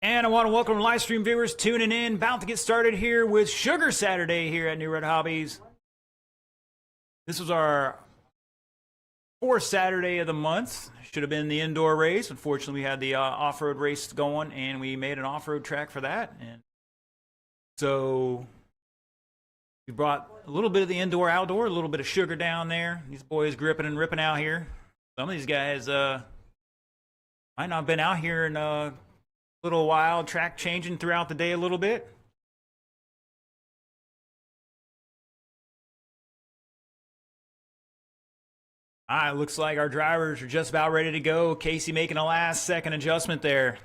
And I want to welcome live stream viewers tuning in. About to get started here with Sugar Saturday here at New Red Hobbies. This was our fourth Saturday of the month. Should have been the indoor race. Unfortunately, we had the off-road race going, and we made an off-road track for that. And so we brought a little bit of the indoor-outdoor, a little bit of sugar down there. These boys gripping and ripping out here. Some of these guys might not have been out here in little while, track changing throughout the day a little bit. Looks like our drivers are just about ready to go. Casey making a last second adjustment there.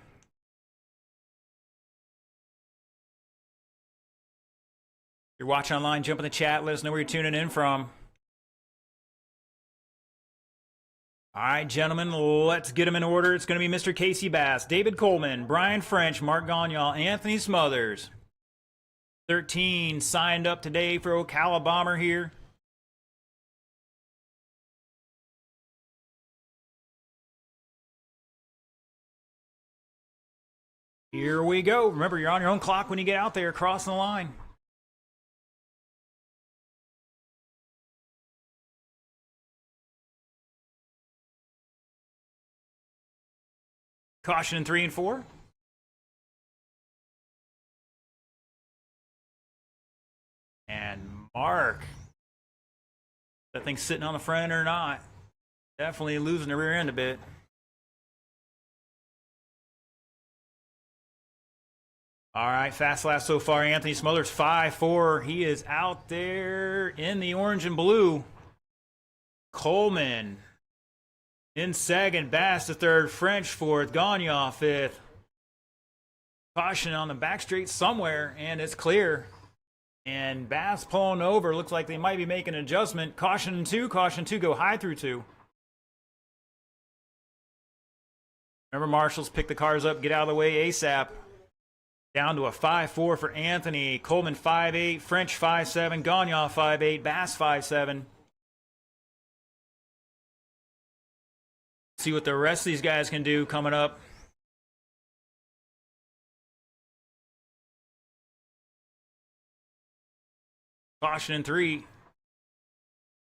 If you're watching online, jump in the chat, let us know where you're tuning in from. All right, gentlemen, let's get them in order. It's going to be Mr. Casey Bass, David Coleman, Brian French, Mark Gagne, Anthony Smothers. 13 signed up today for Ocala Bomber here. Here we go. Remember, you're on your own clock when you get out there crossing the line. Caution in 3 and 4. And Mark. That thing's sitting on the front end or not. Definitely losing the rear end a bit. All right, fast lap so far. Anthony Smothers 5-4. He is out there in the orange and blue. Coleman in second, Bass the third, French fourth, Gagne fifth. Caution on the back straight somewhere, and it's clear. And Bass pulling over. Looks like they might be making an adjustment. Caution two, go high through 2. Remember, marshals pick the cars up, get out of the way ASAP. Down to a 5-4 for Anthony. Coleman 5-8, French 5-7, Gagne 5-8, Bass 5-7. See what the rest of these guys can do coming up. Caution in 3.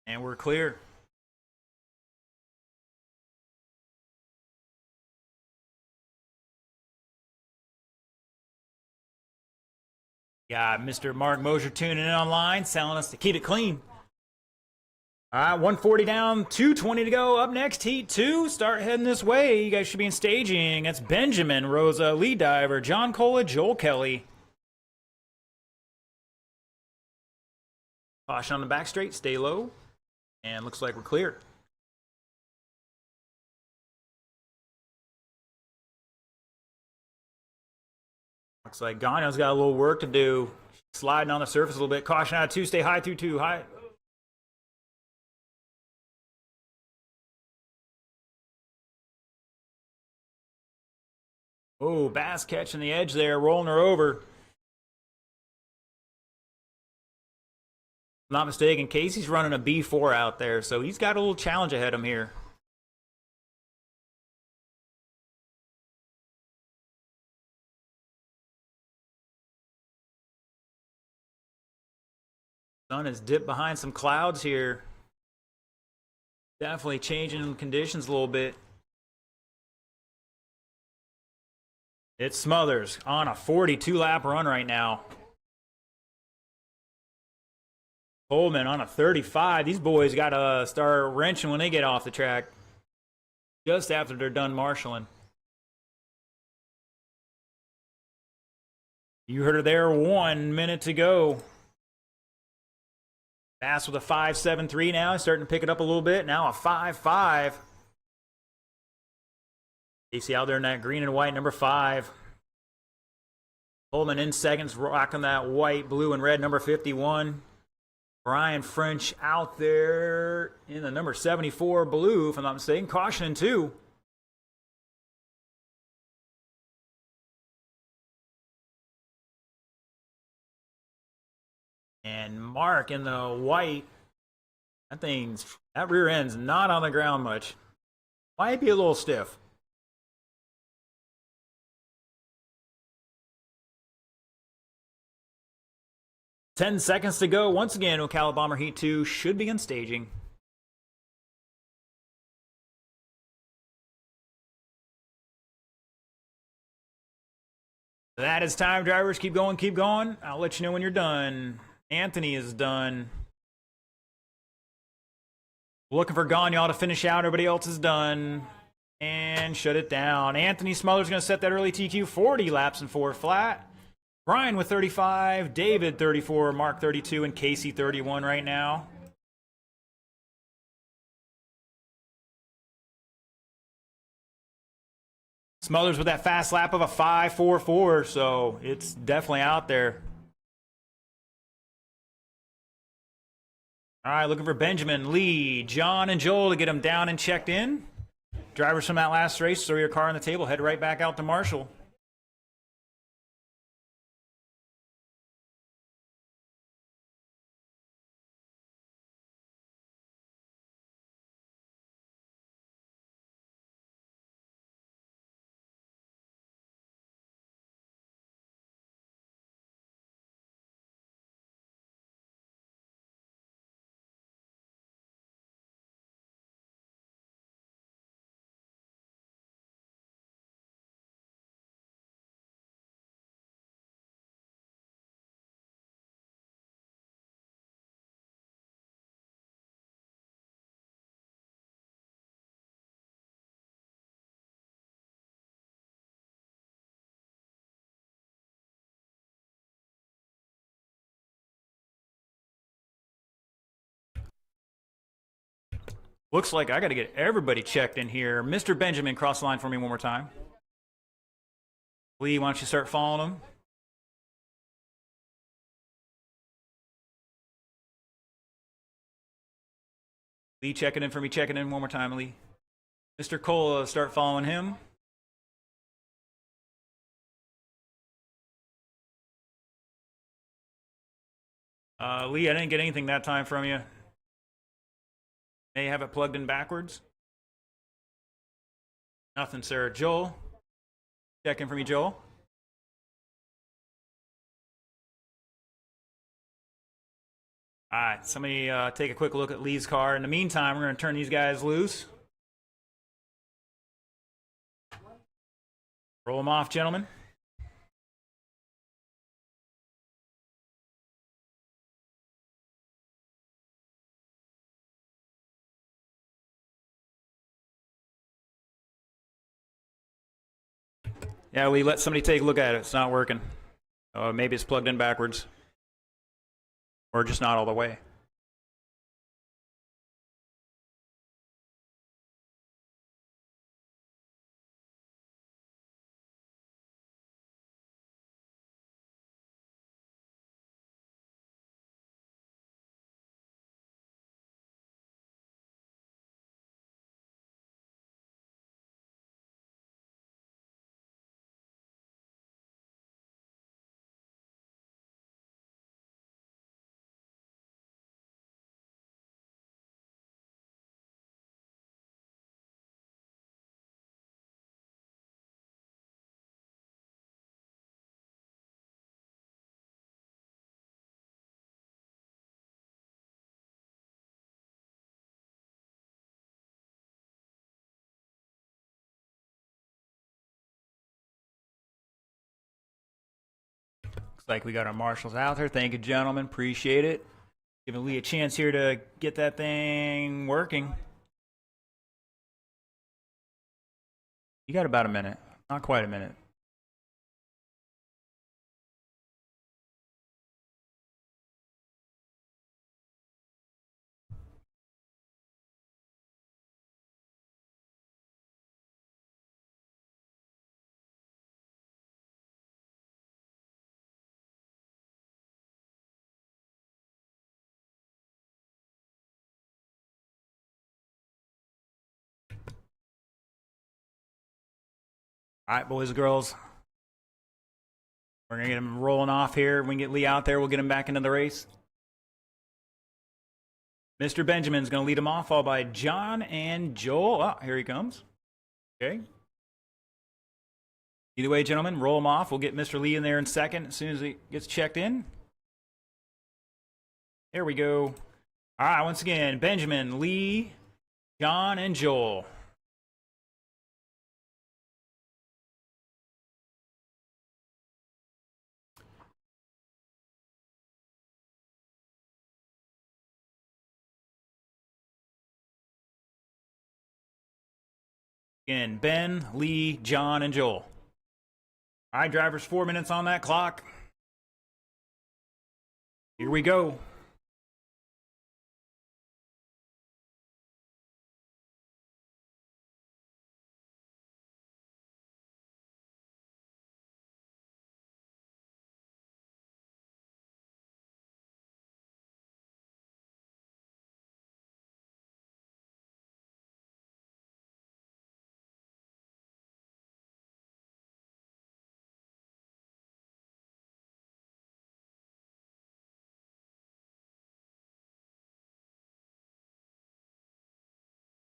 And we're clear. Got Mr. Mark Mosier tuning in online, telling us to keep it clean. All right, 140 down, 220 to go. Up next, Heat 2. Start heading this way. You guys should be in staging. That's Benjamin, Rosa, lead diver, John Cola, Joel Kelly. Caution on the back straight, stay low. And looks like we're clear. Looks like Gagne's got a little work to do. Sliding on the surface a little bit. Caution out of 2, stay high through 2. High. Oh, Bass catching the edge there, rolling her over. If I'm not mistaken, Casey's running a B4 out there, so he's got a little challenge ahead of him here. Sun has dipped behind some clouds here. Definitely changing conditions a little bit. It's Smothers on a 42-lap run right now. Coleman on a 35. These boys got to start wrenching when they get off the track. Just after they're done marshaling. You heard it there, 1 minute to go. Bass with a 5.73 now. He's starting to pick it up a little bit. Now a 5.5. Casey out there in that green and white, number 5. Coleman in seconds, rocking that white, blue, and red, number 51. Brian French out there in the number 74 blue, if I'm not mistaken. Caution in 2. And Mark in the white. That rear end's not on the ground much. Might be a little stiff. 10 seconds to go. Once again, Ocala Bomber Heat 2 should begin staging. That is time, drivers. Keep going, keep going. I'll let you know when you're done. Anthony is done. Looking for Gagne to finish out. Everybody else is done. And shut it down. Anthony Smothers going to set that early TQ. 40 laps and 4 flat. Brian with 35. David 34. Mark 32. And Casey 31 right now. Smothers with that fast lap of a 5.44, so it's definitely out there. All right, looking for Benjamin, Lee, John, and Joel to get them down and checked in. Drivers from that last race, throw your car on the table, head right back out to Marshall. Looks like I got to get everybody checked in here. Mr. Benjamin, cross the line for me one more time. Lee, why don't you start following him? Lee, checking in for me. Checking in one more time, Lee. Mr. Cole, start following him. Lee, I didn't get anything that time from you. May have it plugged in backwards. Nothing, sir. Joel, check in for me, Joel. All right, somebody take a quick look at Lee's car. In the meantime, we're going to turn these guys loose. Roll them off, gentlemen. Yeah, we let somebody take a look at it. It's not working. Maybe it's plugged in backwards. Or just not all the way. Looks like we got our marshals out there. Thank you, gentlemen. Appreciate it. Giving Lee a chance here to get that thing working. You got about a minute. Not quite a minute. All right, boys and girls. We're going to get him rolling off here. When we get Lee out there, we'll get him back into the race. Mr. Benjamin's going to lead him off, followed by John and Joel. Oh, here he comes. Okay. Either way, gentlemen, roll him off. We'll get Mr. Lee in there in second as soon as he gets checked in. There we go. All right, once again, Benjamin, Lee, John, and Joel. Again, Ben, Lee, John, and Joel. All right, drivers, 4 minutes on that clock. Here we go.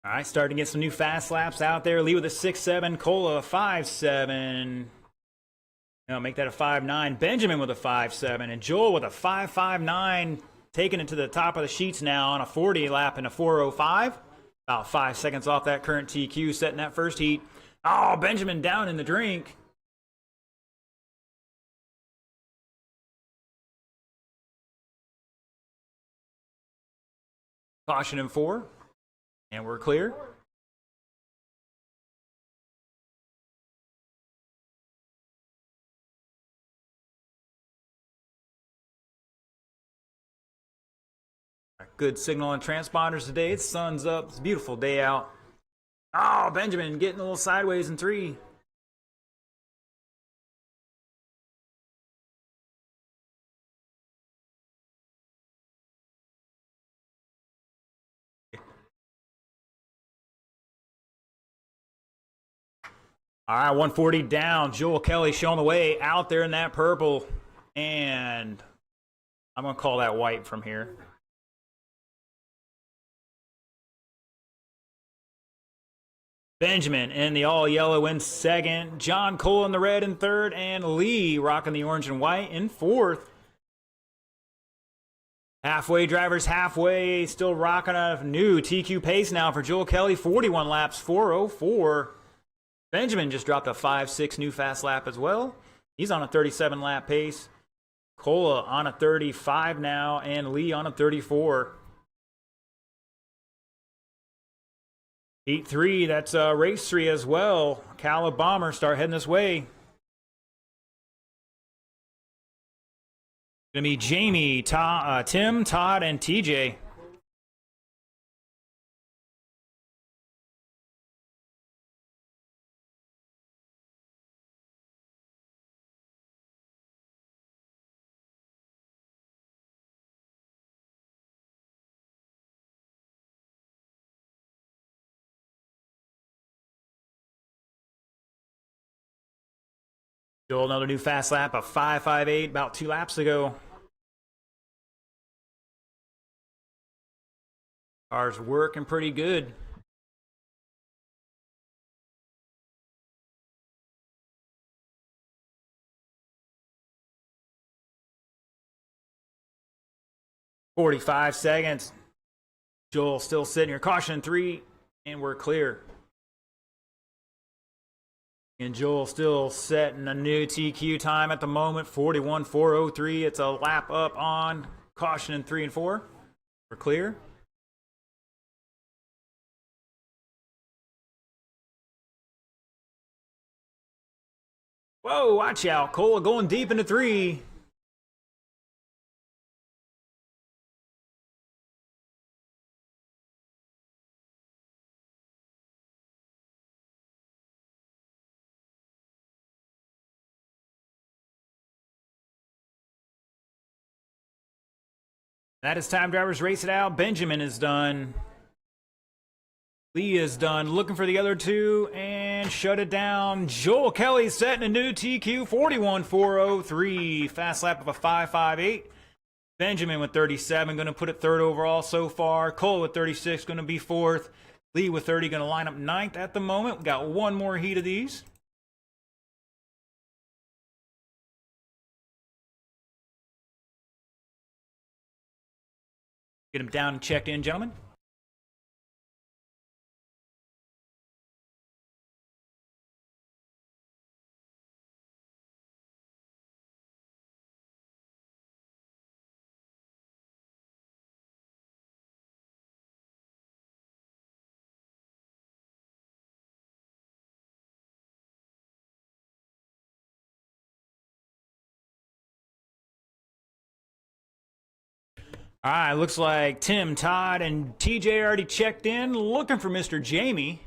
All right, starting to get some new fast laps out there. Lee with a 6.7, Cola a 5.7. No, make that a 5.9. Benjamin with a 5.7, and Joel with a 5.59, taking it to the top of the sheets now on a 40 lap in a 4.05. About 5 seconds off that current TQ, setting that first heat. Oh, Benjamin down in the drink. Caution in 4. And we're clear. Good signal on transponders today. It's sun's up. It's a beautiful day out. Oh, Benjamin getting a little sideways in 3. All right, 140 down. Joel Kelly showing the way out there in that purple. And I'm going to call that white from here. Benjamin in the all yellow in second. John Cole in the red in third. And Lee rocking the orange and white in fourth. Halfway drivers, halfway. Still rocking a new TQ pace now for Joel Kelly. 41 laps, 4:04. Benjamin just dropped a 5.6 new fast lap as well. He's on a 37 lap pace. Cola on a 35 now, and Lee on a 34. Heat 3, that's race 3 as well. Cala Bomber start heading this way. Gonna be Jamie, Tim, Todd, and TJ. Joel, another new fast lap, a 5.58 about 2 laps ago. Car's working pretty good. "45 seconds. Joel still sitting here. Caution 3, and we're clear. And Joel still setting a new TQ time at the moment, 41.403. It's a lap up on caution in 3 and 4. We're clear. Whoa, watch out. Cola going deep into 3. That is time drivers race it out. Benjamin is done. Lee is done. Looking for the other 2 and shut it down. Joel Kelly setting a new TQ, 41.403. Fast lap of a 5.58. Benjamin with 37, going to put it 3rd overall so far. Cole with 36, going to be 4th. Lee with 30, going to line up 9th at the moment. We got one more heat of these. Get him down and checked in, gentlemen. All right, looks like Tim, Todd, and TJ already checked in, looking for Mr. Jamie.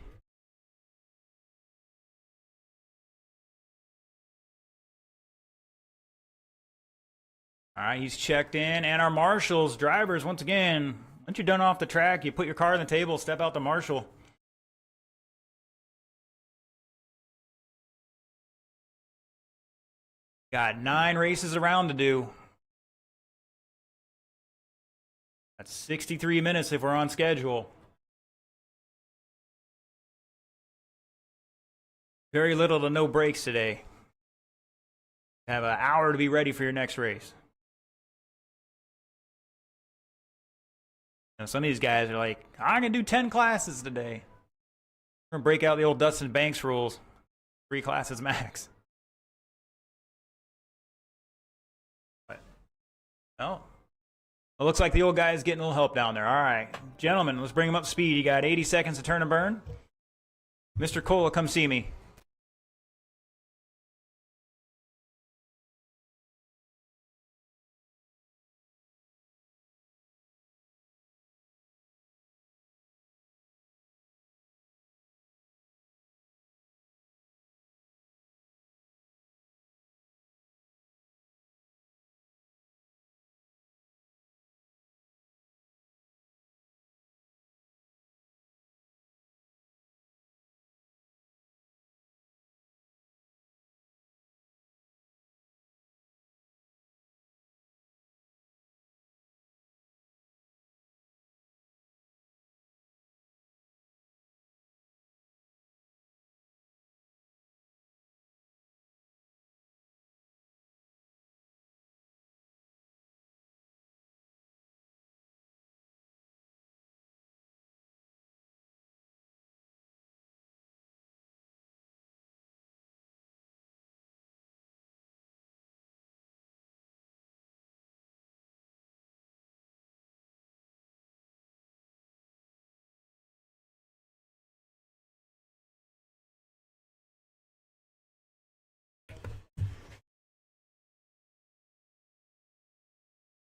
All right, he's checked in, and our marshals, drivers, once again, once you're done off the track, you put your car on the table, step out the marshal. Got 9 races around to do. That's 63 minutes if we're on schedule. Very little to no breaks today. Have an hour to be ready for your next race. Now, some of these guys are like, I'm going to do 10 classes today. We're going to break out the old Dustin Banks rules. 3 classes max. But, no. It looks like the old guy is getting a little help down there. All right. Gentlemen, let's bring him up to speed. You got 80 seconds to turn and burn. Mr. Cola, come see me.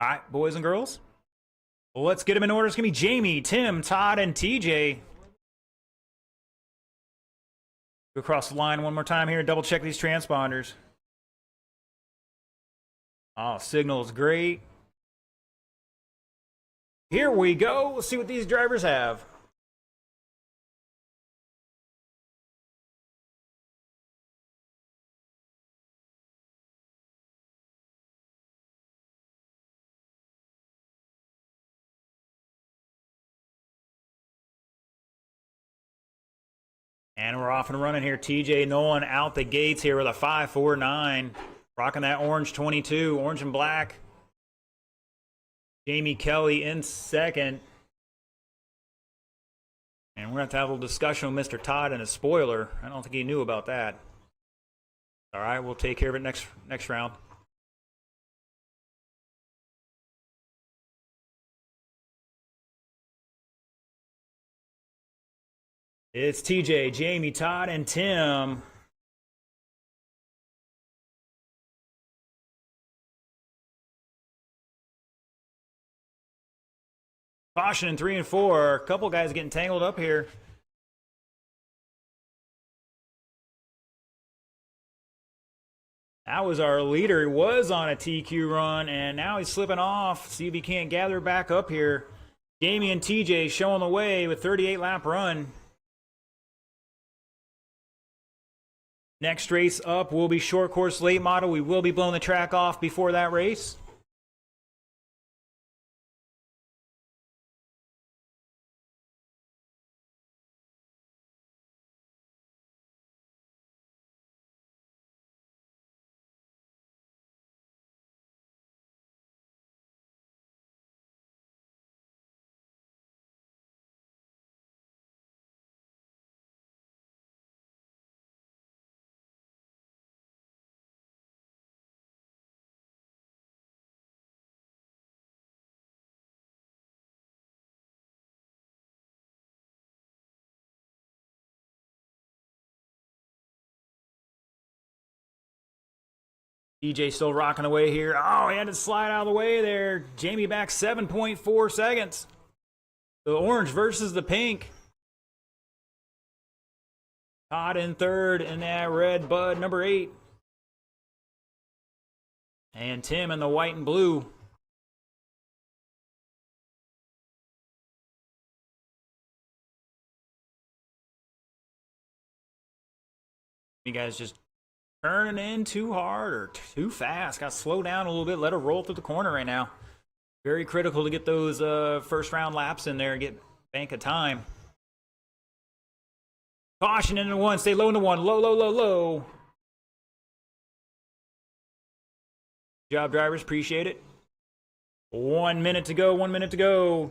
All right, boys and girls. Well, let's get them in order. It's going to be Jamie, Tim, Todd, and TJ. Go across the line one more time here and double check these transponders. Oh, signal is great. Here we go. Let's see what these drivers have. And we're off and running here. TJ Nolan out the gates here with a 5.49. Rocking that orange 22, orange and black. Jamie Kelly in second. And we're going to have a little discussion with Mr. Todd and his spoiler. I don't think he knew about that. All right, we'll take care of it next round. It's TJ, Jamie, Todd, and Tim. Caution in 3 and 4. A couple guys getting tangled up here. That was our leader. He was on a TQ run, and now he's slipping off. See if he can't gather back up here. Jamie and TJ showing the way with 38-lap run. Next race up will be short course late model. We will be blowing the track off before that race. DJ still rocking away here. Oh, he had to slide out of the way there. Jamie back 7.4 seconds. The orange versus the pink. Todd in third in that red, Bud number 8. And Tim in the white and blue. You guys just turning in too hard or too fast. Got to slow down a little bit. Let her roll through the corner right now. Very critical to get those first round laps in there and get bank of time. Caution into one. Stay low into one. Low, low, low, low. Good job, drivers. Appreciate it. 1 minute to go. 1 minute to go.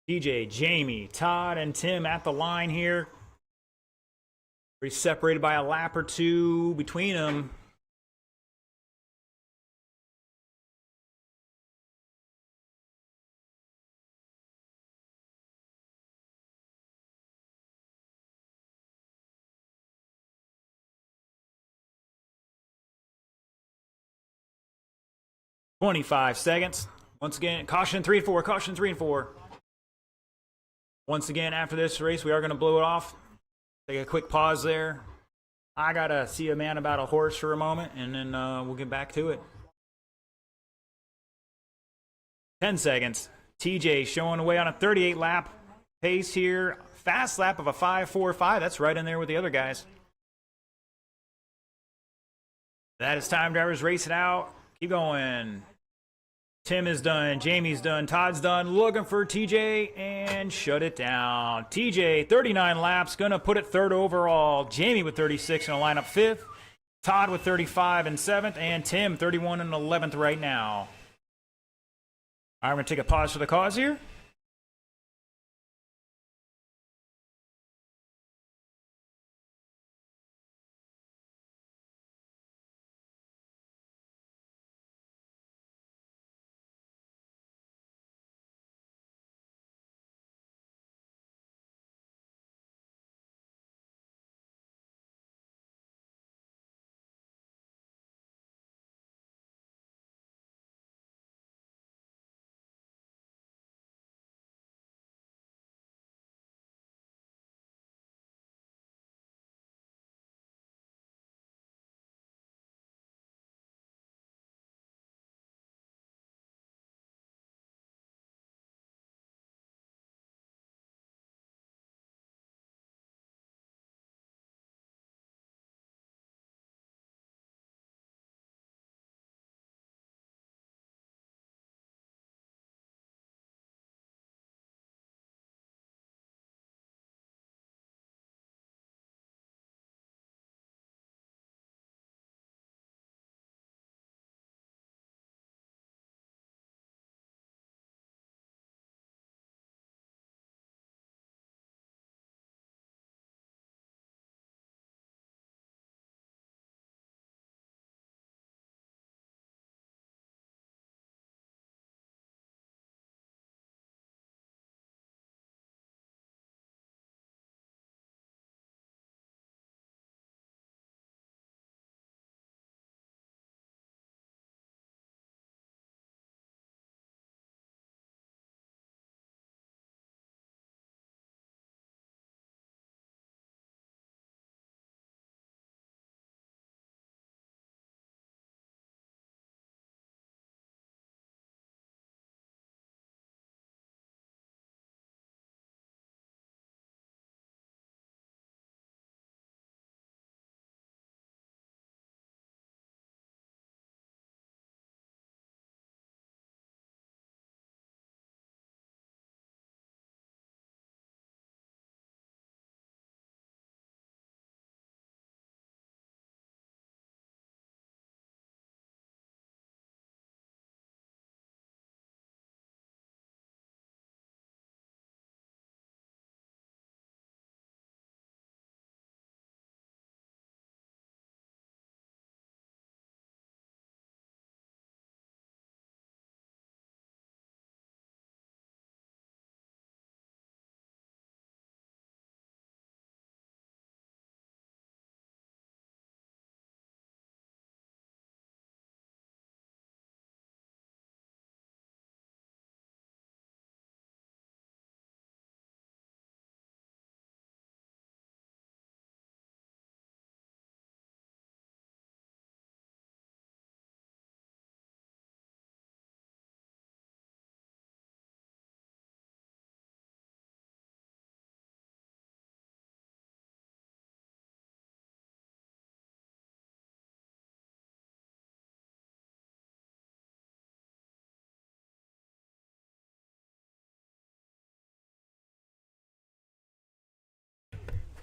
DJ, Jamie, Todd, and Tim at the line here. We're separated by a lap or two between them. "25 seconds. Once again, caution 3 and 4. Caution 3 and 4. Once again, after this race, we are going to blow it off. Take a quick pause there. I got to see a man about a horse for a moment, and then we'll get back to it. 10 seconds. TJ showing away on a 38 lap pace here. Fast lap of a 5.45. That's right in there with the other guys. That is time, drivers. Race it out. Keep going. Tim is done. Jamie's done. Todd's done. Looking for TJ and shut it down. TJ, 39 laps, going to put it third overall. Jamie with 36 and a lineup fifth. Todd with 35 and seventh. And Tim, 31 and 11th right now. All right, I'm going to take a pause for the cause here.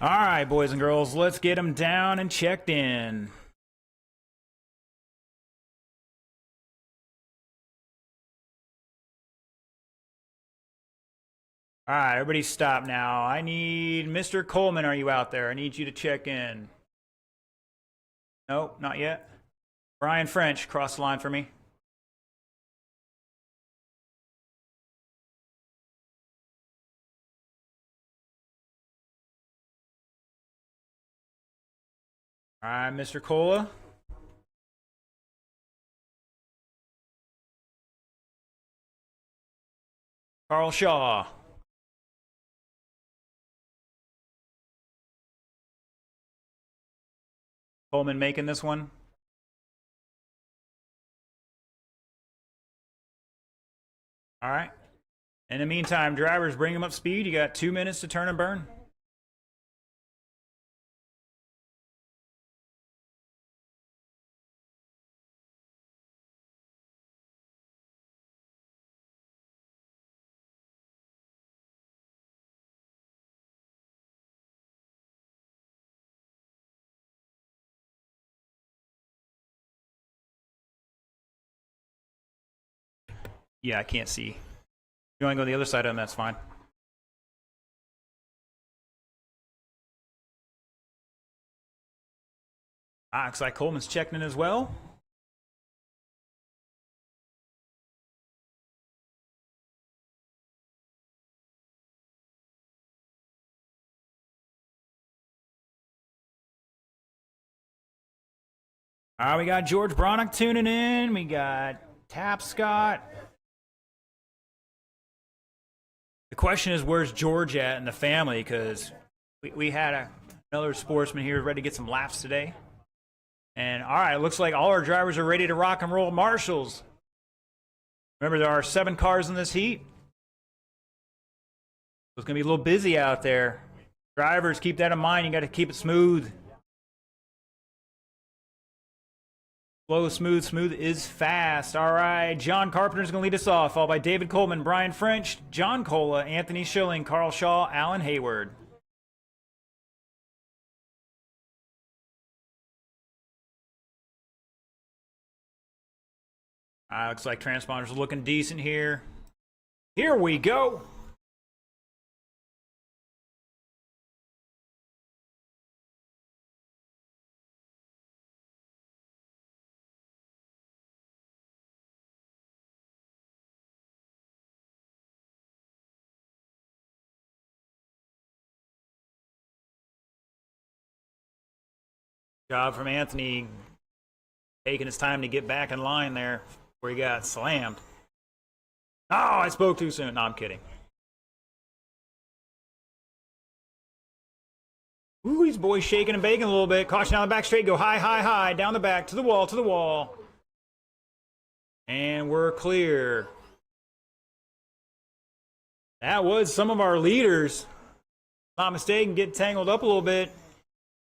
All right, boys and girls, let's get them down and checked in. All right, everybody stop now. I need Mr. Coleman. Are you out there? I need you to check in. Nope, not yet. Brian French, cross the line for me. All right, Mr. Cola. Carl Shaw. Coleman making this one. All right. In the meantime, drivers, bring them up speed. You got 2 minutes to turn and burn. Yeah, I can't see. If you want to go to the other side of them, that's fine. Looks like Coleman's checking in as well. All right, we got George Bronick tuning in. We got Tapscott. The question is, where's George at in the family? Because we had another sportsman here ready to get some laps today. And all right, it looks like all our drivers are ready to rock and roll. Marshals. Remember, there are 7 cars in this heat. So it's going to be a little busy out there. Drivers, keep that in mind. You got to keep it smooth. Slow, smooth, smooth is fast. All right, John Carpenter's going to lead us off, followed by David Coleman, Brian French, John Cola, Anthony Schilling, Carl Shaw, Alan Hayward. Looks like transponders are looking decent here. Here we go. Job from Anthony, taking his time to get back in line there where he got slammed. Oh, I spoke too soon. No, I'm kidding. Ooh, these boys shaking and baking a little bit. Caution down the back straight. Go high, high, high. Down the back. To the wall, to the wall. And we're clear. That was some of our leaders. Not mistaken, get tangled up a little bit.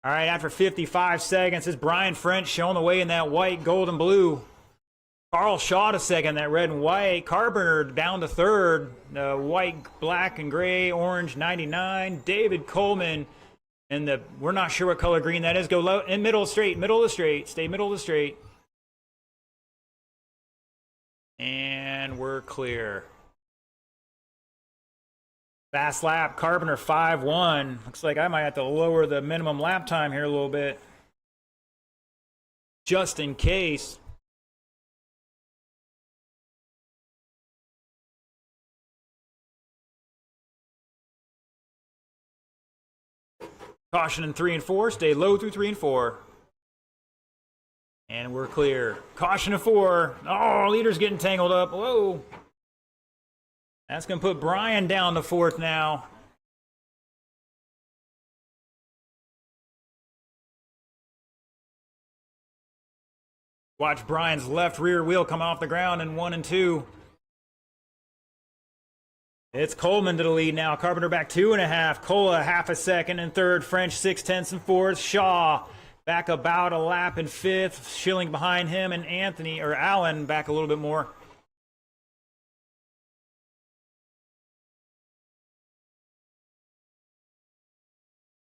All right, after 55 seconds, it's Brian French showing the way in that white, gold, and blue. Carl Shaw to second, that red and white. Carpenter down to third. White, black, and gray, orange, 99. David Coleman, and we're not sure what color green that is. Go low in middle of the straight, middle of the straight. Stay middle of the straight. And we're clear. Fast lap, Carpenter 5-1. Looks like I might have to lower the minimum lap time here a little bit. Just in case. Caution in 3 and 4. Stay low through 3 and 4. And we're clear. Caution in 4. Oh, leader's getting tangled up. Whoa. That's going to put Brian down to 4th now. Watch Brian's left rear wheel come off the ground in 1 and 2. It's Coleman to the lead now. Carpenter back 2.5. Cola half a second in 3rd. French 6/10 in 4th. Shaw back about a lap in 5th. Schilling behind him, and Allen back a little bit more.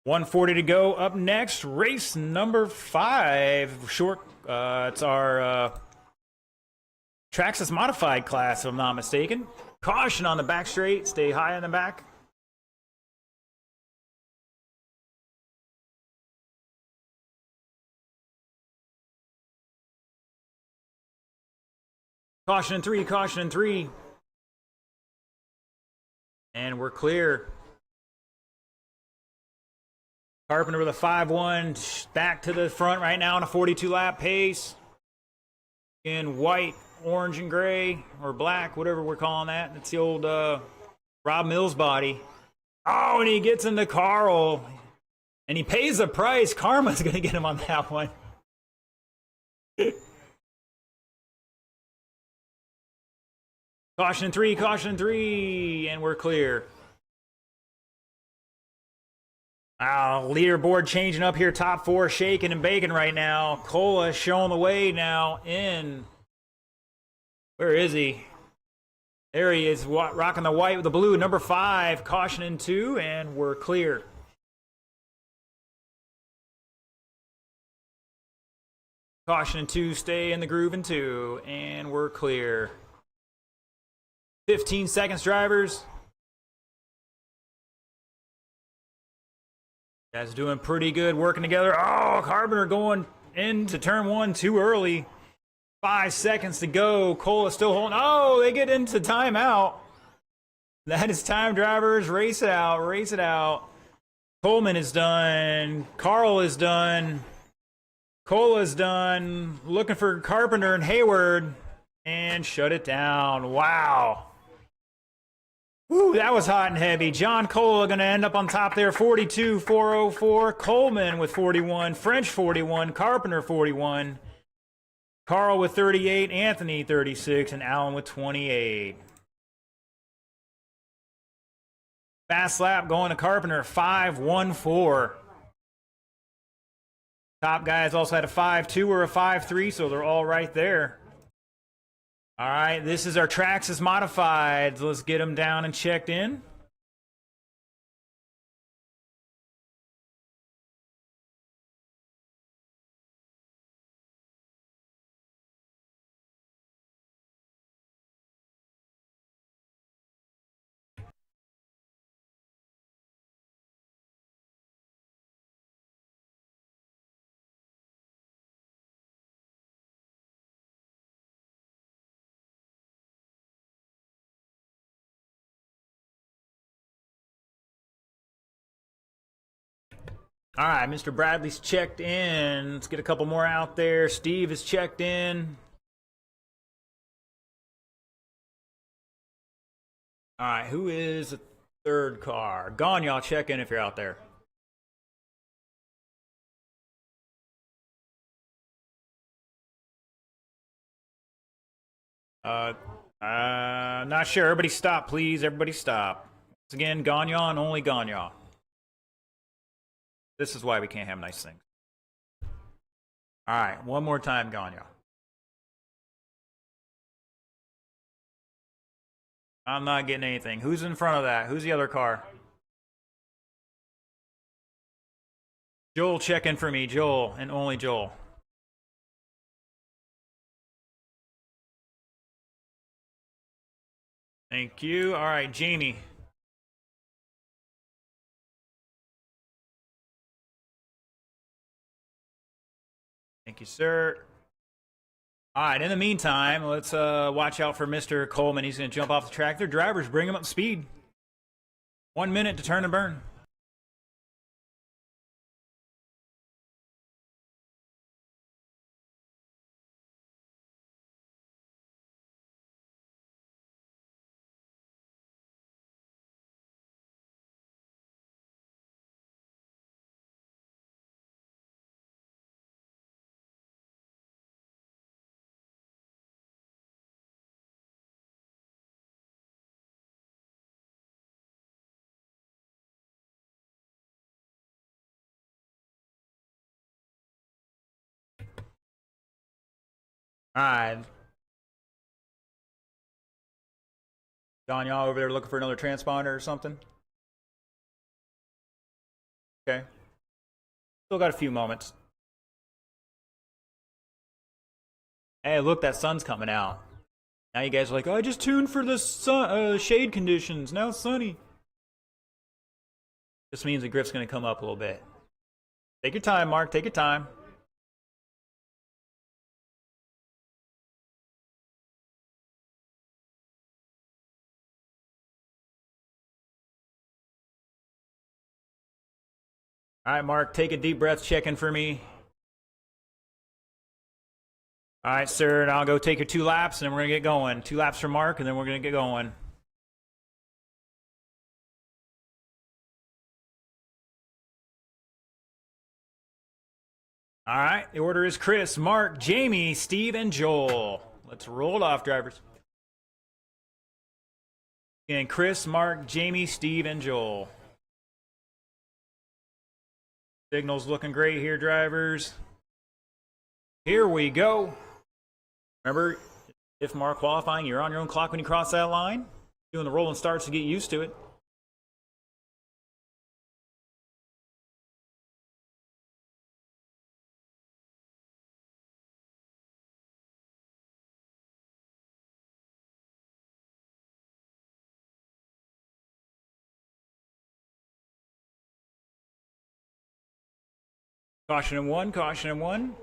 140 to go. Up next, race number 5. Short. It's our Traxxas modified class, if I'm not mistaken. Caution on the back straight. Stay high in the back. Caution in 3, caution in 3. And we're clear. Carpenter with a 5-1. Back to the front right now on a 42-lap pace. In white, orange, and gray, or black, whatever we're calling that. It's the old Rob Mills body. Oh, and he gets into Carl. And he pays the price. Karma's going to get him on that one. Caution 3, caution 3, and we're clear. Wow, leaderboard changing up here. Top 4 shaking and baking right now. Cola showing the way now in. Where is he? There he is, rocking the white with the blue. Number 5, caution in 2, and we're clear. Caution in 2, stay in the groove in 2, and we're clear. 15 seconds, drivers. Guys doing pretty good, working together. Oh, Carpenter going into turn 1 too early. 5 seconds to go. Cola still holding. Oh, they get into timeout. That is time, drivers. Race it out, race it out. Coleman is done. Carl is done. Cola's done. Looking for Carpenter and Hayward. And shut it down. Wow. Woo, that was hot and heavy. John Cola going to end up on top there. 42,404. Coleman with 41. French 41. Carpenter 41. Carl with 38. Anthony 36. And Allen with 28. Fast lap going to Carpenter. 5.14. Top guys also had a 5.2 or a 5.3, so they're all right there. All right, this is our Traxxas modified. Let's get them down and checked in. All right, Mr. Bradley's checked in. Let's get a couple more out there. Steve is checked in. All right, who is the third car? Gone, y'all. Check in if you're out there. Not sure. Everybody stop, please. Everybody stop. Once again, Ganya and only Ganya. This is why we can't have nice things. All right, one more time, Ganya. I'm not getting anything. Who's in front of that? Who's the other car? Joel, check in for me. Joel, and only Joel. Thank you. All right, Jamie. Thank you, sir. All right, in the meantime, let's watch out for Mr. Coleman. He's going to jump off the track. Their drivers, bring him up to speed. 1 minute to turn and burn. All right. Don, y'all over there looking for another transponder or something? Okay. Still got a few moments. Hey, look, that sun's coming out. Now you guys are like, oh, I just tuned for the sun, shade conditions. Now it's sunny. This means the grip's going to come up a little bit. Take your time, Mark. Take your time. All right, Mark, take a deep breath, check in for me. All right, sir, and I'll go take your 2 laps, and then we're going to get going. 2 laps for Mark, and then we're going to get going. All right, the order is Chris, Mark, Jamie, Steve, and Joel. Let's roll it off, drivers. And Chris, Mark, Jamie, Steve, and Joel. Signal's looking great here, drivers. Here we go. Remember, if Mark qualifying, you're on your own clock when you cross that line. Doing the rolling starts to get used to it. Caution in 1, caution in 1.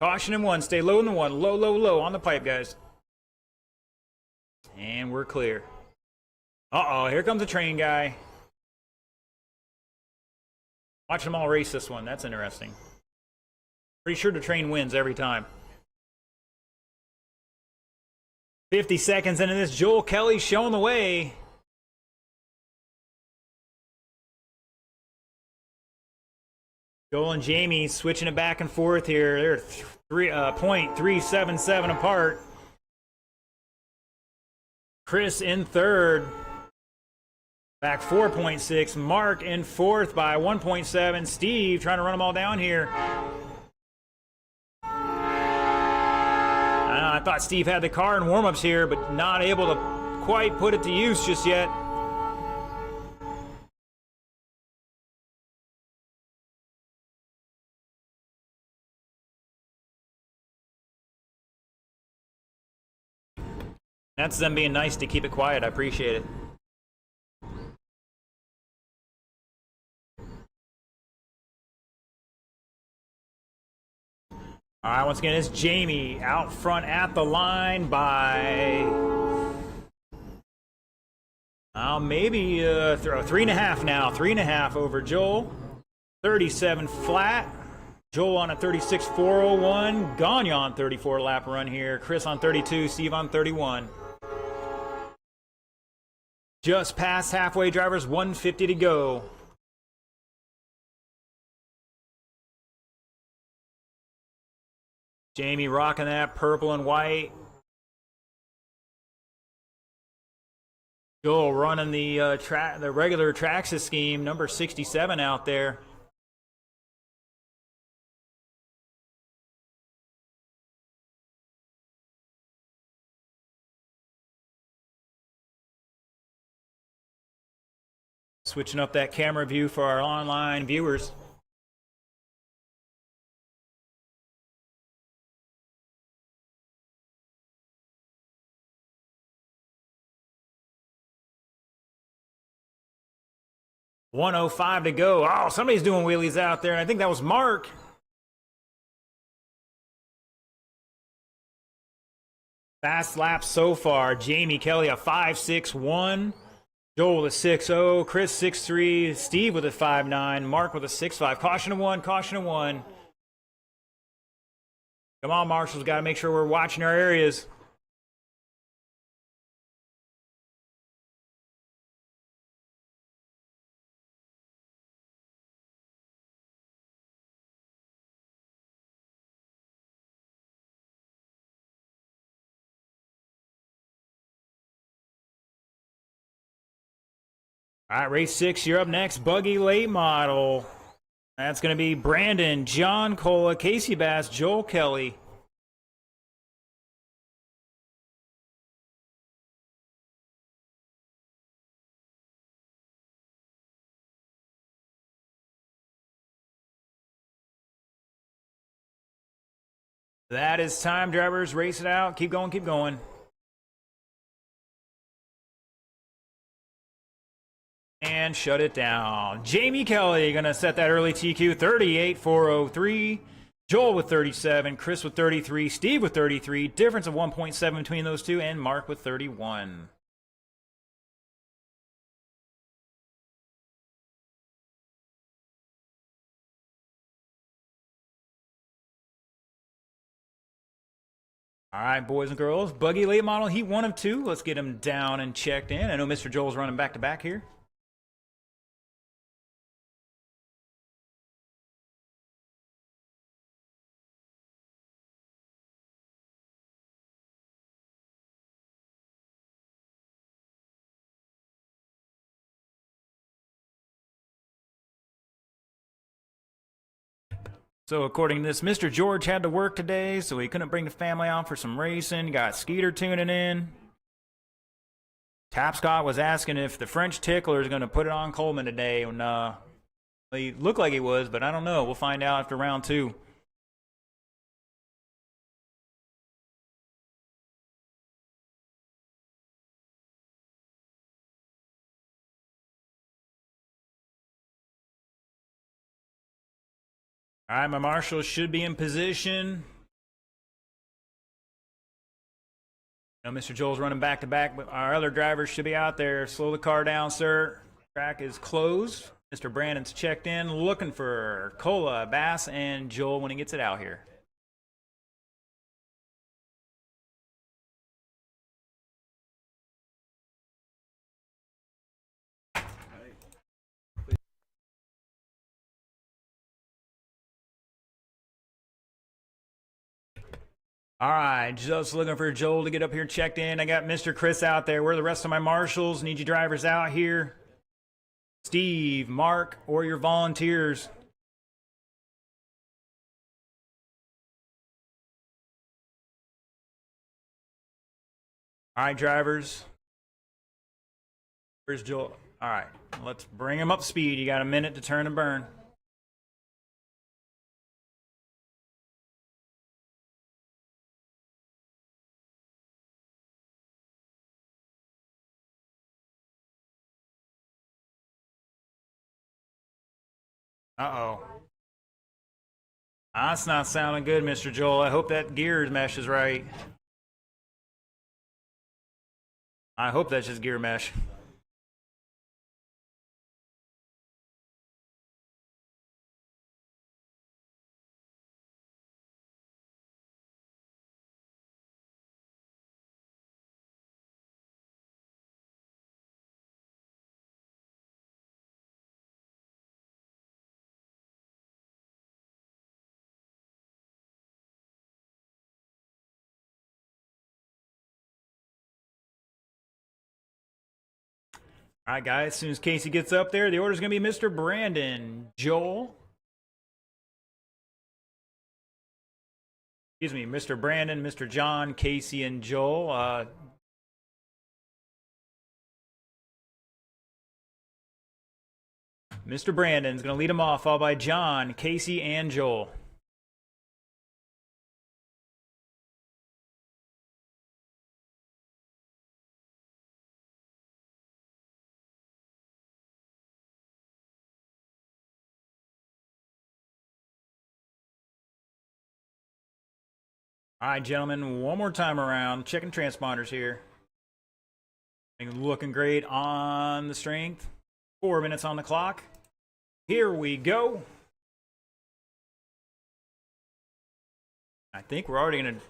Caution in 1, stay low in the 1. Low, low, low on the pipe, guys. And we're clear. Uh-oh, here comes the train guy. Watch them all race this one. That's interesting. Pretty sure the train wins every time. 50 seconds into this, Joel Kelly showing the way. Joel and Jamie switching it back and forth here. They're 0.377 apart. Chris in third. Back 4.6. Mark in fourth by 1.7. Steve trying to run them all down here. I thought Steve had the car in warm-ups here, but not able to quite put it to use just yet. That's them being nice to keep it quiet. I appreciate it. All right, once again, it's Jamie out front at the line by maybe 3.5 now. 3.5 over Joel. 37 flat. Joel on a 36.401. Gagne on 34 lap run here. Chris on 32. Steve on 31. Just past halfway, drivers. 150 to go. Jamie rocking that purple and white. Joel running the regular Traxxas scheme, number 67 out there. Switching up that camera view for our online viewers. .105 to go. Oh, somebody's doing wheelies out there. I think that was Mark. Fast laps so far. Jamie Kelly a 5.61. Joel with a 6.0. Chris 6.3. Steve with a 5.9. Mark with a 6.5. Caution of 1. Caution of 1. Come on, marshals. Got to make sure we're watching our areas. All right, race 6, you're up next. Buggy late model. That's going to be Brandon, John Cola, Casey Bass, Joel Kelly. That is time, drivers. Race it out. Keep going, keep going. And shut it down. Jamie Kelly going to set that early TQ, 38.403. Joel with 37, Chris with 33, Steve with 33, difference of 1.7 between those two, and Mark with 31. All right, boys and girls, Buggy late model, heat 1 of 2. Let's get him down and checked in. I know Mr. Joel's running back to back here. So according to this, Mr. George had to work today, so he couldn't bring the family out for some racing. Got Skeeter tuning in. Tapscott was asking if the French Tickler is going to put it on Coleman today. And he looked like he was, but I don't know. We'll find out after round 2. All right, my marshals should be in position. Now, Mr. Joel's running back to back, but our other drivers should be out there. Slow the car down, sir. Track is closed. Mr. Brandon's checked in, looking for Cola, Bass, and Joel when he gets it out here. All right, just looking for Joel to get up here checked in. I got Mr. Chris out there. Where are the rest of my marshals? Need you drivers out here. Steve, Mark, or your volunteers. All right, drivers. Where's Joel? All right, let's bring him up speed. You got a minute to turn and burn. Uh-oh. That's not sounding good, Mr. Joel. I hope that gear mesh is right. I hope that's just gear mesh. All right, guys, as soon as Casey gets up there, the order's going to be Mr. Brandon, Joel. Excuse me, Mr. Brandon, Mr. John, Casey, and Joel. Mr. Brandon's going to lead them off, followed by John, Casey, and Joel. All right, gentlemen, one more time around. Checking transponders here. Looking great on the strength. 4 minutes on the clock. Here we go. I think we're already going to...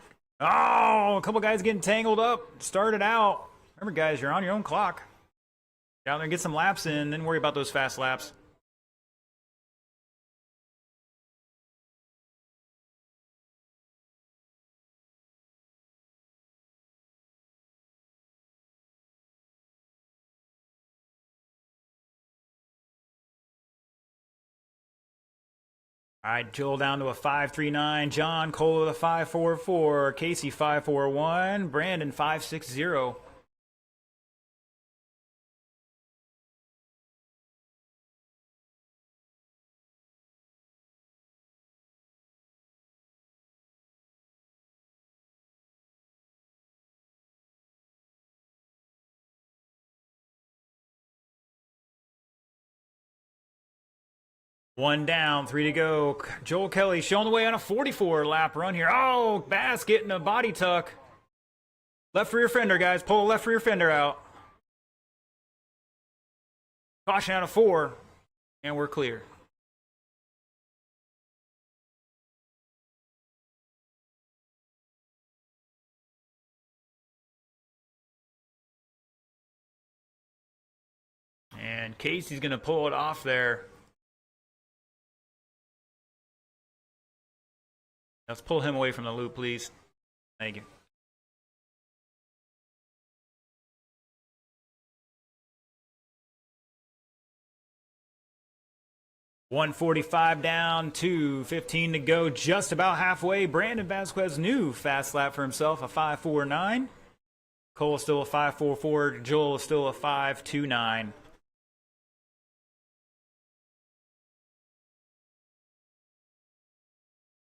Oh, a couple guys getting tangled up. Started out. Remember, guys, you're on your own clock. Get out there and get some laps in, then worry about those fast laps. All right, Joel down to a 5.39. John Cole with a 5.44. Casey 5.41. Brandon 5.60. One down, 3 to go. Joel Kelly showing the way on a 44 lap run here. Oh, Bass getting a body tuck. Left rear fender, guys. Pull the left rear fender out. Caution out of 4, and we're clear. And Casey's going to pull it off there. Let's pull him away from the loop, please. Thank you. $145 down, 2:15 to go, just about halfway. Brandon Vasquez, new fast lap for himself, a 5:49. Cole is still a 5:44. Joel is still a 5:29.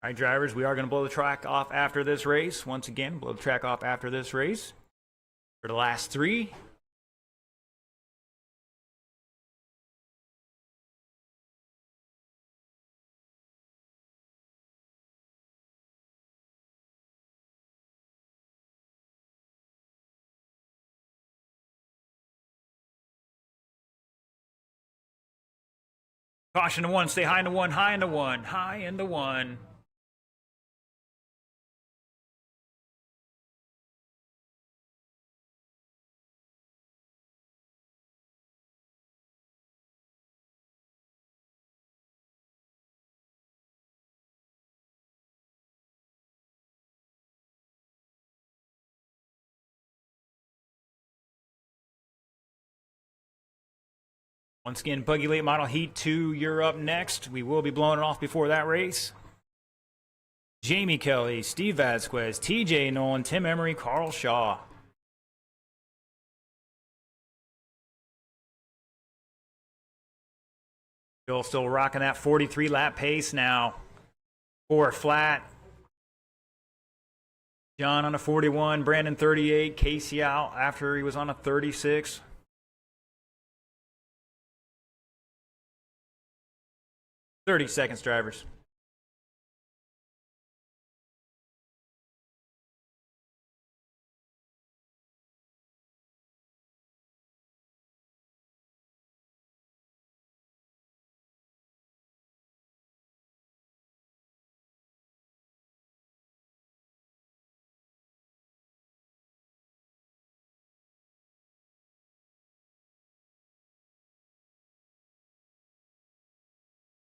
All right, drivers, we are going to blow the track off after this race. Once again, blow the track off after this race for the last 3. Caution to 1, stay high into 1, high into 1, high into 1. Once again, Buggy Late Model Heat 2, you're up next. We will be blowing it off before that race. Jamie Kelly, Steve Vasquez, TJ Nolan, Tim Emery, Carl Shaw. Bill still rocking that 43 lap pace now. 4 flat. John on a 41, Brandon 38, Casey out after he was on a 36. 30 seconds, drivers.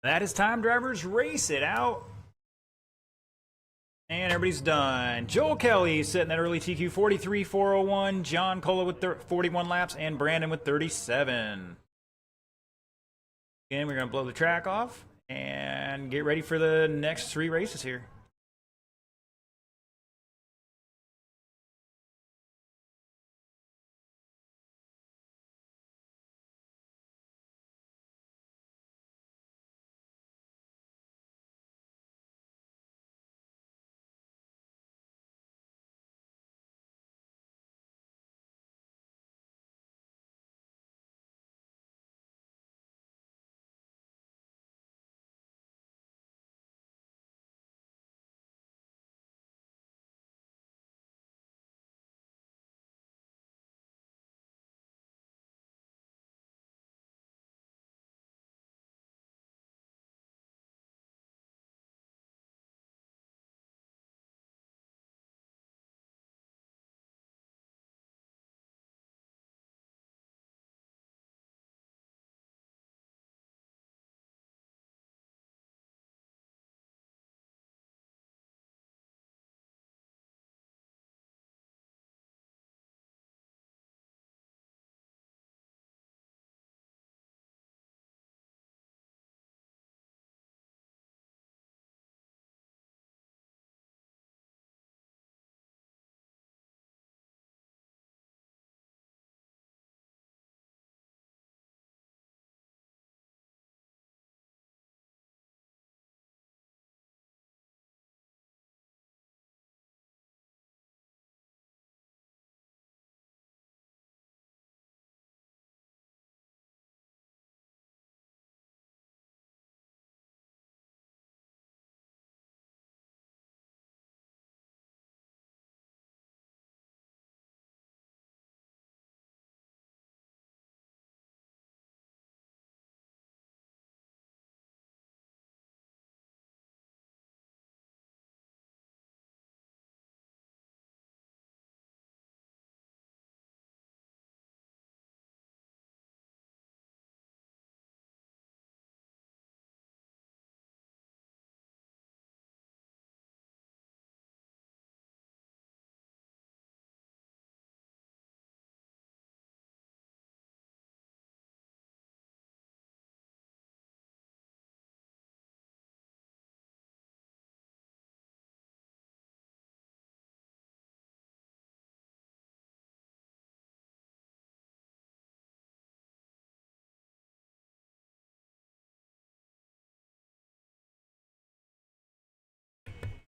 That is time, drivers. Race it out. And everybody's done. Joel Kelly setting that early TQ 43, 401. John Cola with 41 laps. And Brandon with 37. Again, we're going to blow the track off and get ready for the next 3 races here.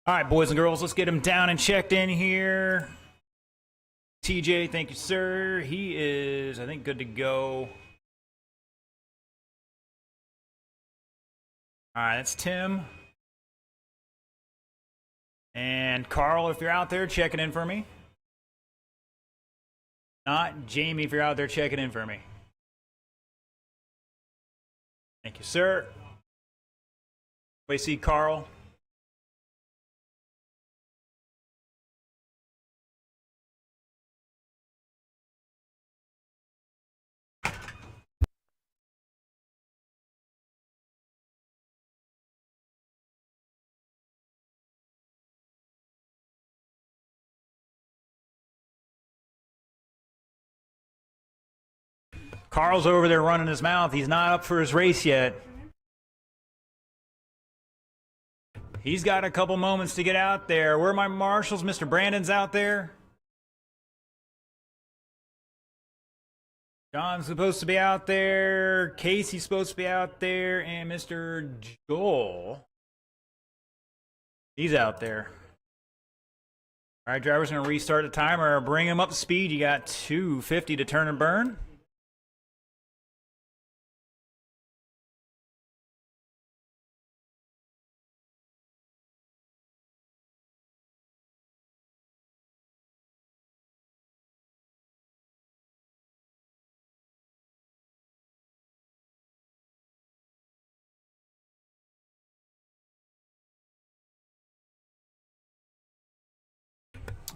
All right, boys and girls, let's get him down and checked in here. TJ, thank you, sir. He is, I think, good to go. All right, that's Tim. And Carl, if you're out there, checking in for me. Not Jamie, if you're out there, checking in for me. Thank you, sir. Wait, see Carl. Carl's over there running his mouth. He's not up for his race yet. He's got a couple moments to get out there. Where are my marshals? Mr. Brandon's out there. John's supposed to be out there. Casey's supposed to be out there. And Mr. Joel, he's out there. All right, driver's going to restart the timer. Bring him up to speed. You got 250 to turn and burn.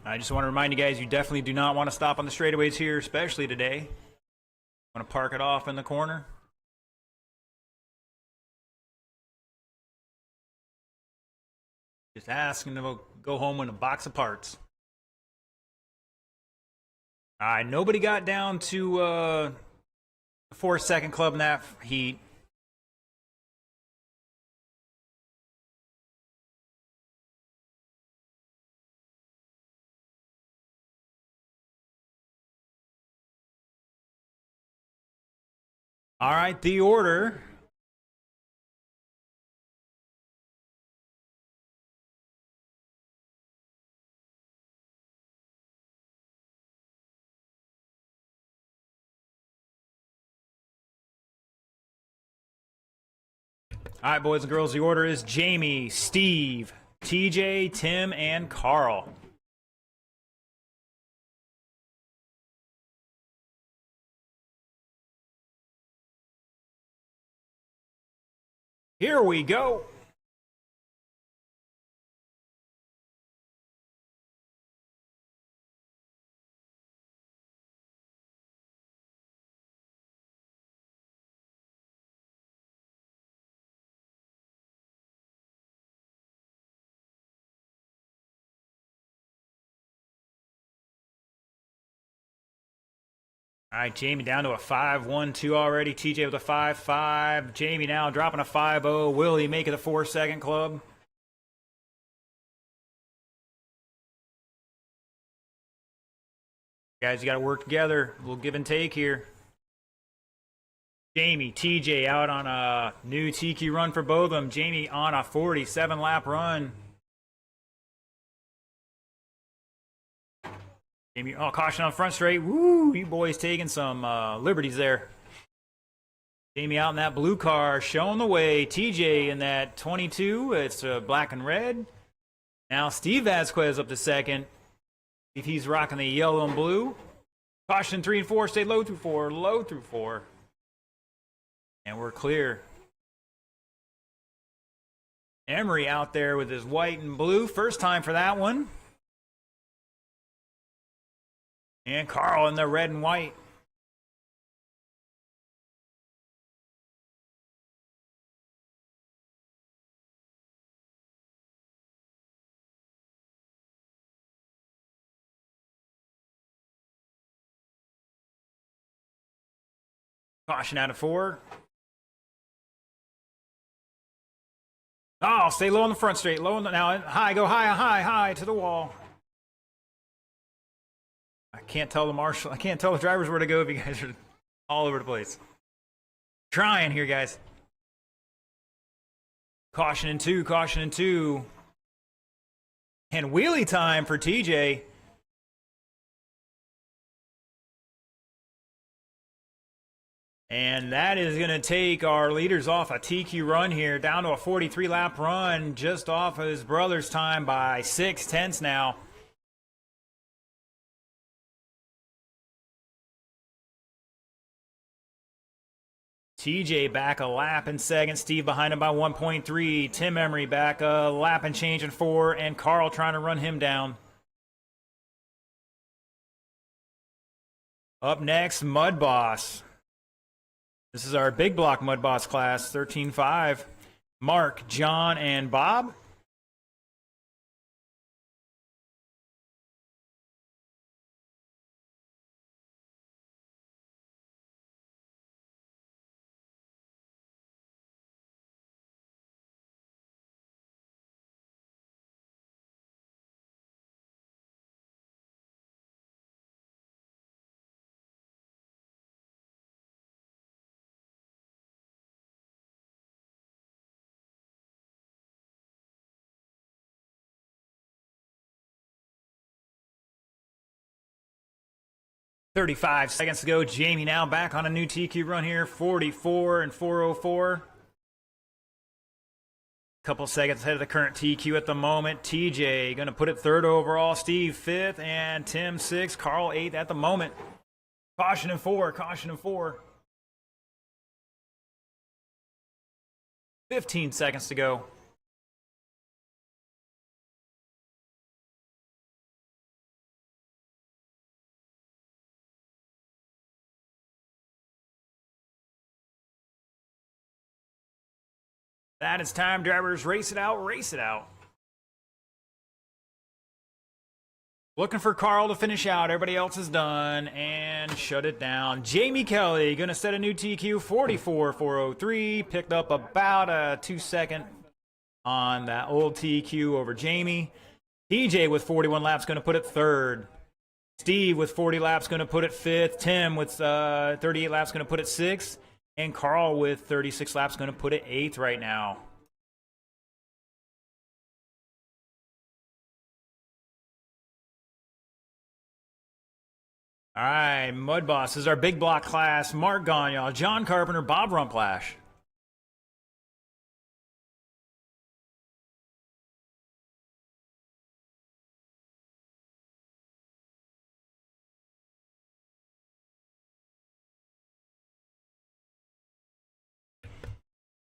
I just want to remind you guys, you definitely do not want to stop on the straightaways here, especially today. Want to park it off in the corner. Just asking to go home with a box of parts. All right, nobody got down to the 4-second club in that heat. All right, the order. All right, boys and girls, the order is Jamie, Steve, TJ, Tim, and Carl. Here we go. All right, Jamie down to a 5-1-2 already. TJ with a 5-5. Jamie now dropping a 5-0. Will he make it a 4-second club? Guys, you got to work together. A little give and take here. Jamie, TJ out on a new Tiki run for both of them. Jamie on a 47-lap run. Jamie, oh, caution on front straight. Woo, you boys taking some liberties there. Jamie out in that blue car, showing the way. TJ in that 22. It's black and red. Now Steve Vasquez up to second. If he's rocking the yellow and blue. Caution 3 and 4. Stay low through 4. Low through 4. And we're clear. Emery out there with his white and blue. First time for that one. And Carl in the red and white. Caution out of 4. Oh, stay low on the front straight. Low on the, now high, go high, high, high to the wall. I can't tell the marshal. I can't tell the drivers where to go if you guys are all over the place. Trying here, guys. Caution in 2. Caution in 2. And wheelie time for TJ. And that is going to take our leaders off a TQ run here, down to a 43-lap run, just off of his brother's time by 6/10 now. TJ back a lap in second, Steve behind him by 1.3, Tim Emery back a lap and change in 4, and Carl trying to run him down. Up next, Mud Boss. This is our big block Mud Boss class, 13.5. Mark, John, and Bob. "35 seconds to go. Jamie now back on a new TQ run here, 44 and 404. Couple seconds ahead of the current TQ at the moment. TJ going to put it 3rd overall, Steve 5th, and Tim 6th, Carl 8th at the moment. Caution in 4, caution in 4. 15 seconds to go. That is time, drivers. Race it out, race it out. Looking for Carl to finish out. Everybody else is done and shut it down. Jamie Kelly going to set a new TQ, 44.403. Picked up about a 2-second on that old TQ over Jamie. TJ with 41 laps going to put it 3rd. Steve with 40 laps going to put it 5th. Tim with 38 laps going to put it 6th. And Carl with 36 laps going to put it 8th right now. All right, Mud Boss is our big block class. Mark Gagne, John Carpenter, Bob Rumplash.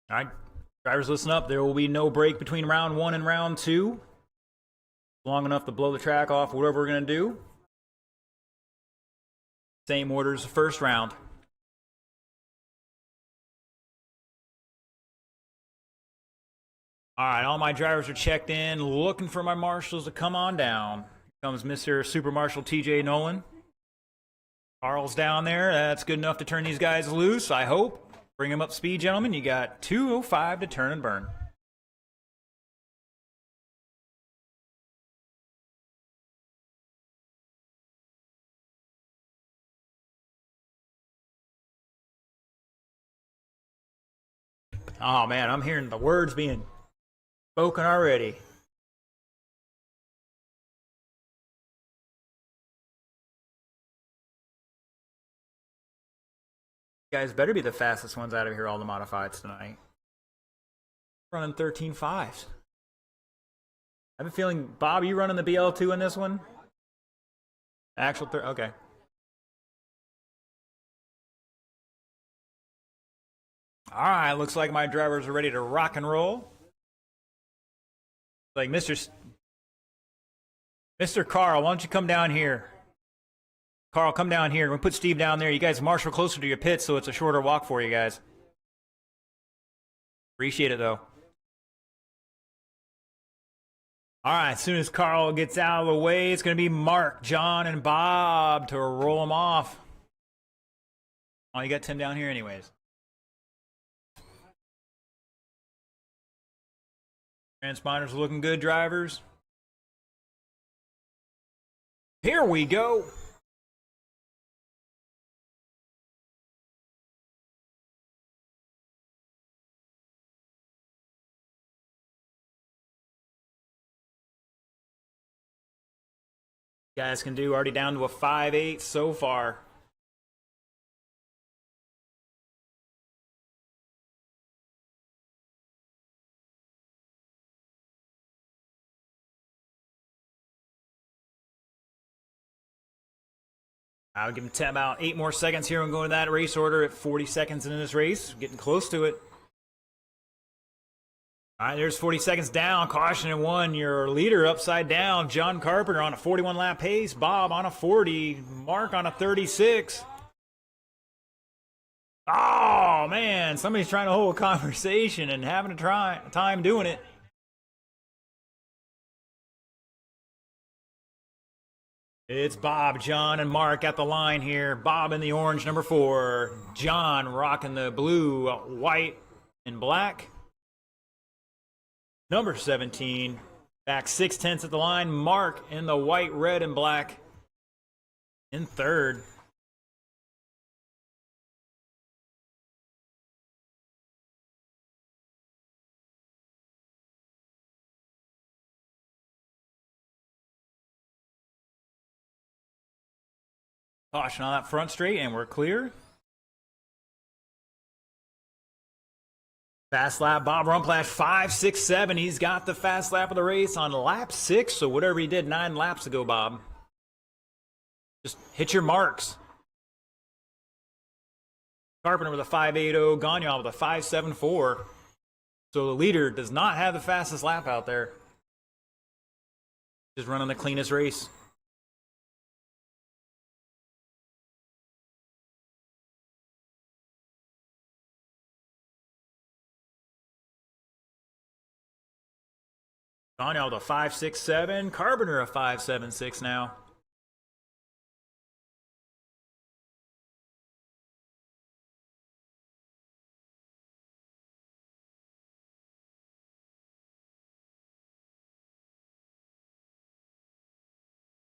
All right, drivers, listen up. There will be no break between round 1 and round 2. Long enough to blow the track off, whatever we're going to do. Same order as the first round. All right, all my drivers are checked in, looking for my marshals to come on down. Here comes Mr. Super Marshal TJ Nolan. Carl's down there. That's good enough to turn these guys loose, I hope. Bring them up speed, gentlemen. You got 2:05 to turn and burn. Oh, man, I'm hearing the words being spoken already. You guys better be the fastest ones out of here, all the modifieds tonight. Running 13.5s. I have a feeling, Bob, you running the BL2 in this one? Actual okay. All right, looks like my drivers are ready to rock and roll. Like Mr. Carl, why don't you come down here? Carl, come down here. We'll put Steve down there. You guys marshal closer to your pit so it's a shorter walk for you guys. Appreciate it, though. All right, as soon as Carl gets out of the way, it's going to be Mark, John, and Bob to roll them off. Oh, you got Tim down here anyways. Transponders looking good, drivers. Here we go. Guys can do already down to a 5.8 so far. I'll give him about 8 more seconds here and go to that race order at 40 seconds into this race. Getting close to it. All right, there's 40 seconds down. Caution at 1. Your leader upside down. John Carpenter on a 41 lap pace. Bob on a 40. Mark on a 36. Oh, man. Somebody's trying to hold a conversation and having a time doing it. It's Bob, John, and Mark at the line here. Bob in the orange, number 4. John rocking the blue, white, and black. Number 17. Back 6/10 at the line. Mark in the white, red, and black in 3rd. Caution on that front straight, and we're clear. Fast lap, Bob Rumplash, 5.67. He's got the fast lap of the race on lap 6, so whatever he did 9 laps ago, Bob. Just hit your marks. Carpenter with a 5.80, Gagnon with a 5.74. So the leader does not have the fastest lap out there. Just running the cleanest race. Gagnon with a 5.67. Carpenter a 5.76 now.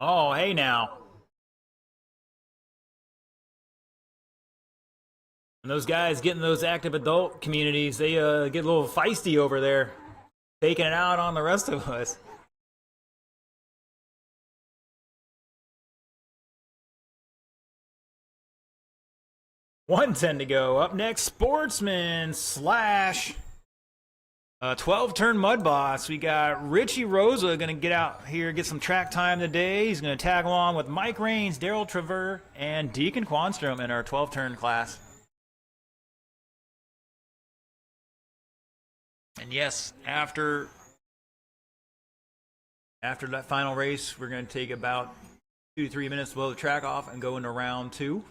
Oh, hey now. And those guys getting those active adult communities, they get a little feisty over there, taking it out on the rest of us. $110 to go. Up next, Sportsman slash 12-turn Mud Boss. We got Richie Rosa going to get out here, get some track time today. He's going to tag along with Mike Raines, Daryl Traver, and Deacon Quanstrom in our 12-turn class. And yes, after that final race, we're going to take about 2 to 3 minutes to blow the track off and go into round 2.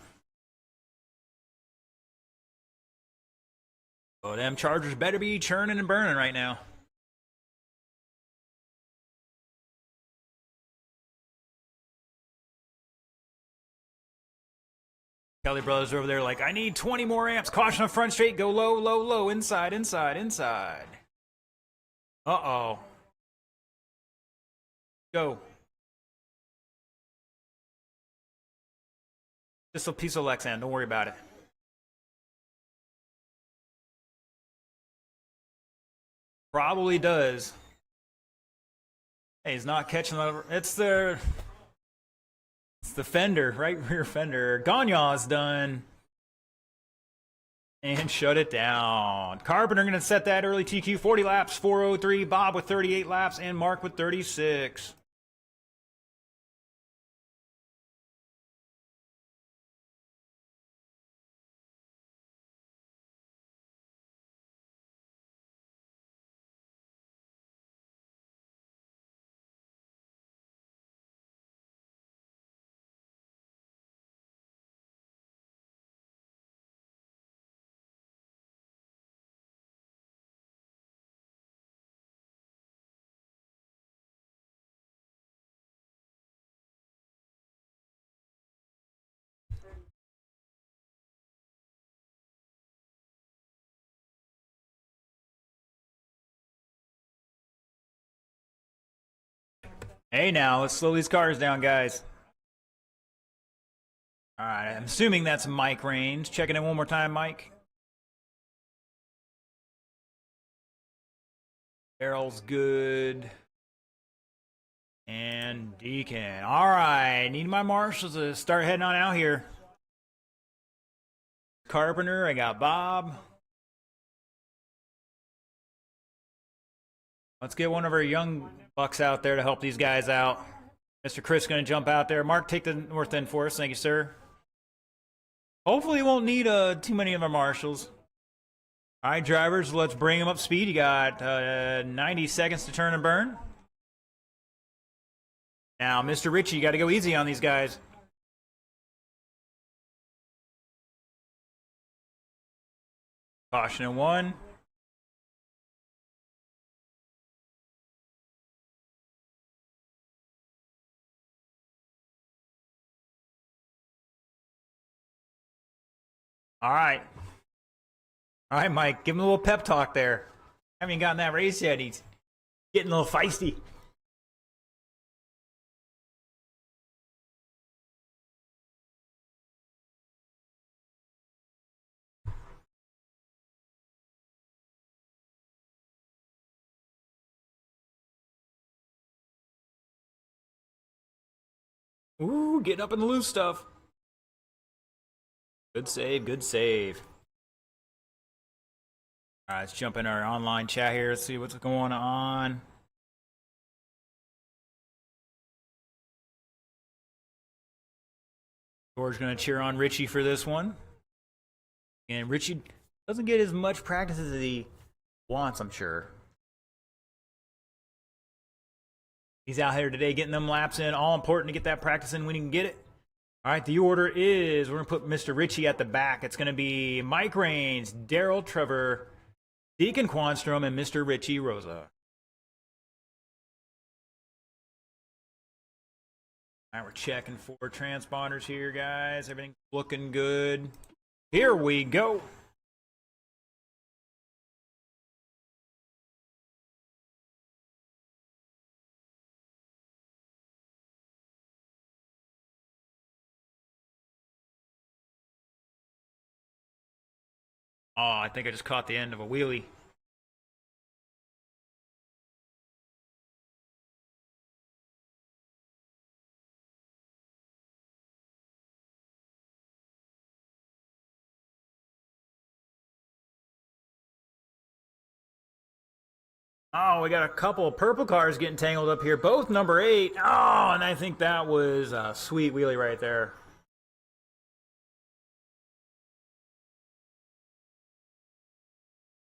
Oh, them Chargers better be churning and burning right now. Kelly brothers over there like, I need 20 more amps. Caution on front straight. Go low, low, low. Inside, inside, inside. Uh-oh. Go. Just a piece of Lexan. Don't worry about it. Probably does. Hey, he's not catching the... It's the fender, right rear fender. Gagnon's done. And shut it down. Carpenter going to set that early TQ. 40 laps, 4:03. Bob with 38 laps, and Mark with 36. Hey now, let's slow these cars down, guys. All right, I'm assuming that's Mike Raines. Checking it one more time, Mike. Daryl's good. And Deacon. All right, need my marshals to start heading on out here. Carpenter, I got Bob. Let's get one of our young bucks out there to help these guys out. Mr. Chris going to jump out there. Mark, take the north end for us. Thank you, sir. Hopefully, we won't need too many of our marshals. All right, drivers, let's bring them up speed. You got 90 seconds to turn and burn. Now, Mr. Ritchie, you got to go easy on these guys. Caution in 1. All right. All right, Mike, give him a little pep talk there. Haven't gotten that race yet. He's getting a little feisty. Ooh, getting up in the loose stuff. Good save, good save. All right, let's jump in our online chat here. Let's see what's going on. George going to cheer on Richie for this one. And Richie doesn't get as much practice as he wants, I'm sure. He's out here today getting them laps in. All important to get that practice in when he can get it. All right, the order is we're going to put Mr. Ritchie at the back. It's going to be Mike Rains, Daryl Trevor, Deacon Quanstrom, and Mr. Richie Rosa. All right, we're checking for transponders here, guys. Everything's looking good. Here we go. Oh, I think I just caught the end of a wheelie. Oh, we got a couple of purple cars getting tangled up here. Both number 8. Oh, and I think that was a sweet wheelie right there.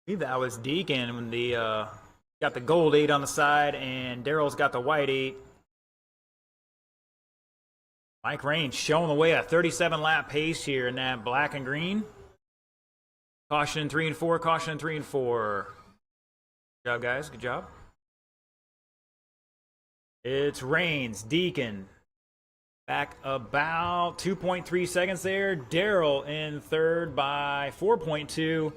I believe that was Deacon when the got the gold 8 on the side, and Daryl's got the white 8. Mike Rains showing the way a 37-lap pace here in that black and green. Caution 3 and 4. Caution 3 and 4. Good job, guys. Good job. It's Rains, Deacon. Back about 2.3 seconds there. Daryl in third by 4.2.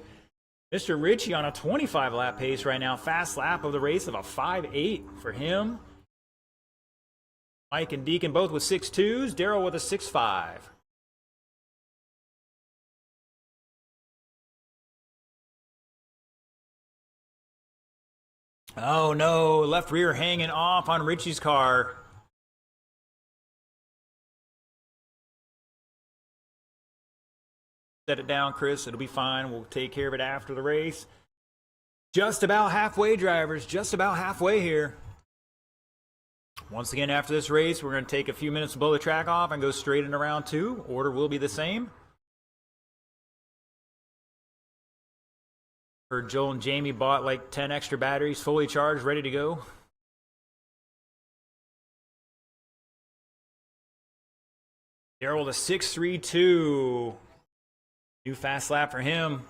Mr. Ritchie on a 25-lap pace right now. Fast lap of the race of a 5.8 for him. Mike and Deacon both with 6.2s. Daryl with a 6.5. Oh no, left rear hanging off on Richie's car. Set it down, Chris. It'll be fine. We'll take care of it after the race. Just about halfway, drivers. Just about halfway here. Once again, after this race, we're going to take a few minutes to blow the track off and go straight into round 2. Order will be the same. Heard Joel and Jamie bought like 10 extra batteries, fully charged, ready to go. Daryl to 6.32. New fast lap for him.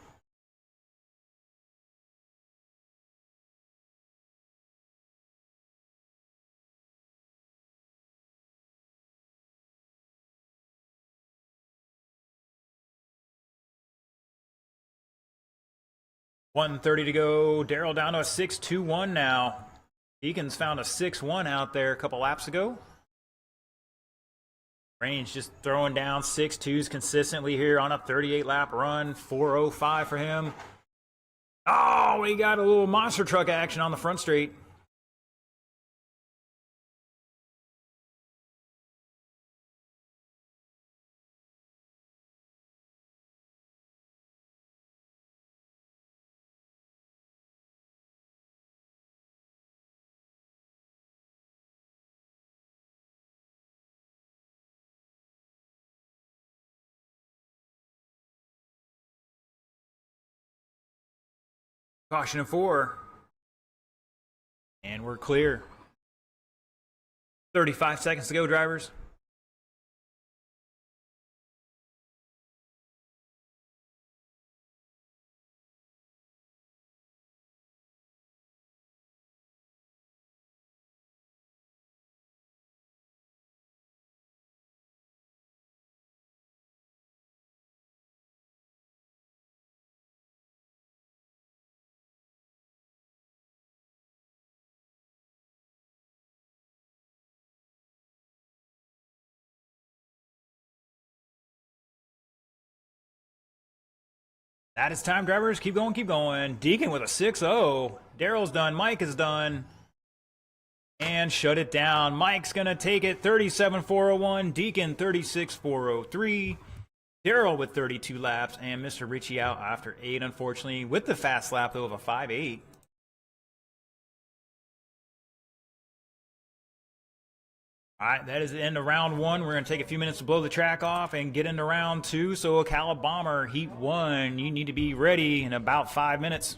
$1:30 to go. Daryl down to a 6.21 now. Deacon's found a 6.1 out there a couple laps ago. Range just throwing down 6.2s consistently here on a 38-lap run. 4.05 for him. Oh, we got a little monster truck action on the front straight. Caution of 4. And we're clear. 35 seconds to go, drivers. That is time, drivers. Keep going, keep going. Deacon with a 6-0. Daryl's done. Mike is done. And shut it down. Mike's going to take it 37.401. Deacon 36.403. Daryl with 32 laps. And Mr. Ritchie out after 8, unfortunately, with the fast lap, though, of a 5.8. All right, that is the end of round 1. We're going to take a few minutes to blow the track off and get into round 2. So, Ocala Bomber, Heat 1, you need to be ready in about 5 minutes.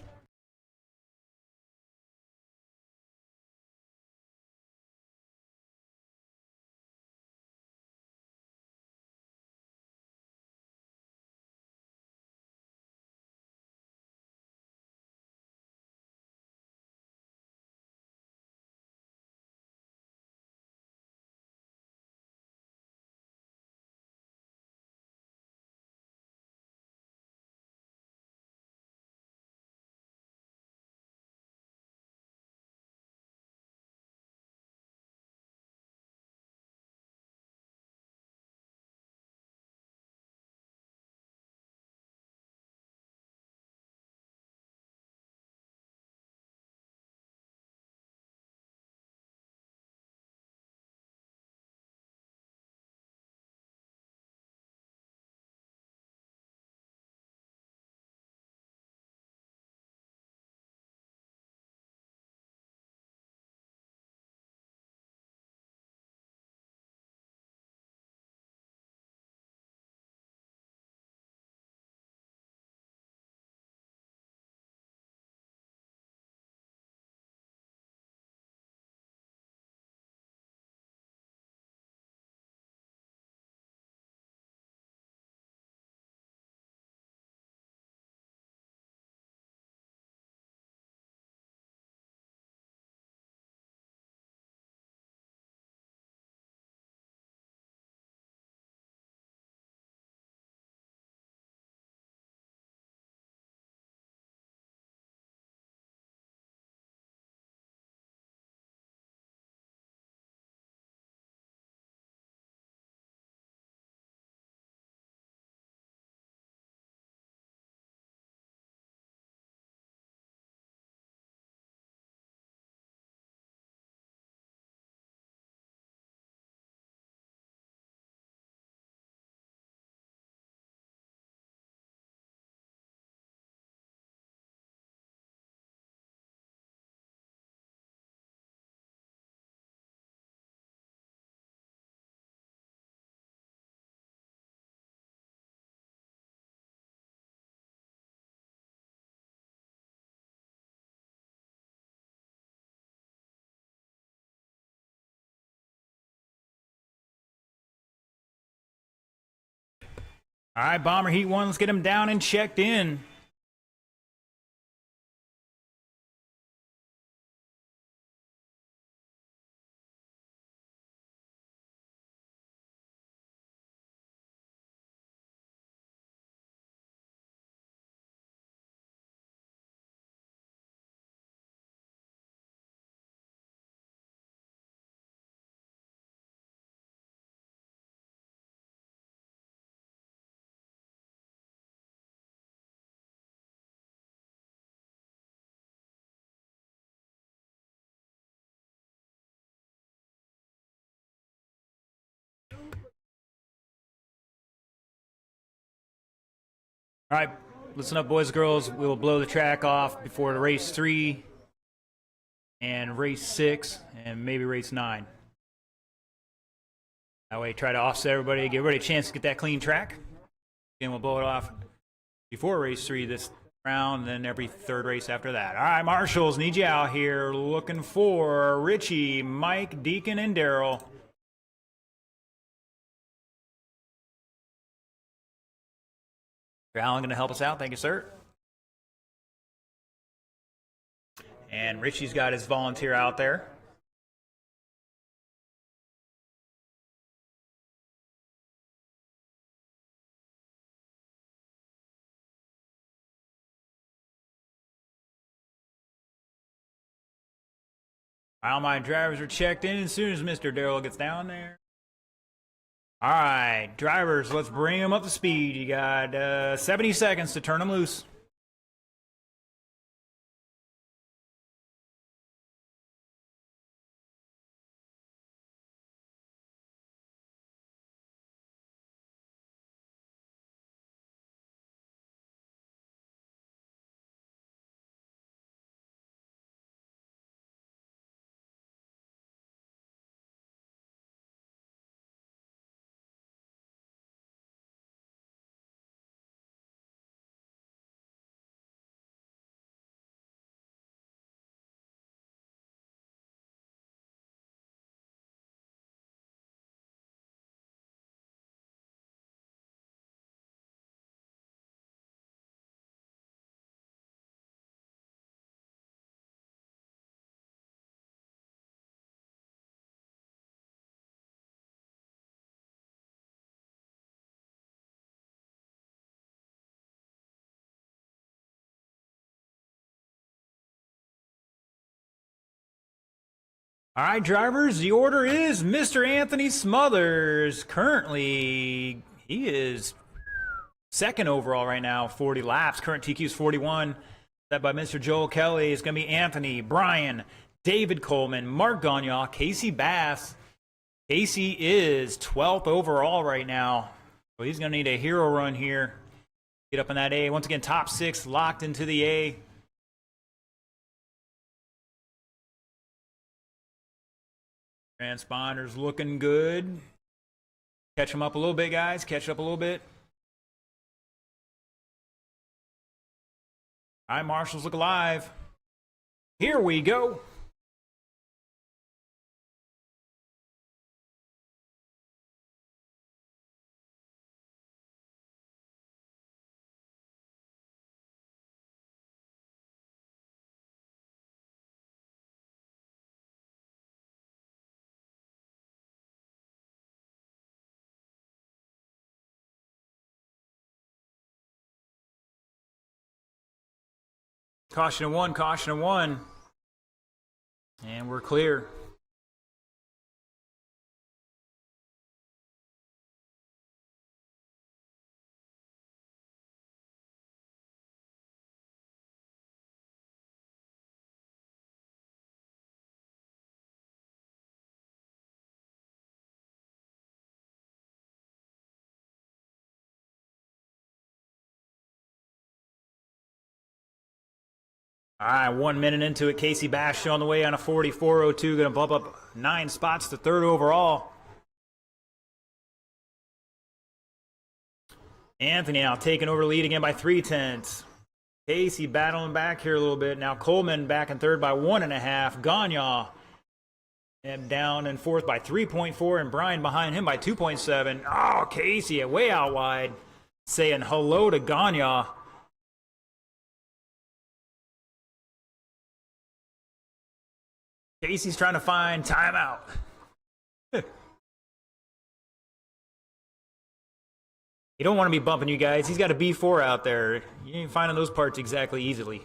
All right, Bomber Heat 1, let's get him down and checked in. All right, listen up, boys and girls. We will blow the track off before the race 3 and race 6 and maybe race 9. That way, try to offset everybody, give everybody a chance to get that clean track. Again, we'll blow it off before race 3 this round, and then every third race after that. All right, marshals, need you out here. Looking for Richie, Mike, Deacon, and Daryl. Alan going to help us out. Thank you, sir. And Richie's got his volunteer out there. All my drivers are checked in as soon as Mr. Daryl gets down there. All right, drivers, let's bring them up to speed. You got 70 seconds to turn them loose. All right, drivers, the order is Mr. Anthony Smothers. Currently, he is second overall right now, 40 laps. Current TQ is 41. Set by Mr. Joel Kelly. It's going to be Anthony, Brian, David Coleman, Mark Gagne, Casey Bass. Casey is 12th overall right now. So he's going to need a hero run here. Get up in that A. Once again, top 6 locked into the A. Transponder's looking good. Catch them up a little bit, guys. Catch up a little bit. All right, marshals, look alive. Here we go. Caution of one, caution of one. And we're clear. All right, 1 minute into it. Casey Bash on the way on a 44.02. Going to bump up 9 spots to third overall. Anthony now taking over lead again by 0.3. Casey battling back here a little bit. Now Coleman back in third by 1.5. Gagne down in fourth by 3.4. And Brian behind him by 2.7. Oh, Casey way out wide. Saying hello to Gagne. Casey's trying to find timeout. You don't want to be bumping you guys. He's got a B4 out there. You ain't finding those parts exactly easily.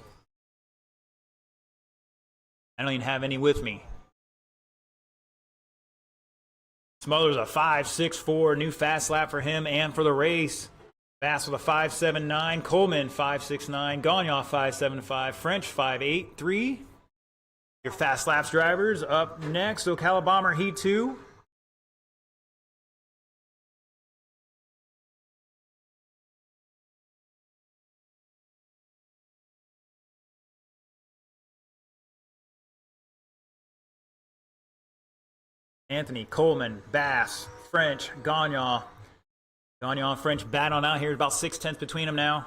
I don't even have any with me. Smothers a 5.64, new fast lap for him and for the race. Bass with a 5.79, Coleman 5.69, Gagne 5.75, French 5.83. Your fast laps drivers up next. Ocala Bomber Heat 2. Anthony, Coleman, Bass, French, Gagne. Gagne and French battling out here. About 0.6 between them now.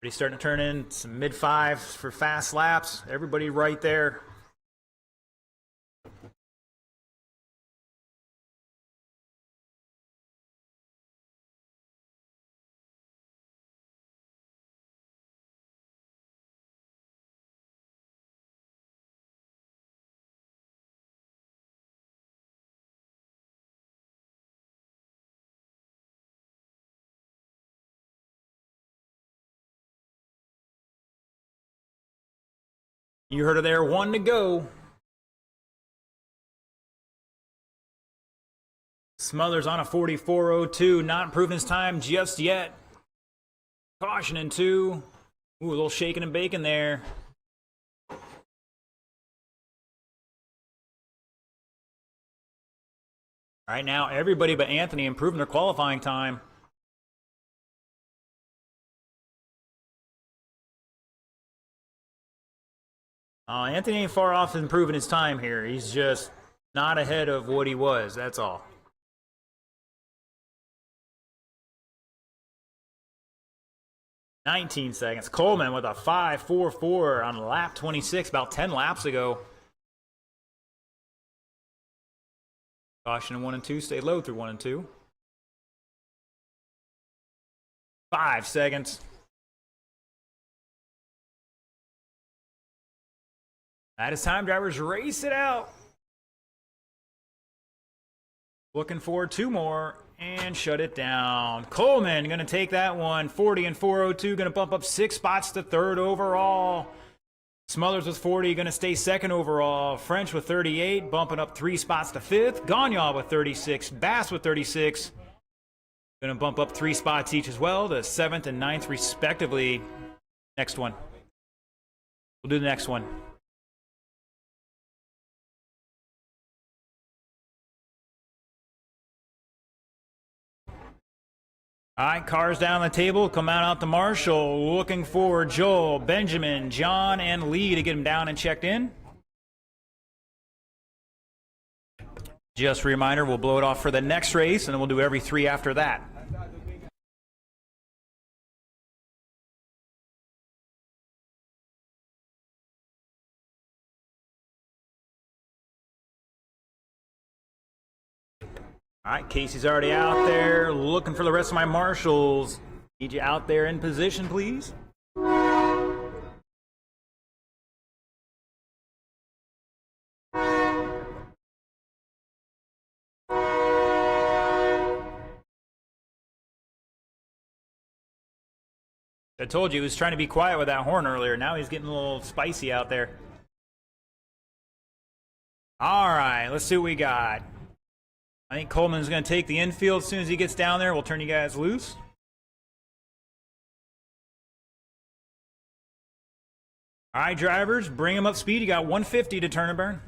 Everybody's starting to turn in some mid-fives for fast laps. Everybody right there. You heard it there, 1 to go. Smothers on a 44.02, not improving his time just yet. Caution in 2. Ooh, a little shaking and baking there. All right, now everybody but Anthony improving their qualifying time. Anthony ain't far off improving his time here. He's just not ahead of what he was, that's all. "19 seconds. Coleman with a 5.44 on lap 26, about 10 laps ago. Caution in 1 and 2. Stay low through 1 and 2. 5 seconds. That is time. Drivers race it out. Looking for 2 more and shut it down. Coleman going to take that one. 40 and 4.02, going to bump up 6 spots to 3rd overall. Smothers with 40, going to stay 2nd overall. French with 38, bumping up 3 spots to 5th. Gagnon with 36. Bass with 36. Going to bump up 3 spots each as well to 7th and 9th respectively. Next one. We'll do the next one. All right, cars down the table. Come out to Marshall. Looking for Joel, Benjamin, John, and Lee to get them down and checked in. Just a reminder, we'll blow it off for the next race, and then we'll do every 3 after that. All right, Casey's already out there looking for the rest of my marshals. Need you out there in position, please. I told you he was trying to be quiet with that horn earlier. Now he's getting a little spicy out there. All right, let's see what we got. I think Coleman's going to take the infield as soon as he gets down there. We'll turn you guys loose. All right, drivers, bring him up speed. You got 150 to turn and burn.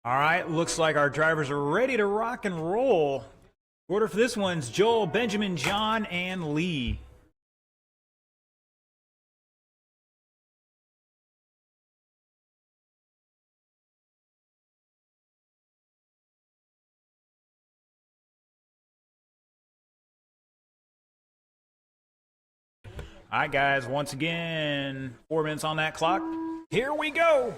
All right, looks like our drivers are ready to rock and roll. Order for this one's Joel, Benjamin, John, and Lee. All right, guys, once again, 4 minutes on that clock. Here we go.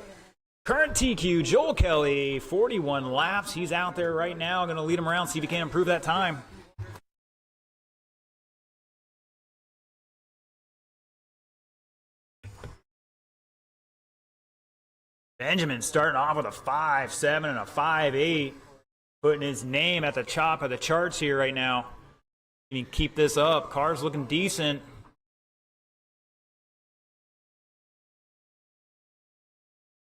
Current TQ, Joel Kelly, 41 laps. He's out there right now. Going to lead him around, see if he can improve that time. Benjamin starting off with a 5.7 and a 5.8, putting his name at the top of the charts here right now. Can you keep this up? Car's looking decent.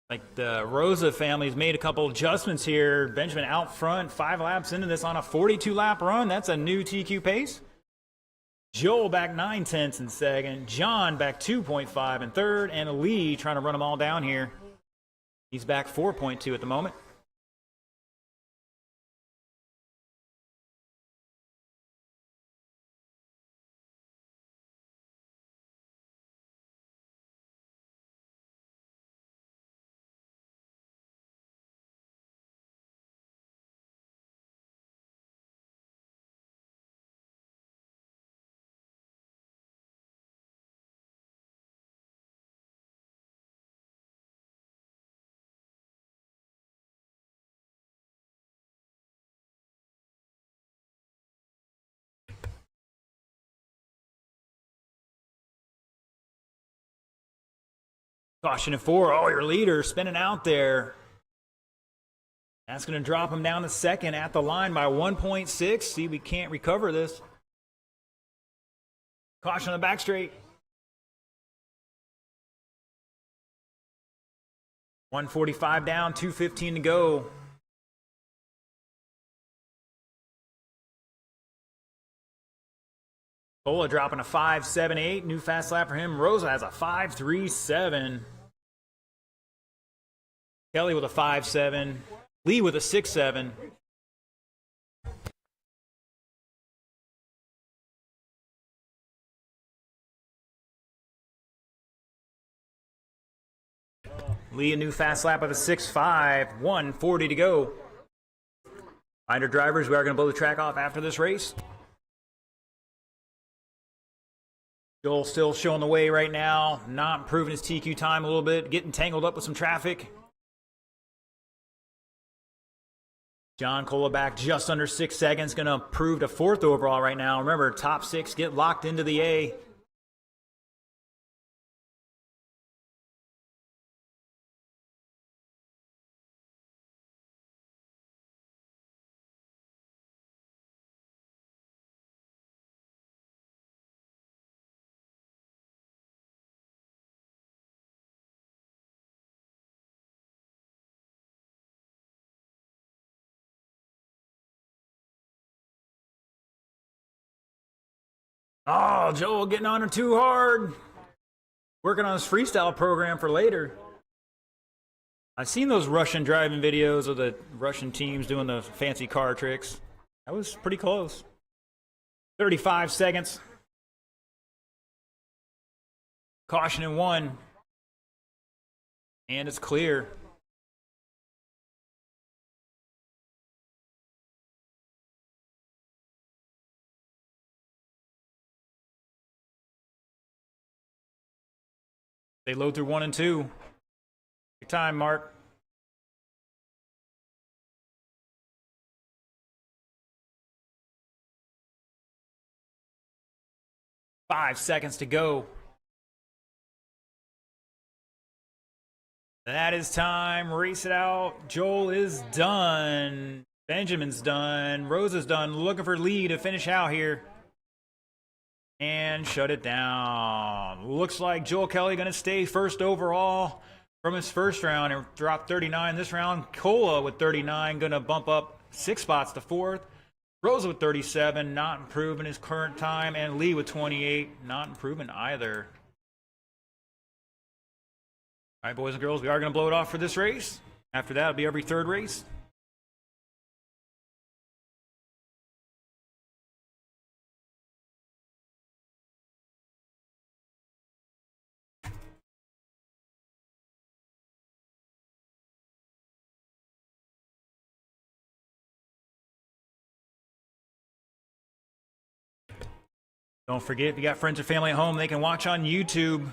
Like the Rosa family's made a couple adjustments here. Benjamin out front, 5 laps into this on a 42-lap run. That's a new TQ pace. Joel back 9/10 in second. John back 2.5 in third. And Lee trying to run them all down here. He's back 4.2 at the moment. Caution at 4. Oh, your leader spinning out there. That's going to drop him down to second at the line by 1.6. See, we can't recover this. Caution on the back straight. 145 down, 2:15 to go. Cola dropping a 5.78. New fast lap for him. Rosa has a 5.37. Kelly with a 5.7. Lee with a 6.7. Lee a new fast lap of a 6.5. 1:40 to go. Reminder drivers, we are going to blow the track off after this race. Joel still showing the way right now, not improving his TQ time a little bit, getting tangled up with some traffic. John Cola back just under 6 seconds, going to improve to 4th overall right now. Remember, top 6 get locked into the A. Oh, Joel getting on her too hard. Working on his freestyle program for later. I've seen those Russian driving videos of the Russian teams doing the fancy car tricks. That was pretty close. 35 seconds. Caution in 1. And it's clear. They load through 1 and 2. Good time, Mark. Five seconds to go. That is time. Race it out. Joel is done. Benjamin's done. Rosa's done. Looking for Lee to finish out here. And shut it down. Looks like Joel Kelly going to stay first overall from his first round and drop 39 this round. Cola with 39 going to bump up 6 spots to 4th. Rosa with 37, not improving his current time. And Lee with 28, not improving either. All right, boys and girls, we are going to blow it off for this race. After that, it'll be every 3rd race. Don't forget, if you got friends or family at home, they can watch on YouTube.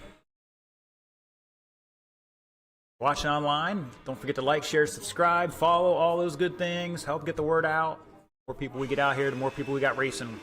Watching online, don't forget to like, share, subscribe, follow, all those good things. Help get the word out. The more people we get out here, the more people we got racing.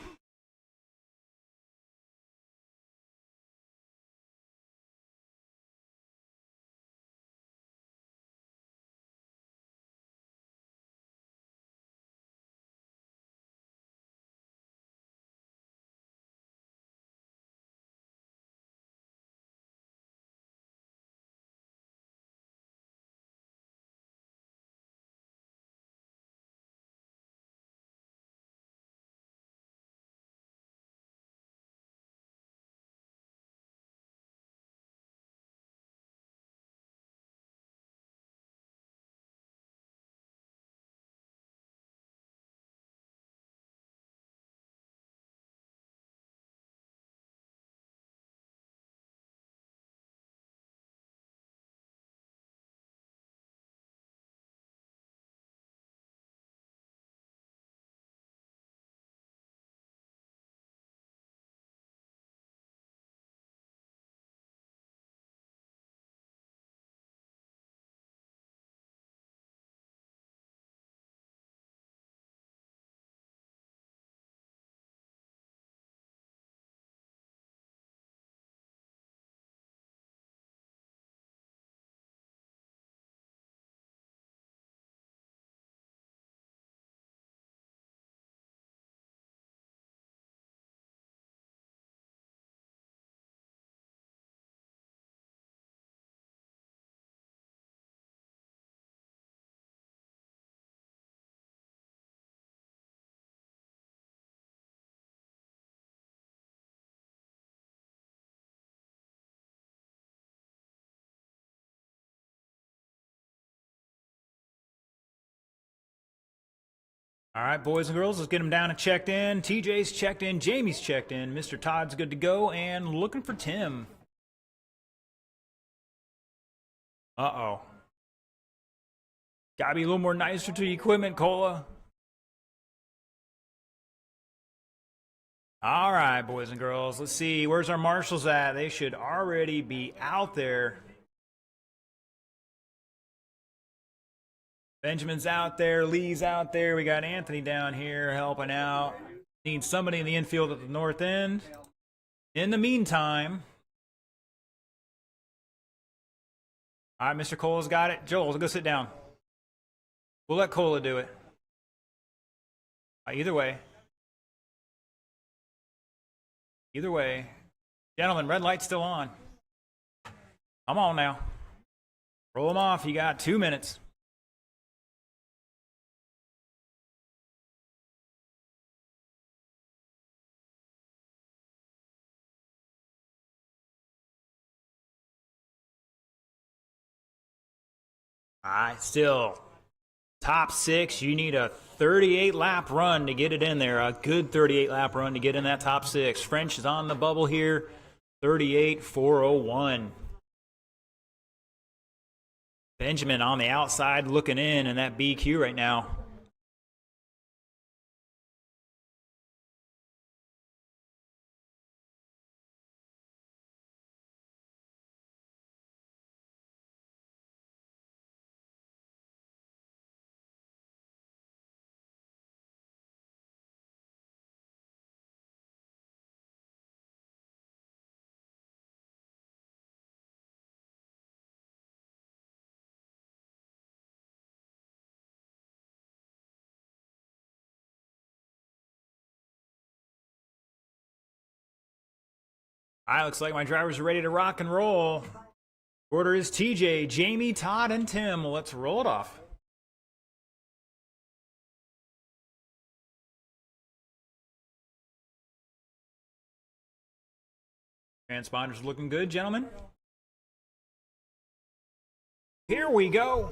All right, boys and girls, let's get them down and checked in. TJ's checked in, Jamie's checked in, Mr. Todd's good to go, and looking for Tim. Uh-oh. Gotta be a little more nicer to the equipment, Cola. All right, boys and girls, let's see. Where's our marshals at? They should already be out there. Benjamin's out there. Lee's out there. We got Anthony down here helping out. Need somebody in the infield at the north end. In the meantime, all right, Mr. Cola's got it. Joel, go sit down. We'll let Cola do it. Either way. Either way. Gentlemen, red light's still on. Come on now. Roll them off. You got 2 minutes. All right, still top 6. You need a 38 lap run to get it in there. A good 38 lap run to get in that top 6. French is on the bubble here. 38.401. Benjamin on the outside looking in that BQ right now. All right, looks like my drivers are ready to rock and roll. Order is TJ, Jamie, Todd, and Tim. Let's roll it off. Transponders looking good, gentlemen. Here we go.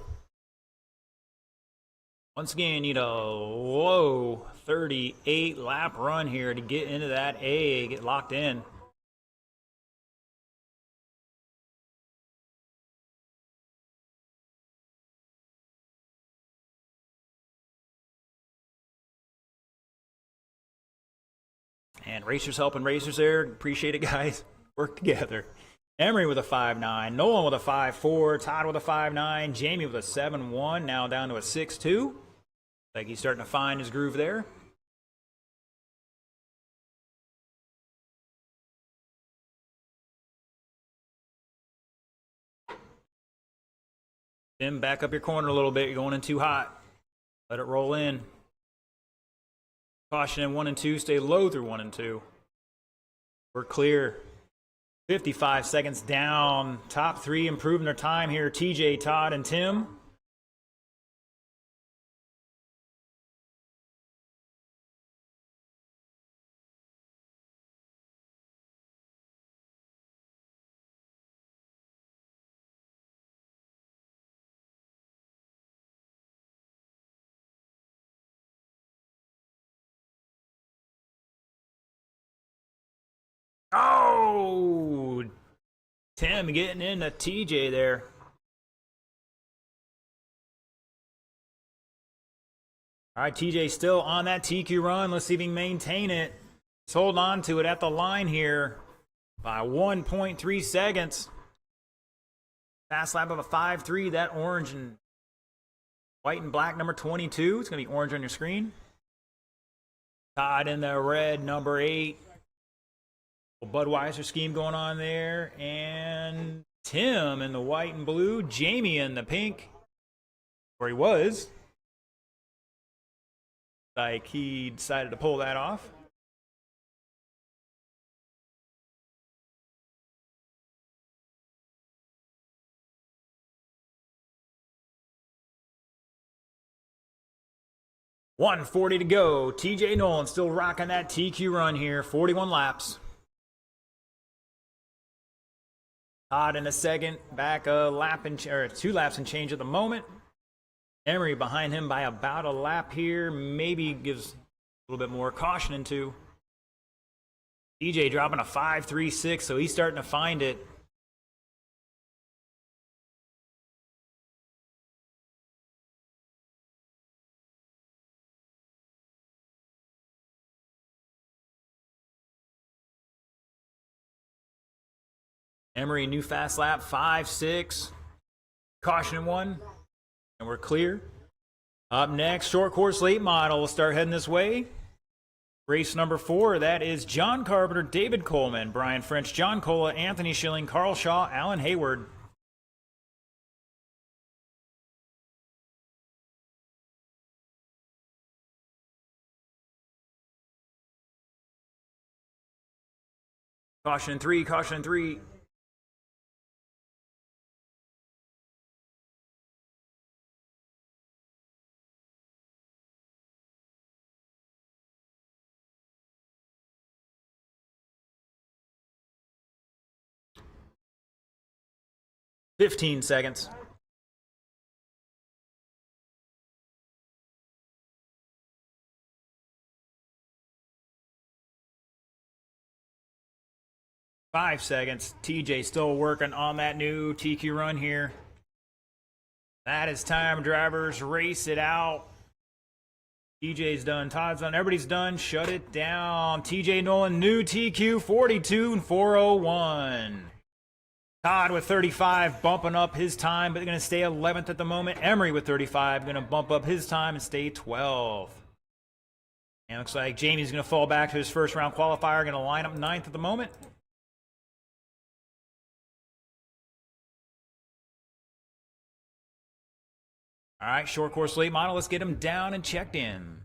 Once again, you need a low 38 lap run here to get into that A, get locked in. And racers helping racers there. Appreciate it, guys. Work together. Emery with a 5.9. Nolan with a 5.4. Todd with a 5.9. Jamie with a 7.1. Now down to a 6.2. Like he's starting to find his groove there. Tim, back up your corner a little bit. You're going in too hot. Let it roll in. Caution in 1 and 2. Stay low through 1 and 2. We're clear. 55 seconds down. Top 3 improving their time here. TJ, Todd, and Tim. Oh, Tim getting into TJ there. All right, TJ still on that TQ run. Let's see if he can maintain it. Let's hold on to it at the line here by 1.3 seconds. Fast lap of a 5.3. That orange and white and black number 22. It's going to be orange on your screen. Todd in the red number 8. Budweiser scheme going on there. And Tim in the white and blue. Jamie in the pink. Where he was. Like he decided to pull that off. $140 to go. TJ Nolan still rocking that TQ run here. 41 laps. Todd in a second, back a lap and or 2 laps and change at the moment. Emery behind him by about a lap here. Maybe gives a little bit more caution into. TJ dropping a 5.36, so he's starting to find it. Emery, new fast lap, 5.6. Caution in 1, and we're clear. Up next, short course late model. We'll start heading this way. Race number 4, that is John Carpenter, David Coleman, Brian French, John Cola, Anthony Schilling, Carl Shaw, Alan Hayward. Caution 3, caution 3. $15 seconds. Five seconds. TJ still working on that new TQ run here. That is time, drivers. Race it out. TJ's done. Todd's done. Everybody's done. Shut it down. TJ Nolan, new TQ 42 and 401. Todd with 35, bumping up his time, but going to stay 11th at the moment. Emery with 35, going to bump up his time and stay 12th. And looks like Jamie's going to fall back to his first round qualifier, going to line up 9th at the moment. All right, short course late model. Let's get him down and checked in.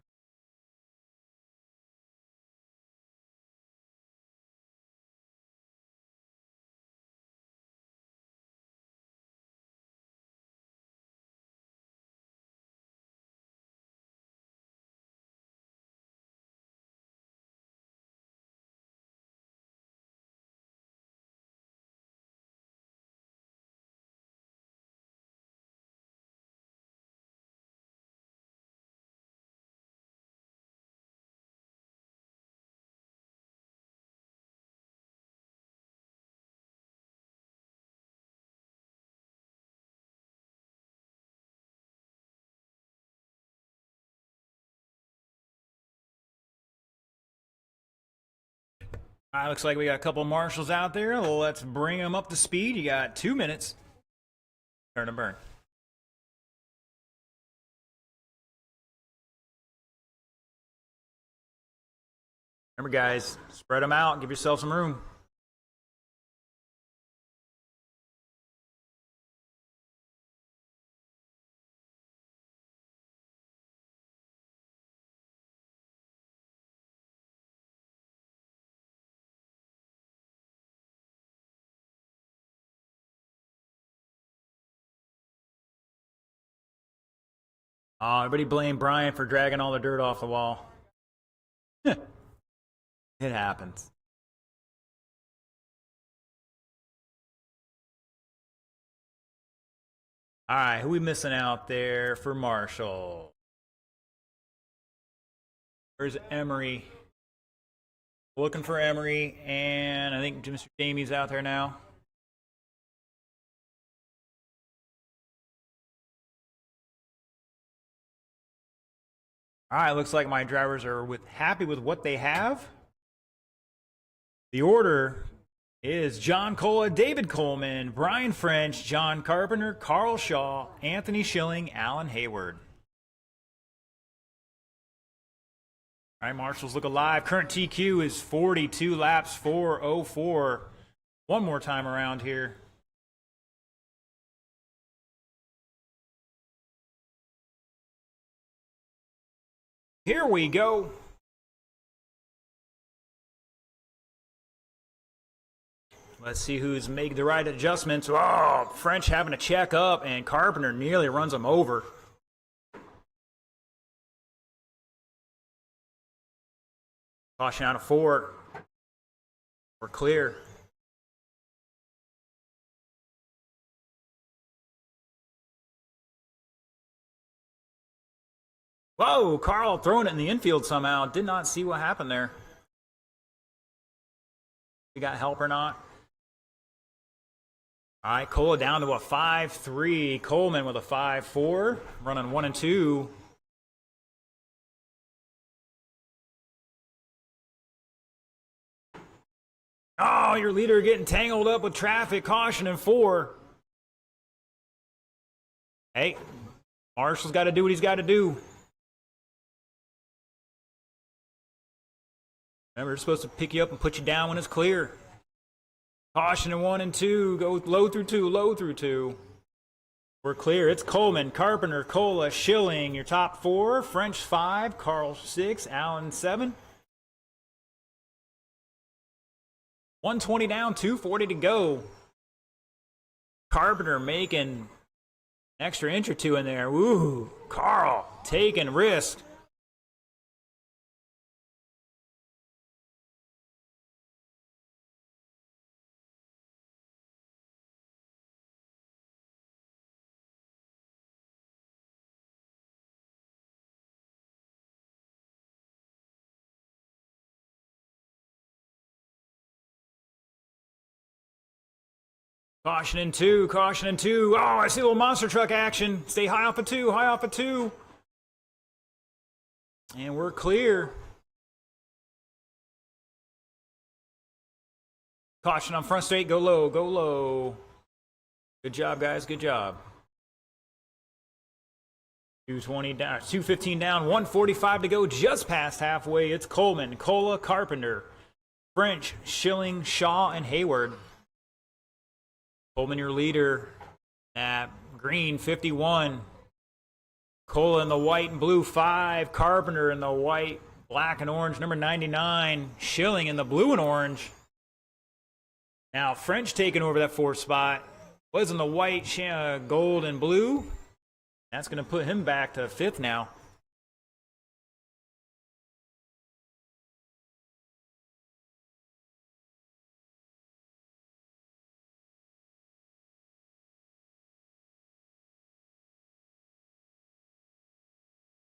All right, looks like we got a couple marshals out there. Let's bring them up to speed. You got 2 minutes. Turn and burn. Remember, guys, spread them out. Give yourself some room. Oh, everybody blame Brian for dragging all the dirt off the wall. It happens. All right, who we missing out there for Marshall? Where's Emery? Looking for Emery, and I think Mr. Jamie's out there now. All right, looks like my drivers are happy with what they have. The order is John Cola, David Coleman, Brian French, John Carpenter, Carl Shaw, Anthony Schilling, Alan Hayward. All right, Marshals look alive. Current TQ is 42 laps, 4:04. One more time around here. Here we go. Let's see who's making the right adjustments. Oh, French having to check up, and Carpenter nearly runs him over. Caution out of 4. We're clear. Whoa, Carl throwing it in the infield somehow. Did not see what happened there. We got help or not? All right, Cola down to a 5-3. Coleman with a 5-4, running 1 and 2. Oh, your leader getting tangled up with traffic. Caution in 4. Hey, Marshall's got to do what he's got to do. Remember, they're supposed to pick you up and put you down when it's clear. Caution in 1 and 2. Go low through 2, low through 2. We're clear. It's Coleman, Carpenter, Cola, Schilling, your top 4. French 5, Carl 6, Allen 7. 120 down, 240 to go. Carpenter making an extra inch or two in there. Ooh, Carl taking risk. Caution in 2, caution in 2. Oh, I see a little monster truck action. Stay high off of 2, high off of 2. And we're clear. Caution on front straight, go low, go low. Good job, guys, good job. 220 down, 215 down, 145 to go, just past halfway. It's Coleman, Cola, Carpenter, French, Schilling, Shaw, and Hayward. Coleman, your leader at green, 51. Cola in the white and blue, 5. Carpenter in the white, black, and orange, number 99. Schilling in the blue and orange. Now, French taking over that 4th spot. Was in the white, gold, and blue. That's going to put him back to 5th now.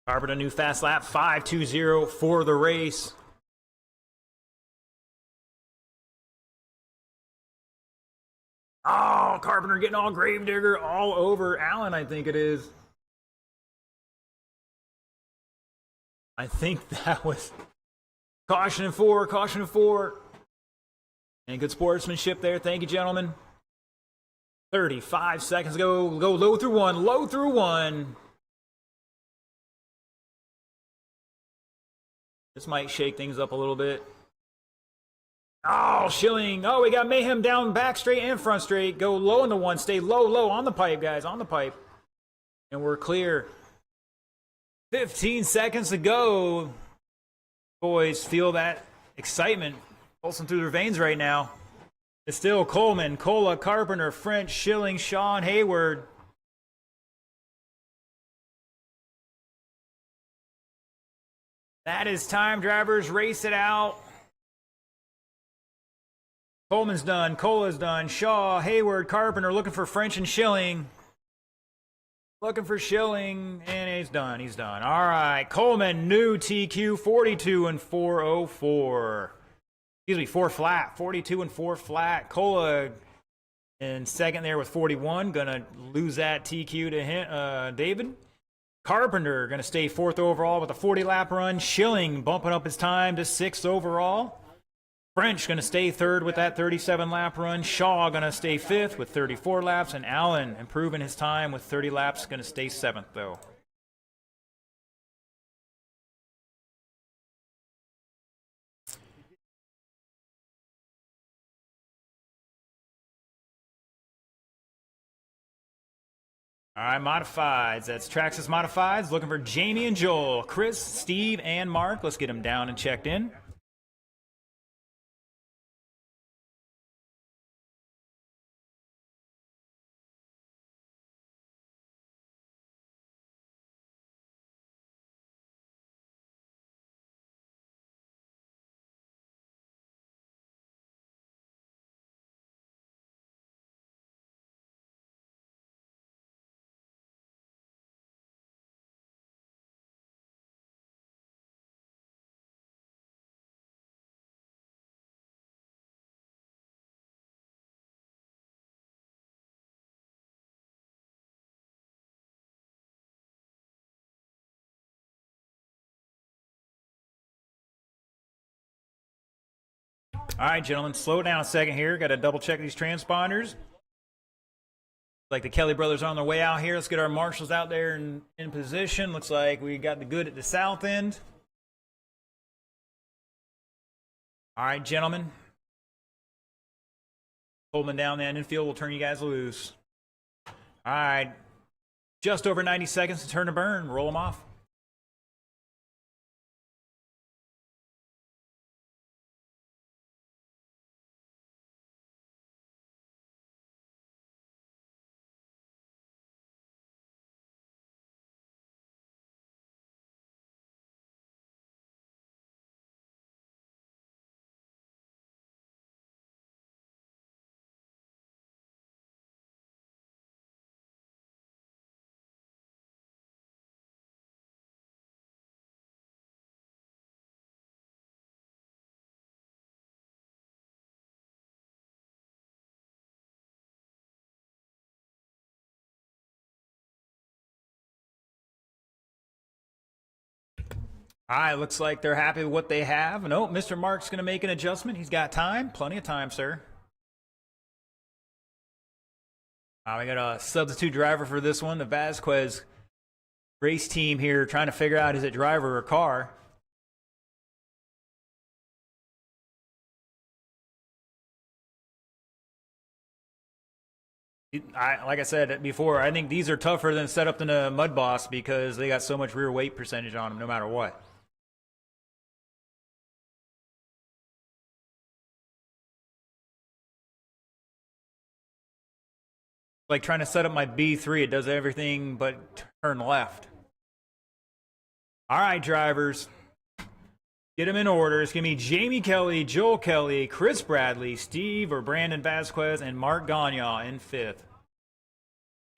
Carpenter, new fast lap, 5:20 for the race. Oh, Carpenter getting all Gravedigger all over Allen, I think it is. I think that was caution in 4, caution in 4. And good sportsmanship there. Thank you, gentlemen. 35 seconds to go. Go low through 1, low through 1. This might shake things up a little bit. Oh, Schilling. Oh, we got Mayhem down back straight and front straight. Go low into 1. Stay low, low on the pipe, guys, on the pipe. And we're clear. 15 seconds to go. Boys feel that excitement pulsing through their veins right now. It's still Coleman, Cola, Carpenter, French, Schilling, Shaw, and Hayward. That is time, drivers. Race it out. Coleman's done. Cola's done. Shaw, Hayward, Carpenter looking for French and Schilling. Looking for Schilling, and he's done. He's done. All right. Coleman, new TQ, 42 and 404. Excuse me, 4 flat. 42 and 4 flat. Cola in second there with 41. Gonna lose that TQ to him, David. Carpenter going to stay 4th overall with a 40-lap run. Schilling bumping up his time to 6th overall. French going to stay 3rd with that 37-lap run. Shaw going to stay 5th with 34 laps. And Allen improving his time with 30 laps. Going to stay 7th, though. All right, modifieds. That's Traxxas Modifieds. Looking for Jamie and Joel, Chris, Steve, and Mark. Let's get them down and checked in. All right, gentlemen, slow down a second here. Got to double check these transponders. Like the Kelly brothers are on their way out here. Let's get our marshals out there in position. Looks like we got the good at the south end. All right, gentlemen. Coleman down the end infield. We'll turn you guys loose. All right. Just over 90 seconds to turn to burn. Roll them off. All right, looks like they're happy with what they have. Nope, Mr. Mark's going to make an adjustment. He's got time. Plenty of time, sir. We got a substitute driver for this one. The Vasquez race team here trying to figure out is it driver or car. Like I said before, I think these are tougher than set up than a Mud Boss because they got so much rear weight percentage on them no matter what. Like trying to set up my B3, it does everything but turn left. All right, drivers. Get them in order. It's going to be Jamie Kelly, Joel Kelly, Chris Bradley, Steve or Brandon Vasquez, and Mark Gagne in fifth.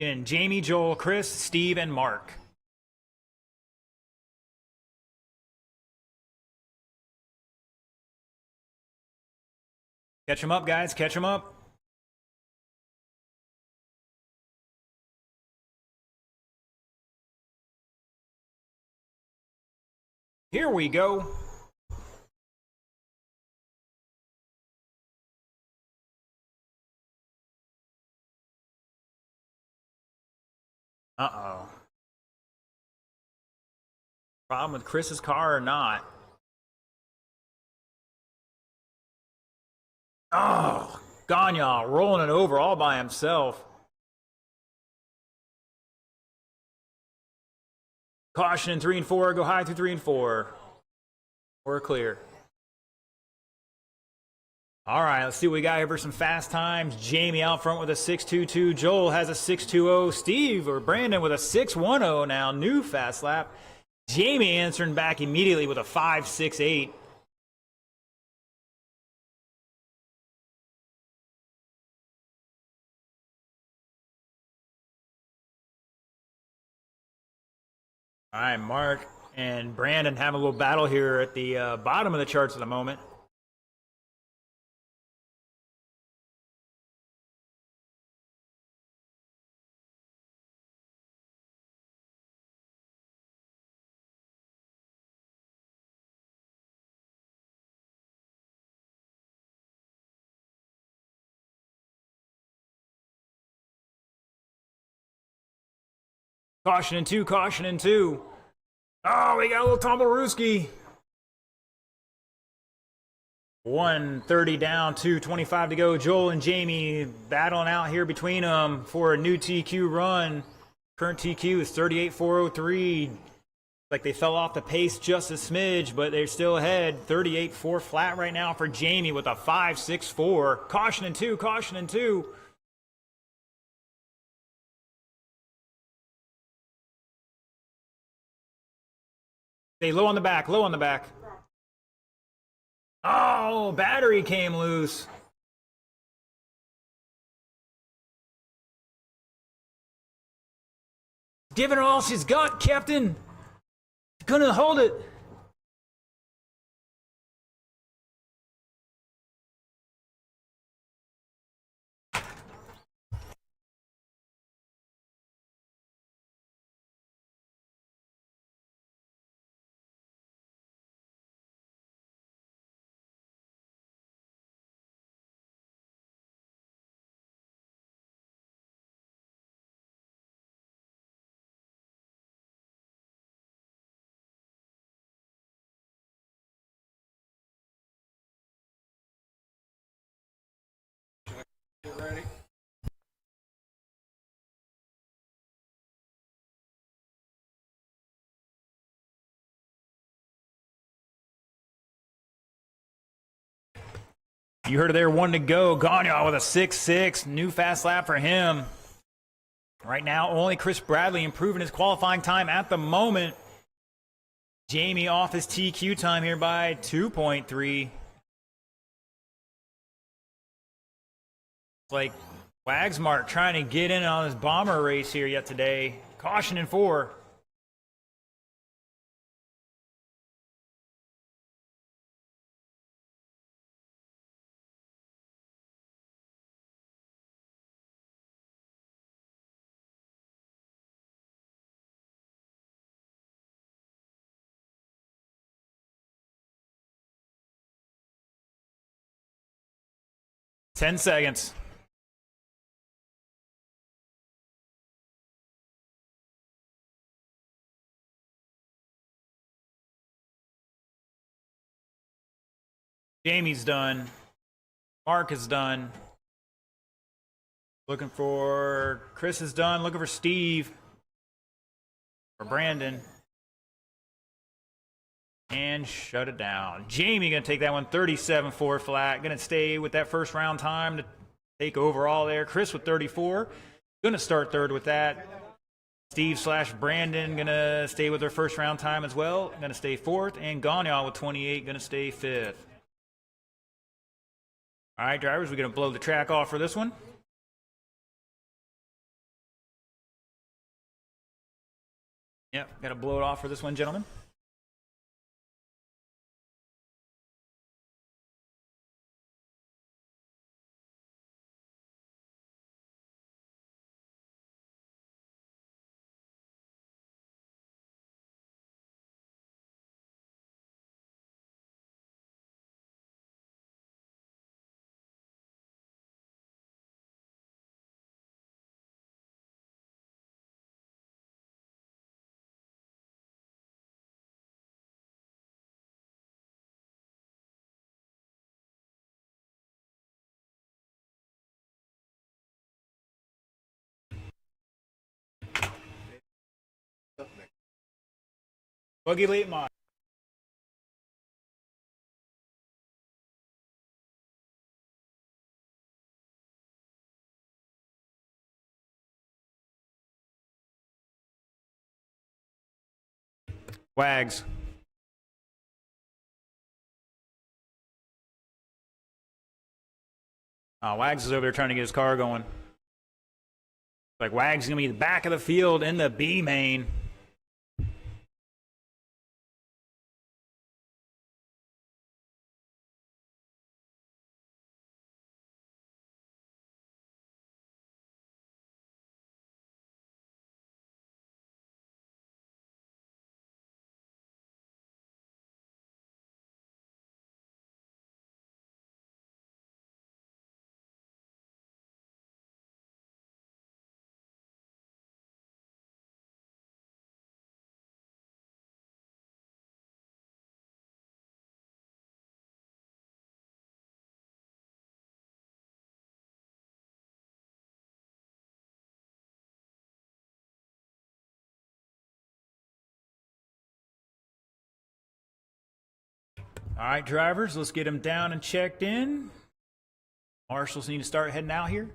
Again, Jamie, Joel, Chris, Steve, and Mark. Catch them up, guys. Catch them up. Here we go. Uh-oh. Problem with Chris's car or not? Oh, Gagne rolling it over all by himself. Caution in 3 and 4. Go high through 3 and 4. We're clear. All right, let's see what we got here for some fast times. Jamie out front with a 6.22. Joel has a 6.20. Steve or Brandon with a 6.10 now. New fast lap. Jamie answering back immediately with a 5.68. All right, Mark and Brandon have a little battle here at the bottom of the charts at the moment. Caution in 2, caution in 2. Oh, we got a little Tomborowski. 130 down, 225 to go. Joel and Jamie battling out here between them for a new TQ run. Current TQ is 38.403. Like they fell off the pace just a smidge, but they're still ahead. 38.4 flat right now for Jamie with a 5.64. Caution in 2, caution in 2. Stay low on the back, low on the back. Oh, battery came loose. Giving her all she's got, Captain. Couldn't hold it. You heard it there, 1 to go. Gagnon with a 6-6. New fast lap for him. Right now, only Chris Bradley improving his qualifying time at the moment. Jamie off his TQ time here by 2.3. Like Wagsmart trying to get in on this bomber race here yet today. Caution in 4. Ten seconds. Jamie's done. Mark is done. Looking for Chris is done. Looking for Steve. Or Brandon. And shut it down. Jamie gonna take that one 37.4 flat. Gonna stay with that first round time to take overall there. Chris with 34. Gonna start third with that. Steve / Brandon gonna stay with their first round time as well. Gonna stay fourth. And Gagnon with 28 gonna stay fifth. All right, drivers, we're gonna blow the track off for this one. Yep, gotta blow it off for this one, gentlemen. Buggy late mod. Wags. Wags is over there trying to get his car going. Like Wags is gonna be the back of the field in the B main. All right, drivers, let's get them down and checked in. Marshals need to start heading out here.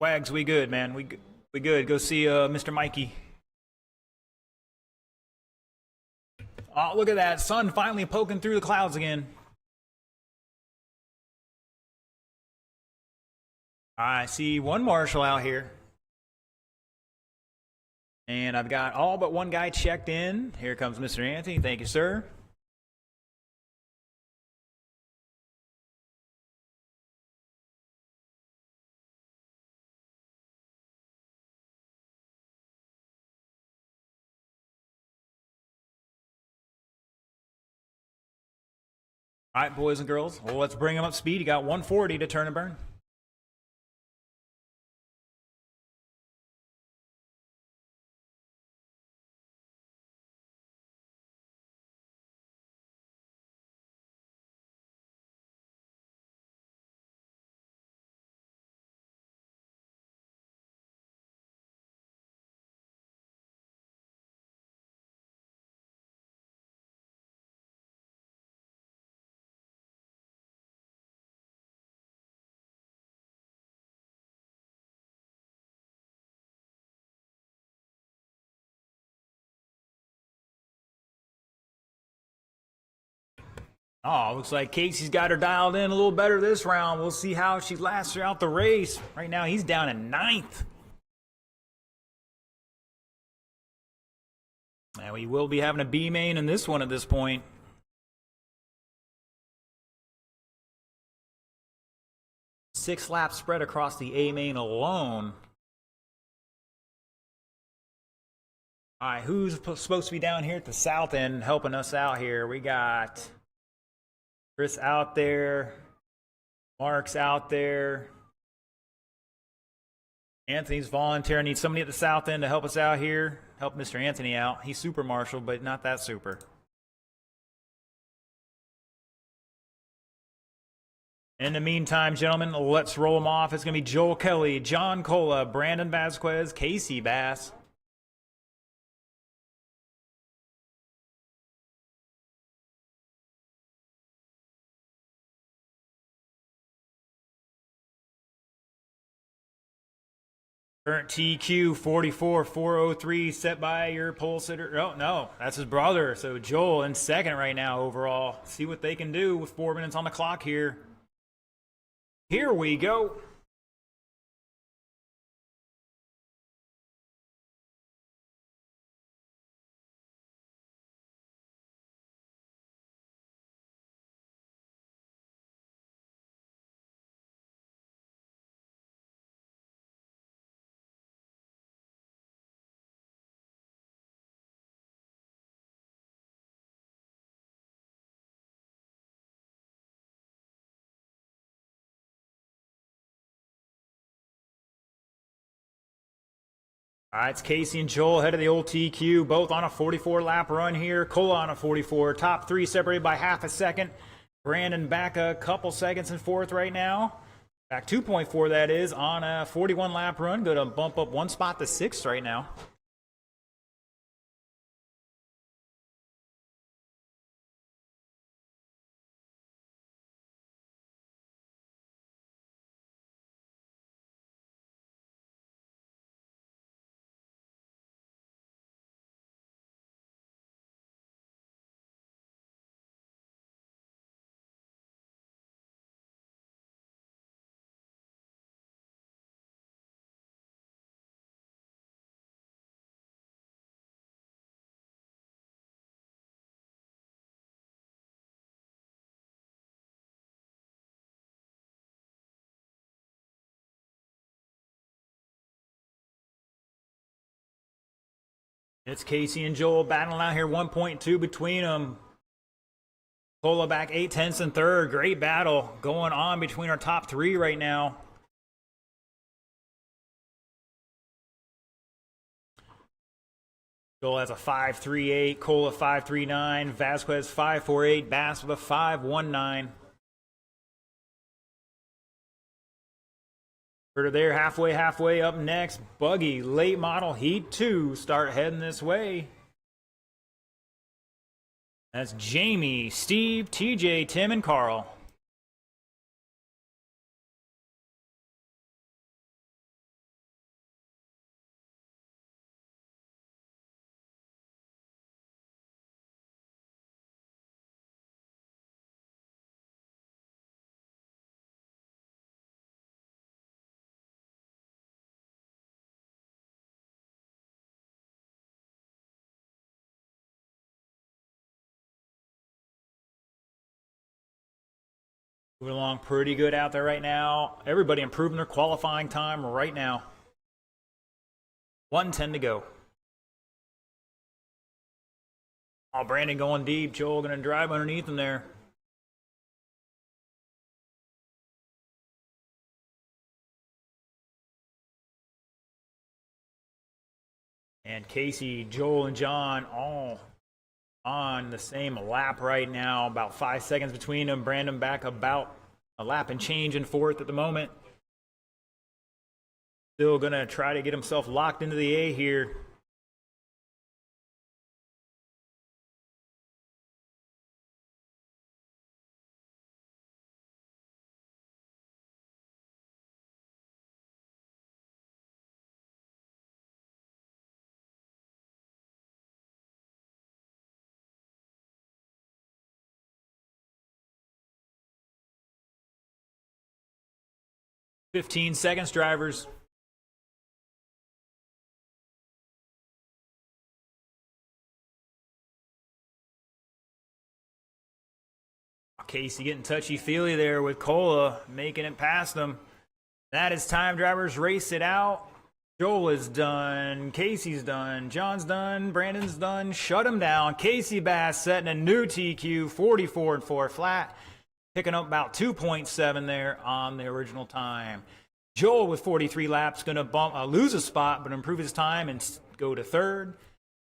Wags, we good, man. We good. Go see Mr. Mikey. Oh, look at that. Sun finally poking through the clouds again. I see one marshal out here. And I've got all but one guy checked in. Here comes Mr. Anthony. Thank you, sir. All right, boys and girls, well, let's bring him up speed. He got 140 to turn and burn. Oh, looks like Casey's got her dialed in a little better this round. We'll see how she lasts throughout the race. Right now, he's down in 9th. And we will be having a B main in this one at this point. Six laps spread across the A main alone. All right, who's supposed to be down here at the south end helping us out here? We got Chris out there. Mark's out there. Anthony's volunteering. Need somebody at the south end to help us out here. Help Mr. Anthony out. He's super marshal, but not that super. In the meantime, gentlemen, let's roll them off. It's going to be Joel Kelly, John Cola, Brandon Vasquez, Casey Bass. Current TQ 44,403 set by your pole sitter. Oh, no, that's his brother. So Joel in second right now overall. See what they can do with 4 minutes on the clock here. Here we go. All right, it's Casey and Joel ahead of the old TQ, both on a 44-lap run here. Cola on a 44. Top three separated by half a second. Brandon back a couple seconds in fourth right now. Back 2.4, that is, on a 41-lap run. Going to bump up one spot to sixth right now. It's Casey and Joel battling out here, 1.2 between them. Cola back 8/10 in third. Great battle going on between our top three right now. Joel has a 5.38, Cola 5.39, Vasquez 5.48, Bass with a 5.19. We're there, halfway up next. Buggy, late model, Heat 2, start heading this way. That's Jamie, Steve, TJ, Tim, and Carl. Moving along pretty good out there right now. Everybody improving their qualifying time right now. 1:10 to go. Oh, Brandon going deep. Joel going to drive underneath him there. And Casey, Joel, and John all on the same lap right now. About 5 seconds between them. Brandon back about a lap and change in fourth at the moment. Still going to try to get himself locked into the A here. "15 seconds, drivers." Casey getting touchy-feely there with Cola, making it past them. That is time, drivers. Race it out. Joel is done. Casey's done. John's done. Brandon's done. Shut him down. Casey Bass setting a new TQ, 44 and 4 flat. Picking up about 2.7 there on the original time. Joel with 43 laps going to lose a spot, but improve his time and go to third.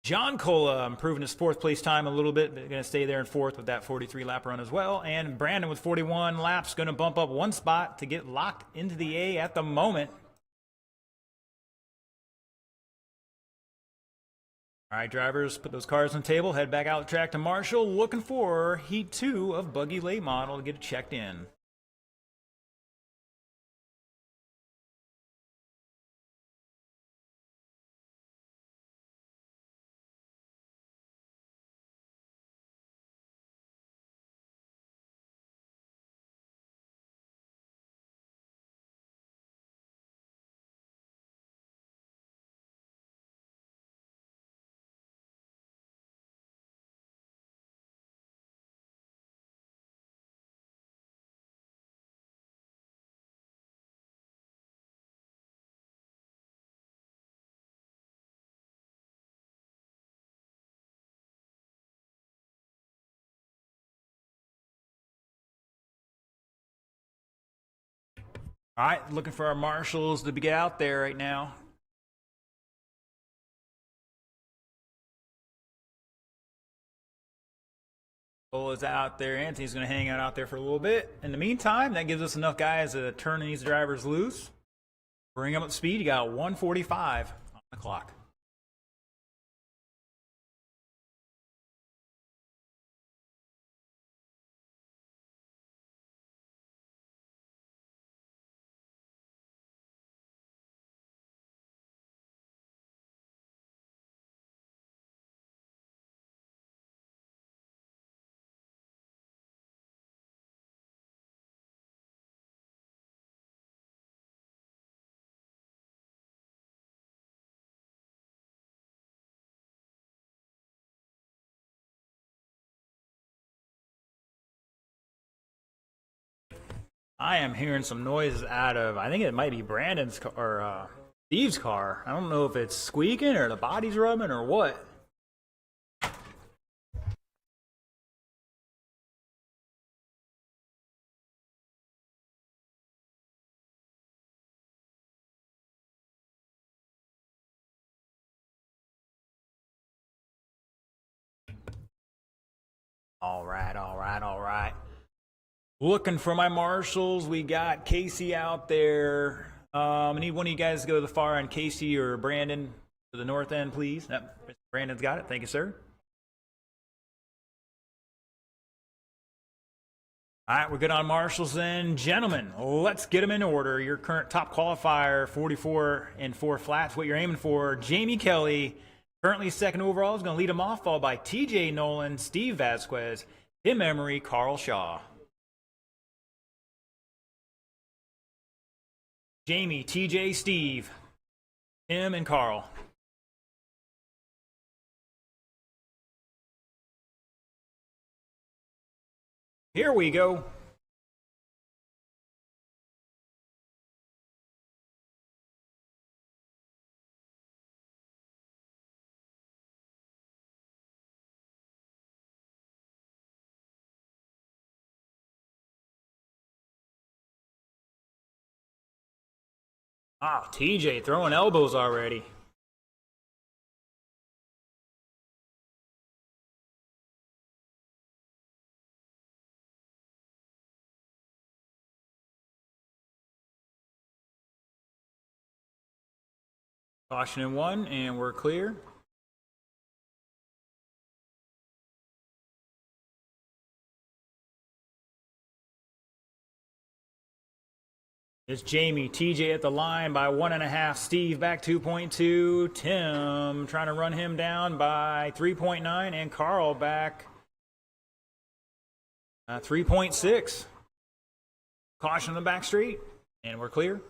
John Cola improving his fourth place time a little bit, but going to stay there in fourth with that 43 lap run as well. And Brandon with 41 laps going to bump up one spot to get locked into the A at the moment. All right, drivers, put those cars on the table, head back out the track to Marshall, looking for Heat 2 of Buggy Late Model to get it checked in. All right, looking for our marshals to be out there right now. Cole is out there. Anthony's going to hang out there for a little bit. In the meantime, that gives us enough guys to turn these drivers loose. Bring them up to speed. You got 1:45 on the clock. I am hearing some noises out of, I think it might be Brandon's car, or Steve's car. I don't know if it's squeaking or the body's rubbing or what. All right, all right, all right. Looking for my marshals. We got Casey out there. I need one of you guys to go to the far end. Casey or Brandon to the north end, please. Yep, Brandon's got it. Thank you, sir. All right, we're good on marshals then. Gentlemen, let's get them in order. Your current top qualifier, 44 and 4 flats, what you're aiming for. Jamie Kelly, currently second overall, is going to lead them off, followed by TJ Nolan, Steve Vasquez, Tim Emery, Carl Shaw. Jamie, TJ, Steve, Tim, and Carl. Here we go. Ah, TJ throwing elbows already. Caution in 1, and we're clear. It's Jamie. TJ at the line by 1.5. Steve back 2.2. Tim trying to run him down by 3.9. And Carl back 3.6. Caution on the back straight. And we're clear.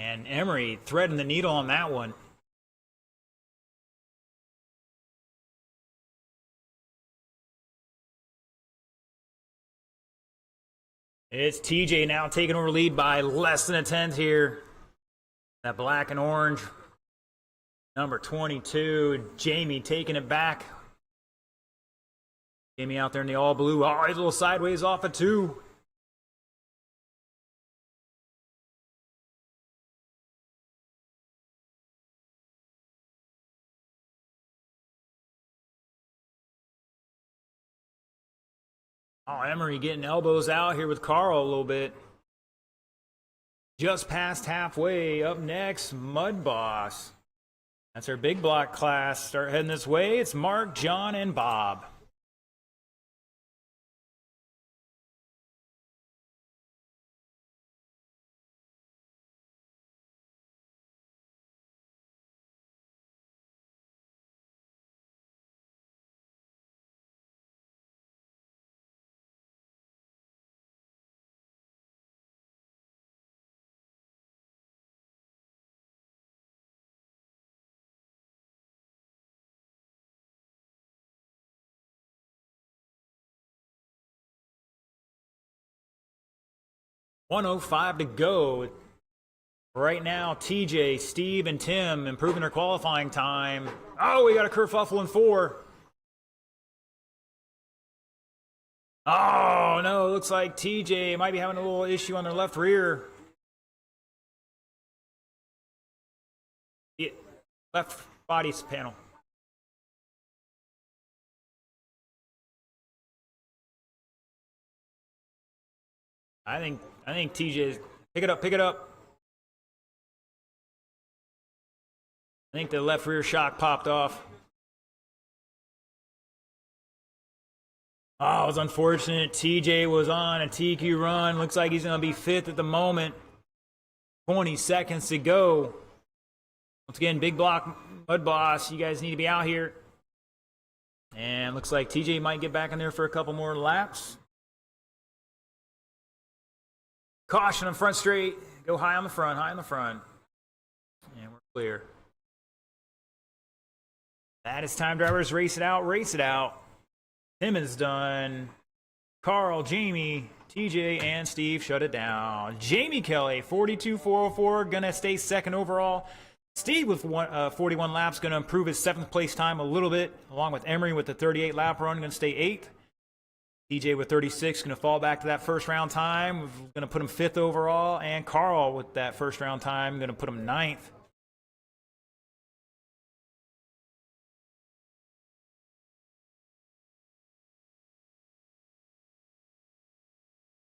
And Emery threading the needle on that one. It's TJ now taking over lead by less than a tenth here. That black and orange. Number 22, Jamie taking it back. Jamie out there in the all blue. Oh, he's a little sideways off of 2. Oh, Emery getting elbows out here with Carl a little bit. Just past halfway. Up next, Mud Boss. That's our big block class. Start heading this way. It's Mark, John, and Bob. .105 to go. Right now, TJ, Steve, and Tim improving their qualifying time. Oh, we got a kerfuffle in 4. Oh, no, it looks like TJ might be having a little issue on their left rear. Left body panel. I think TJ's pick it up. I think the left rear shock popped off. Oh, it was unfortunate. TJ was on a TQ run. Looks like he's going to be 5th at the moment. 20 seconds to go. Once again, big block, Mud Boss. You guys need to be out here. And looks like TJ might get back in there for a couple more laps. Caution on front straight. Go high on the front. And we're clear. That is time, drivers. Race it out. Tim is done. Carl, Jamie, TJ, and Steve shut it down. Jamie Kelly, 42.404, gonna stay 2nd overall. Steve with 41 laps, gonna improve his 7th place time a little bit, along with Emery with the 38 lap run, gonna stay 8th. TJ with 36, gonna fall back to that first round time. We're gonna put him 5th overall, and Carl with that first round time, gonna put him 9th.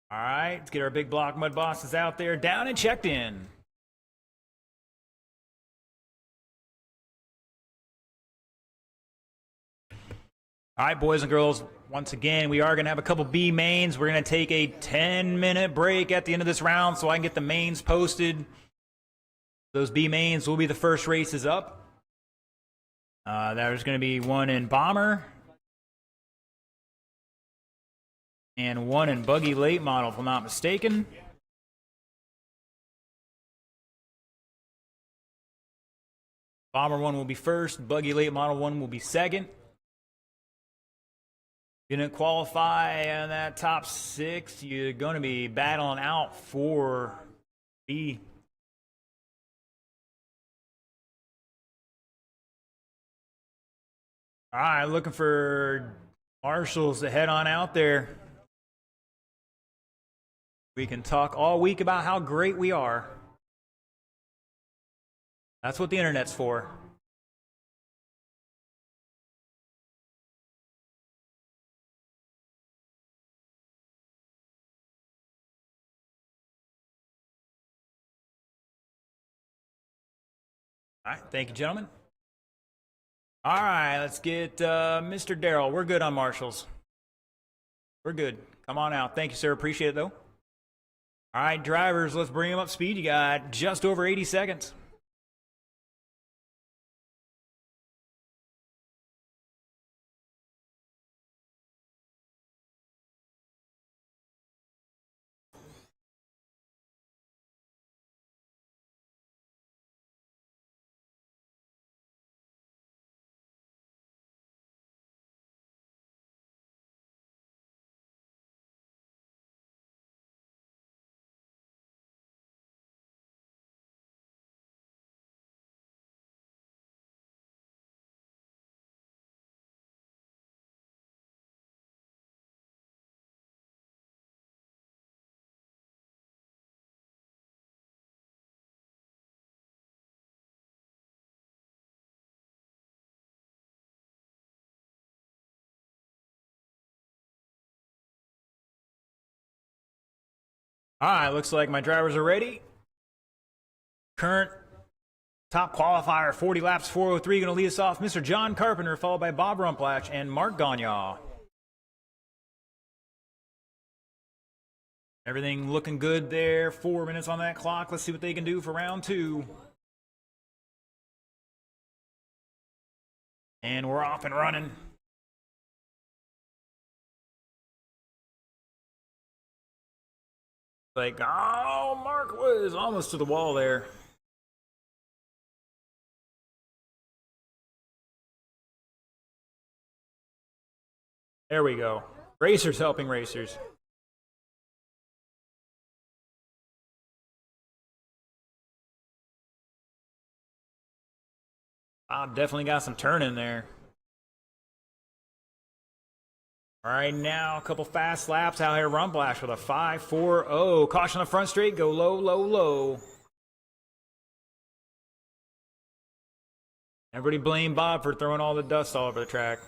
All right, let's get our big block Mud Bosses out there, down and checked in. All right, boys and girls, once again, we are going to have a couple B mains. We're going to take a 10-minute break at the end of this round so I can get the mains posted. Those B mains will be the first races up. There's going to be one in Bomber. And one in Buggy Late Model, if I'm not mistaken. Bomber 1 will be first. Buggy Late Model 1 will be second. Gonna qualify in that top 6. You're going to be battling out for B. All right, looking for marshals to head on out there. We can talk all week about how great we are. That's what the internet's for. All right, thank you, gentlemen. All right, let's get Mr. Darrell. We're good on marshals. We're good. Come on out. Thank you, sir. Appreciate it, though. All right, drivers, let's bring them up speed. You got just over 80 seconds. All right, looks like my drivers are ready. Current top qualifier, 40 laps, 403, going to lead us off. Mr. John Carpenter, followed by Bob Rumplash and Mark Gagnon. Everything looking good there. 4 minutes on that clock. Let's see what they can do for round two. And we're off and running. Like, oh, Mark was almost to the wall there. There we go. Racers helping racers. Bob definitely got some turn in there. All right, now a couple fast laps out here. Rumplash with a 5.40. Caution on the front straight. Go low, low, low. Everybody blame Bob for throwing all the dust all over the track.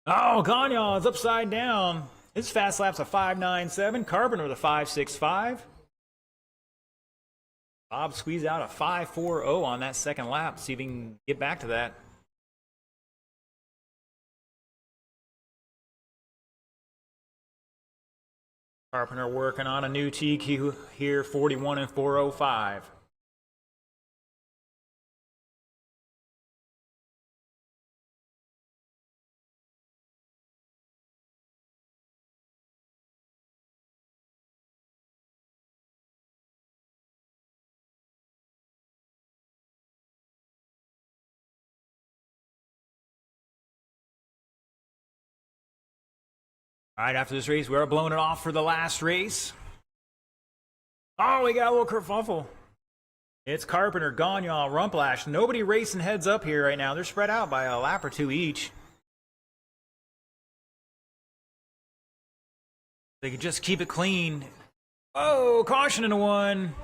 Oh, Gagnon is upside down. His fast lap's a 5.97. Carpenter with a 5.65. Bob squeezed out a 5.40 on that second lap. See if he can get back to that. Carpenter working on a new TQ here, 41 and 405. All right, after this race, we are blowing it off for the last race. Oh, we got a little kerfuffle. It's Carpenter, Gagnon, Rumplash. Nobody racing heads up here right now. They're spread out by a lap or two each. They could just keep it clean. Oh, caution into one.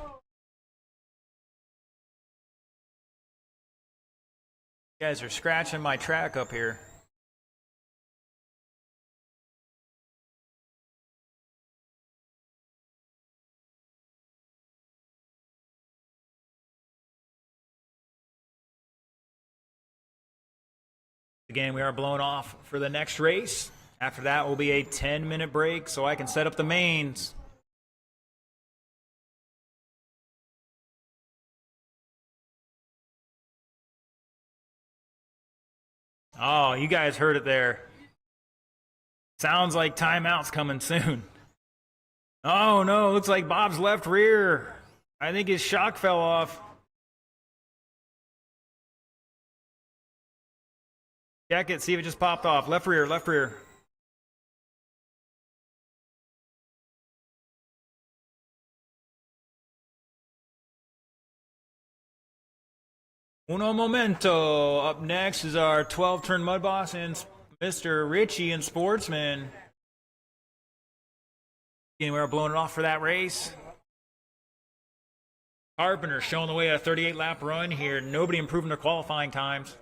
You guys are scratching my track up here. Again, we are blowing off for the next race. After that will be a 10-minute break so I can set up the mains. Oh, you guys heard it there. Sounds like timeout's coming soon. Oh no, looks like Bob's left rear. I think his shock fell off. Check it, see if it just popped off. Left rear, left rear. Uno momento. Up next is our 12-turn mud boss and Mr. Richie and Sportsman. Anywhere blowing it off for that race. Carpenter showing the way a 38-lap run here. Nobody improving their qualifying times.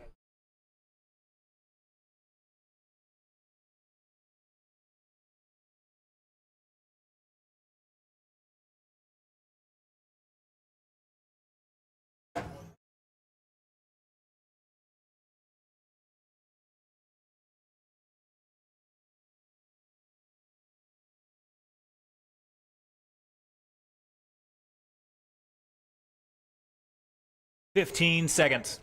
"15 seconds.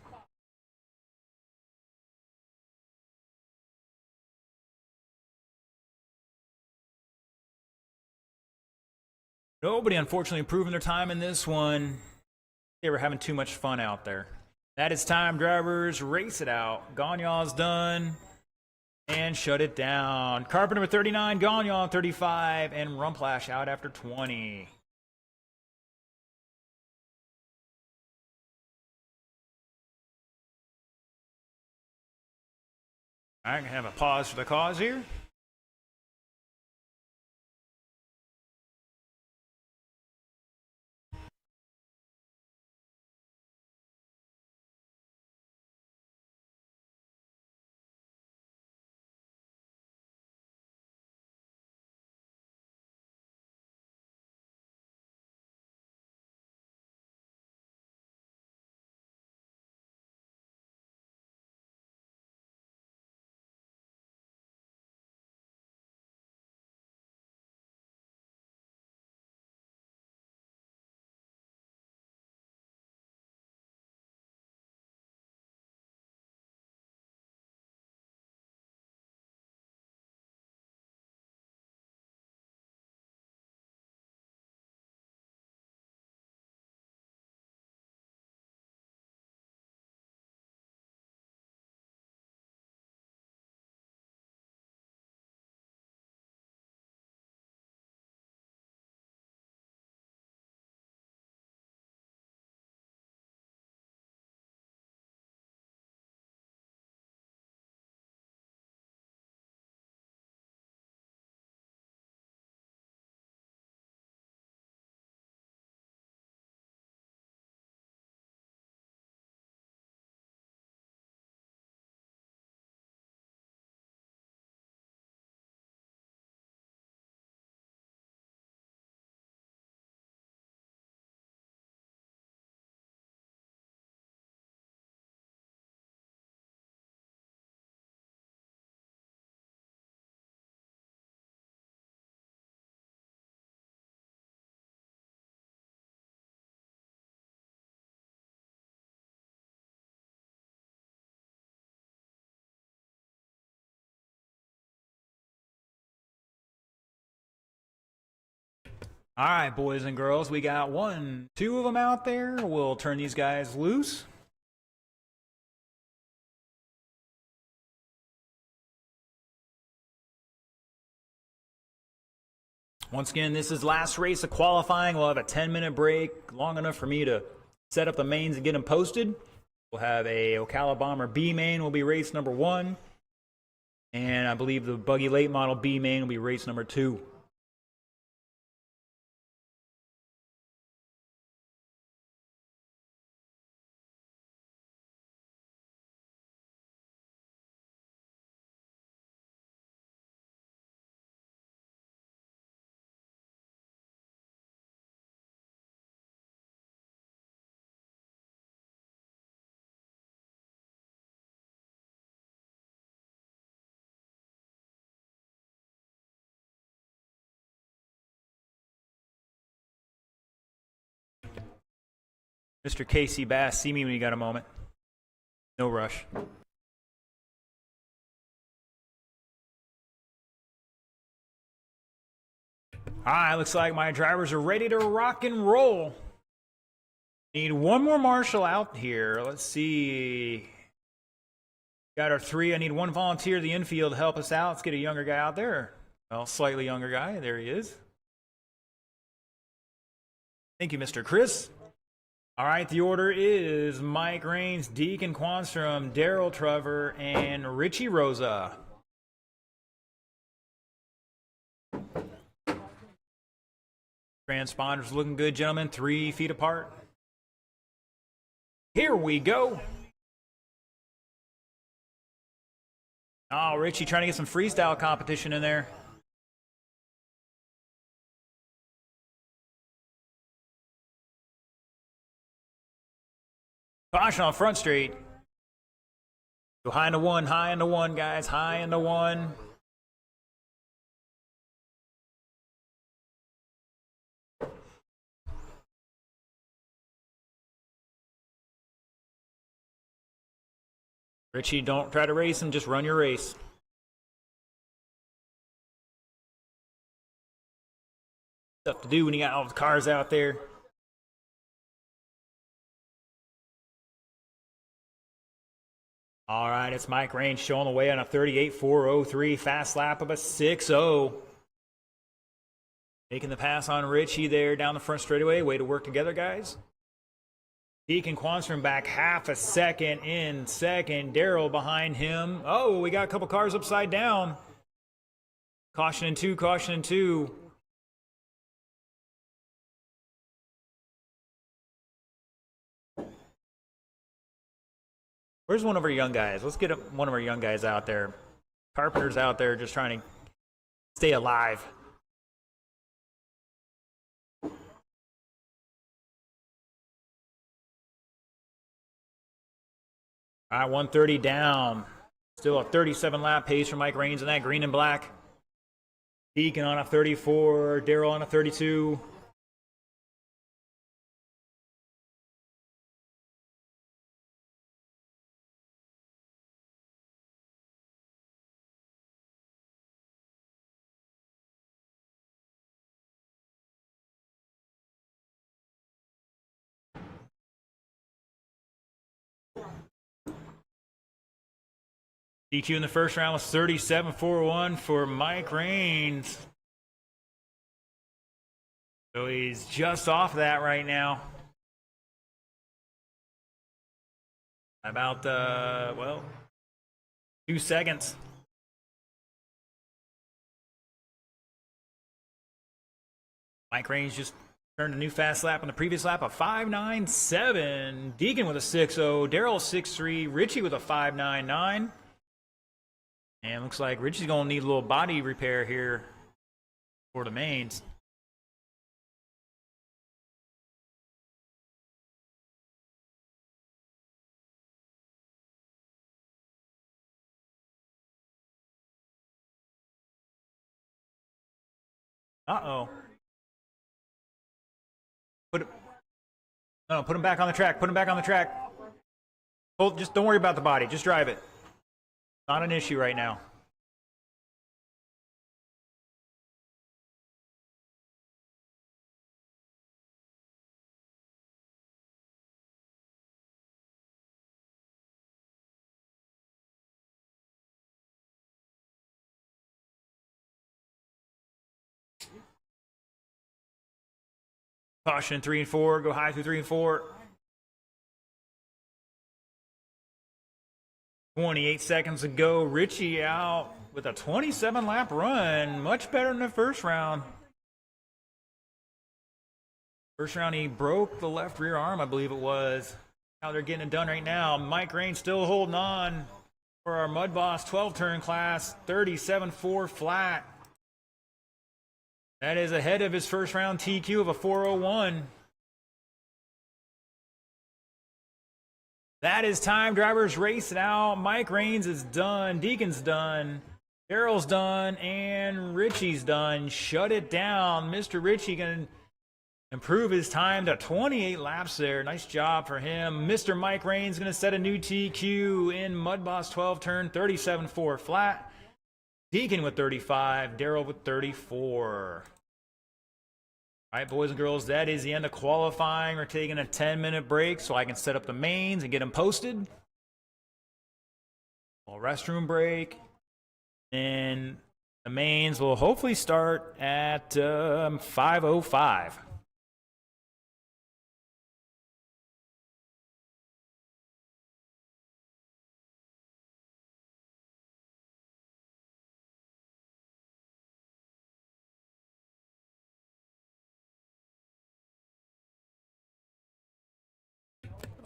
Nobody, unfortunately, improving their time in this one. They were having too much fun out there. That is time, drivers. Race it out. Gagnon's done. And shut it down. Carpenter with 39, Gagnon 35, and Rumplash out after 20. All right, I'm going to have a pause for the cause here. All right, boys and girls, we got two of them out there. We'll turn these guys loose. Once again, this is last race of qualifying. We'll have a 10-minute break, long enough for me to set up the mains and get them posted. We'll have a Ocala Bomber B main will be race number 1. And I believe the Buggy Late Model B main will be race number 2. Mr. Casey Bass, see me when you got a moment. No rush. All right, looks like my drivers are ready to rock and roll. Need one more marshal out here. Let's see. Got our 3. I need one volunteer in the infield to help us out. Let's get a younger guy out there. Well, slightly younger guy. There he is. Thank you, Mr. Chris. All right, the order is Mike Rains, Deacon Quanstrom, Daryl Trevor, and Richie Rosa. Transponders looking good, gentlemen. 3 feet apart. Here we go. Oh, Richie trying to get some freestyle competition in there. Caution on front straight. Go high into one, guys. High into one. Richie, don't try to race him, just run your race. Stuff to do when you got all the cars out there. All right, it's Mike Raines showing the way on a 38.403 fast lap of a 6.0. Making the pass on Richie there down the front straightaway. Way to work together, guys. Deacon Quanstrom back half a second in second. Daryl behind him. Oh, we got a couple cars upside down. Caution in two, caution in two. Where's one of our young guys? Let's get one of our young guys out there. Carpenter's out there just trying to stay alive. All right, 130 down. Still a 37 lap pace for Mike Raines in that green and black. Deacon on a 34, Daryl on a 32. DQ in the first round was 37.41 for Mike Raines. So he's just off that right now. About, 2 seconds. Mike Raines just turned a new fast lap on the previous lap, a 5.97. Deacon with a 6.0. Daryl 6.3. Richie with a 5.99. And looks like Richie's going to need a little body repair here for the mains. Uh-oh. Put him back on the track. Put him back on the track. Just don't worry about the body. Just drive it. Not an issue right now. Caution 3 and 4. Go high through 3 and 4. 28 seconds to go. Richie out with a 27 lap run. Much better than the first round. First round he broke the left rear arm, I believe it was. Now they're getting it done right now. Mike Raines still holding on for our Mud Boss 12 turn class. 37.4 flat. That is ahead of his first round TQ of a 4.01. That is time. Drivers racing out. Mike Raines is done. Deacon's done. Daryl's done. And Richie's done. Shut it down. Mr. Richie can improve his time to 28 laps there. Nice job for him. Mr. Mike Raines going to set a new TQ in Mud Boss 12 turn. 37.4 flat. Deacon with 35. Daryl with 34. All right, boys and girls, that is the end of qualifying. We're taking a 10-minute break so I can set up the mains and get them posted. A restroom break. And the mains will hopefully start at 5:05.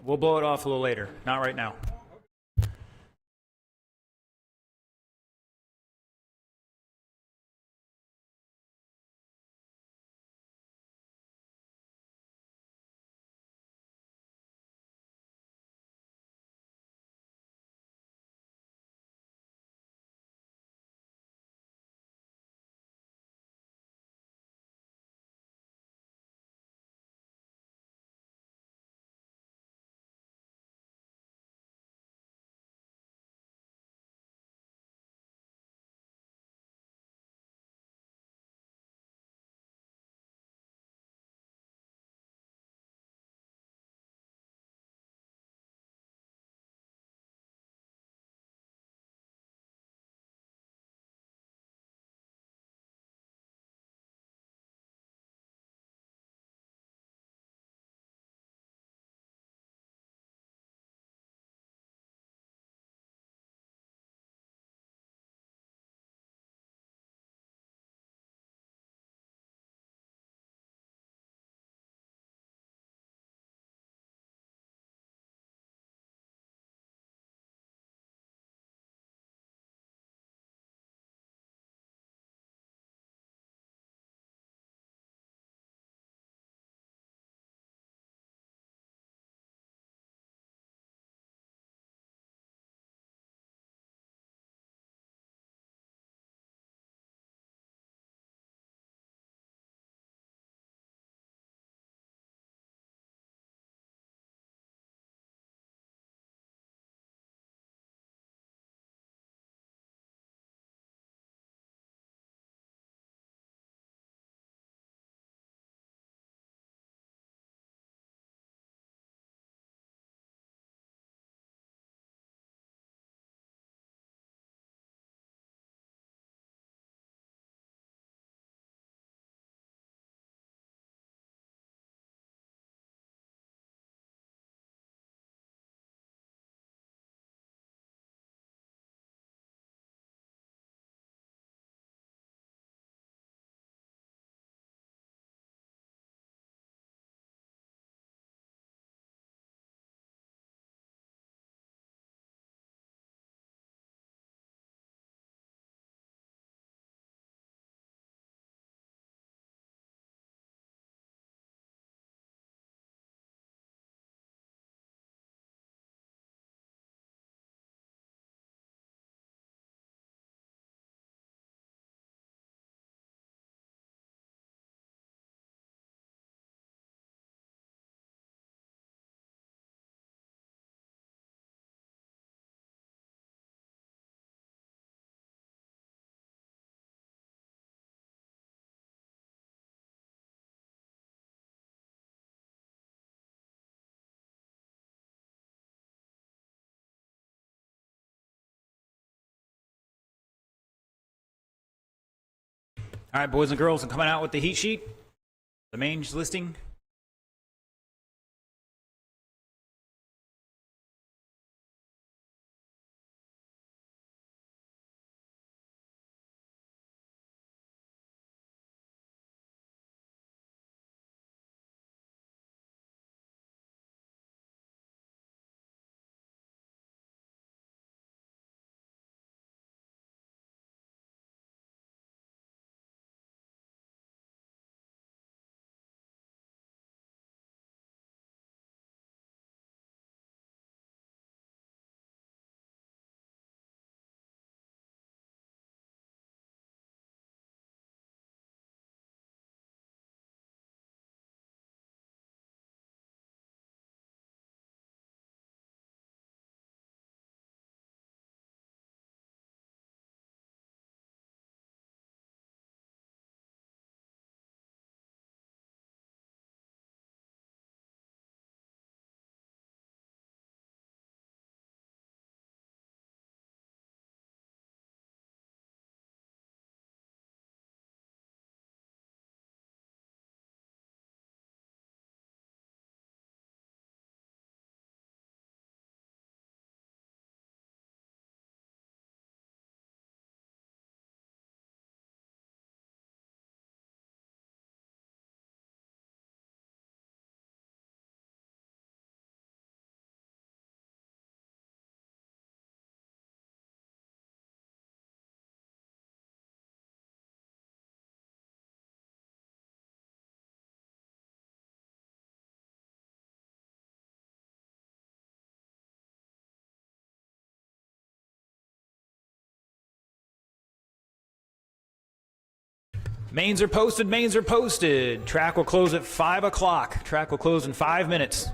We'll blow it off a little later, not right now. All right, boys and girls, I'm coming out with the heat sheet, the mange listing. Mains are posted. Mains are posted. Track will close at 5 o'clock. Track will close in 5 minutes.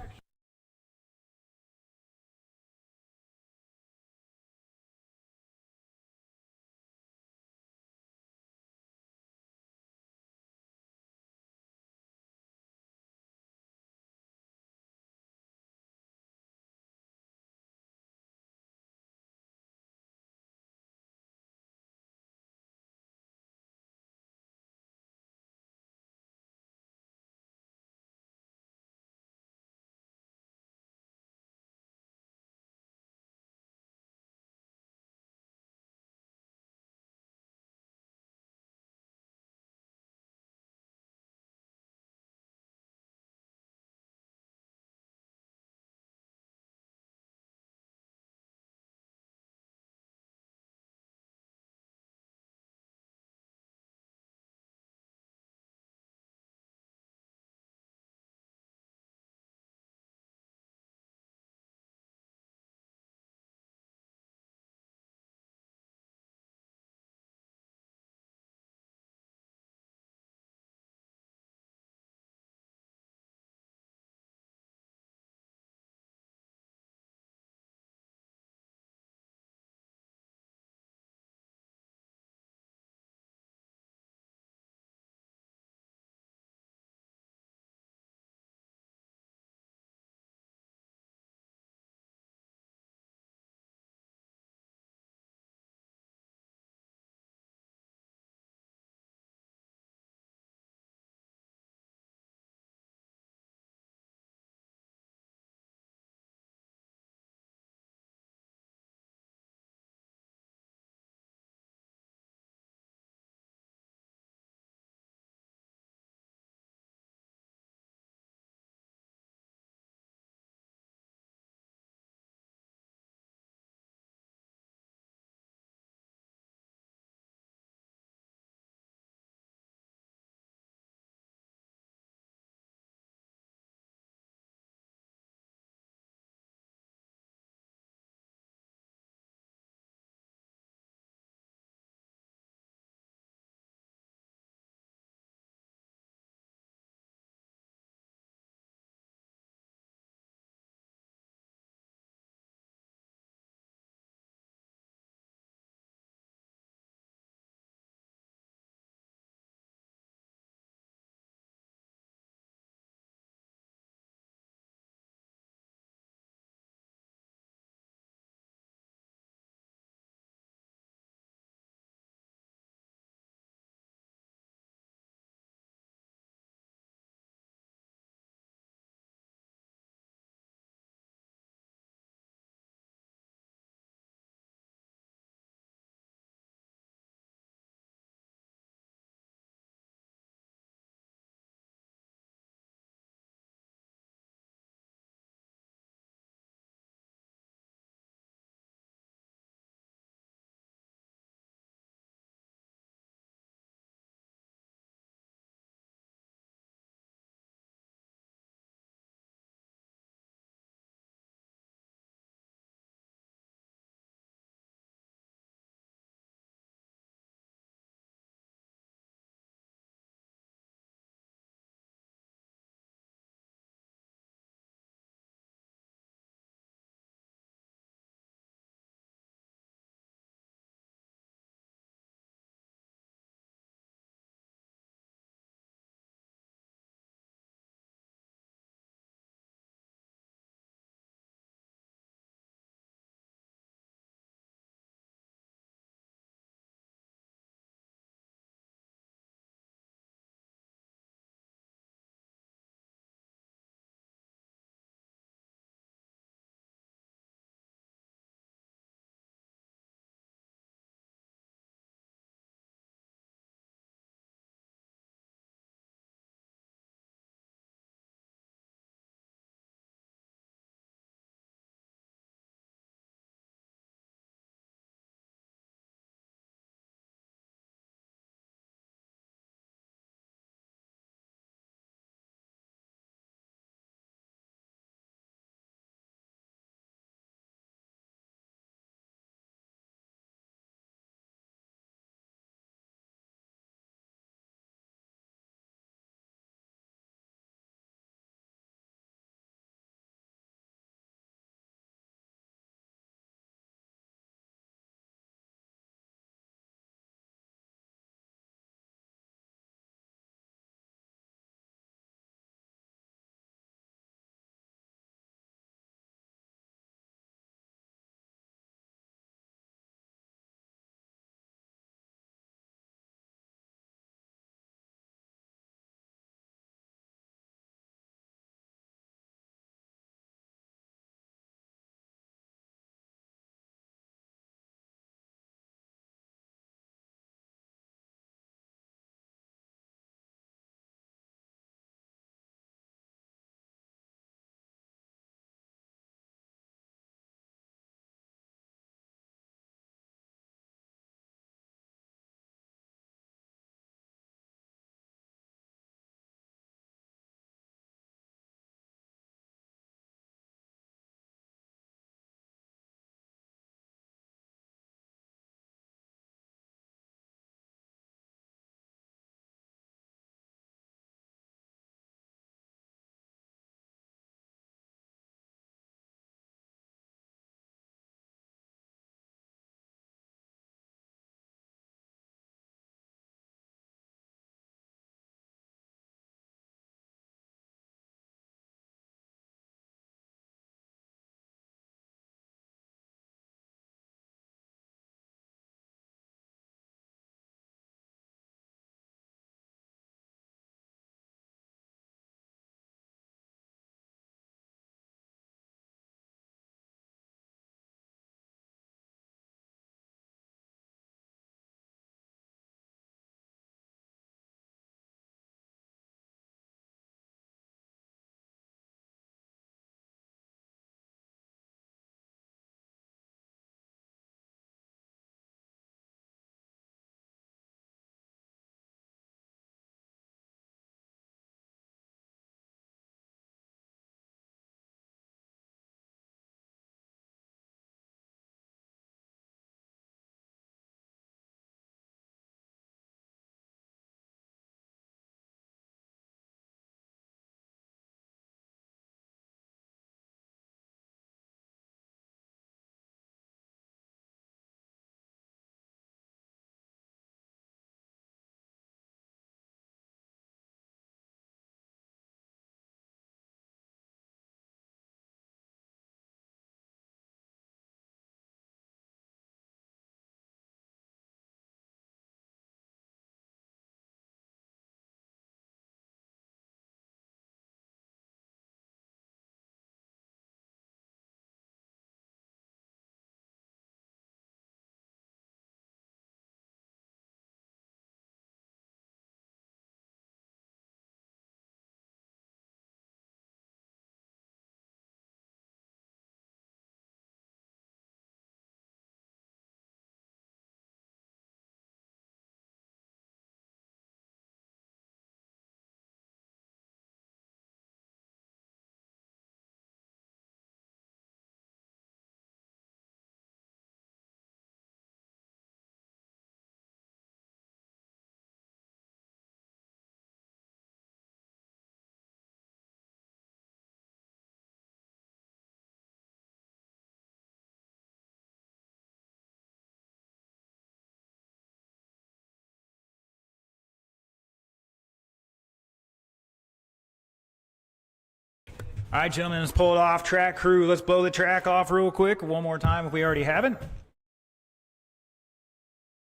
All right, gentlemen, let's pull it off. Track crew, let's blow the track off real quick one more time if we already haven't.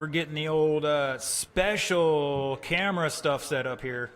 We're getting the old special camera stuff set up here.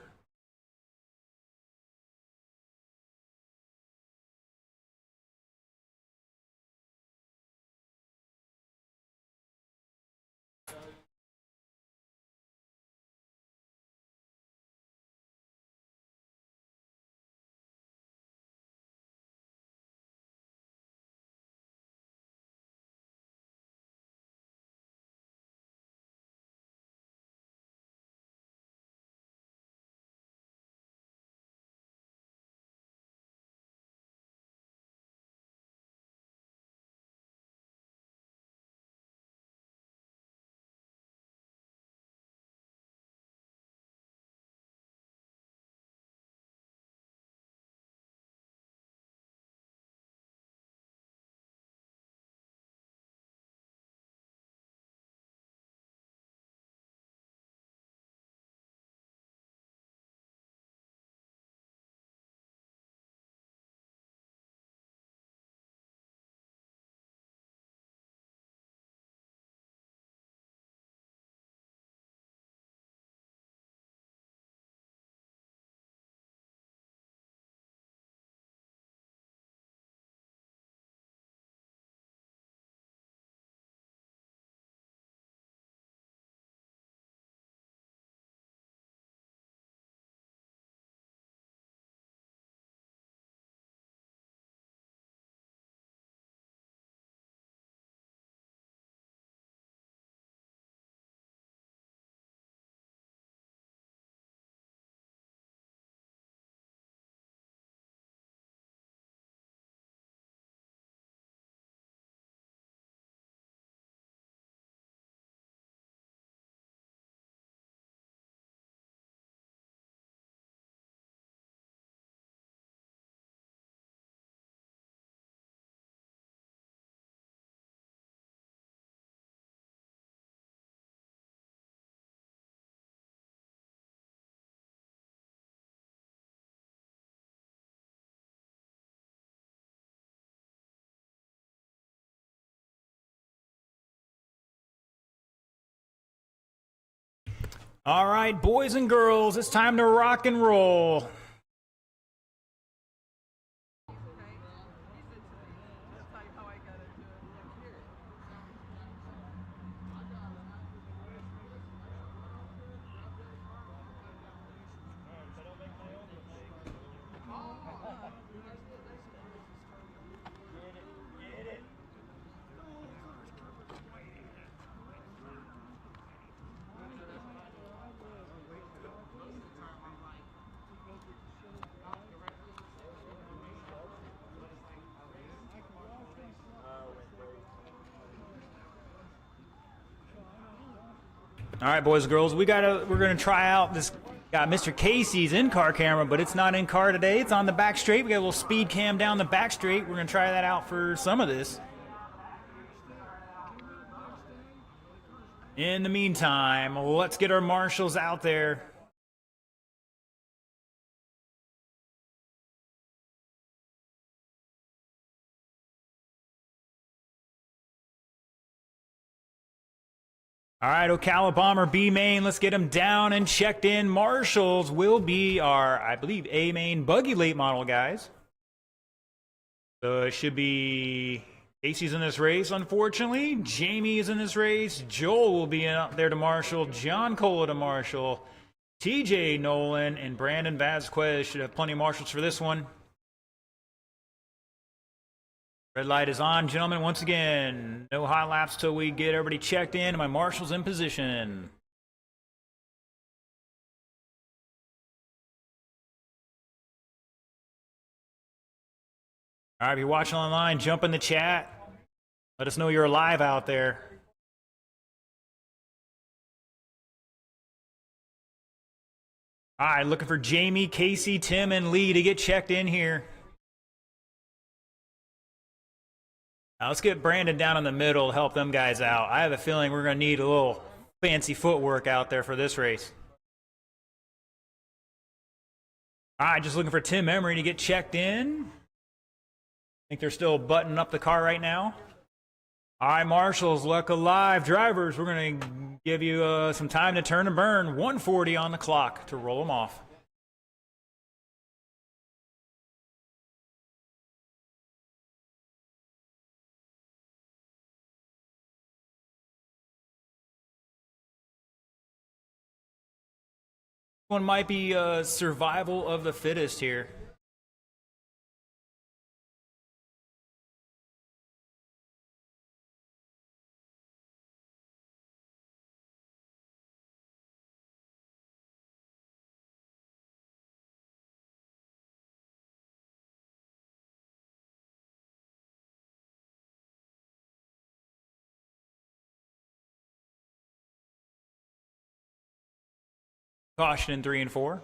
All right, boys and girls, it's time to rock and roll. All right, boys and girls, we're gonna try out this. Got Mr. Casey's in-car camera, but it's not in-car today. It's on the back straight. We got a little speed cam down the back straight. We're gonna try that out for some of this. In the meantime, let's get our marshals out there. All right, Ocala Bomber B main, let's get him down and checked in. Marshals will be our, I believe, A main buggy late model guys. So it should be Casey's in this race, unfortunately. Jamie is in this race. Joel will be up there to marshal. John Cola to marshal. TJ Nolan and Brandon Vasquez should have plenty of marshals for this one. Red light is on, gentlemen. Once again, no hot laps till we get everybody checked in and my marshals in position. All right, if you're watching online, jump in the chat. Let us know you're alive out there. All right, looking for Jamie, Casey, Tim, and Lee to get checked in here. Now let's get Brandon down in the middle to help them guys out. I have a feeling we're going to need a little fancy footwork out there for this race. All right, just looking for Tim Emery to get checked in. I think they're still buttoning up the car right now. All right, marshals, luck alive. Drivers, we're going to give you some time to turn and burn. 140 on the clock to roll them off. One might be survival of the fittest here. Caution in 3 and 4.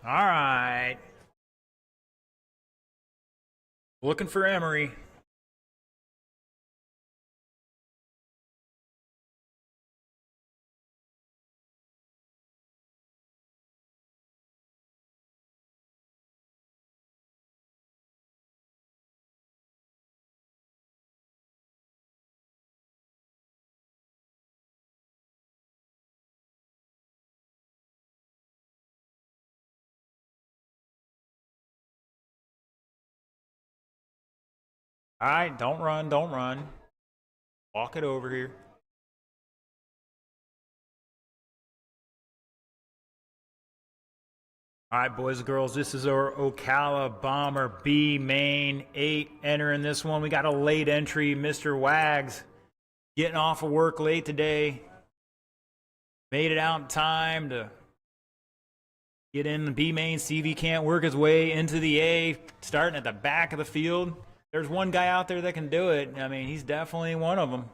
All right. Looking for Emery. All right, don't run, don't run. Walk it over here. All right, boys and girls, this is our Ocala Bomber B main 8 entering this one. We got a late entry, Mr. Wags, getting off of work late today. Made it out in time to get in the B main, see if he can't work his way into the A, starting at the back of the field. There's one guy out there that can do it. I mean, he's definitely one of them.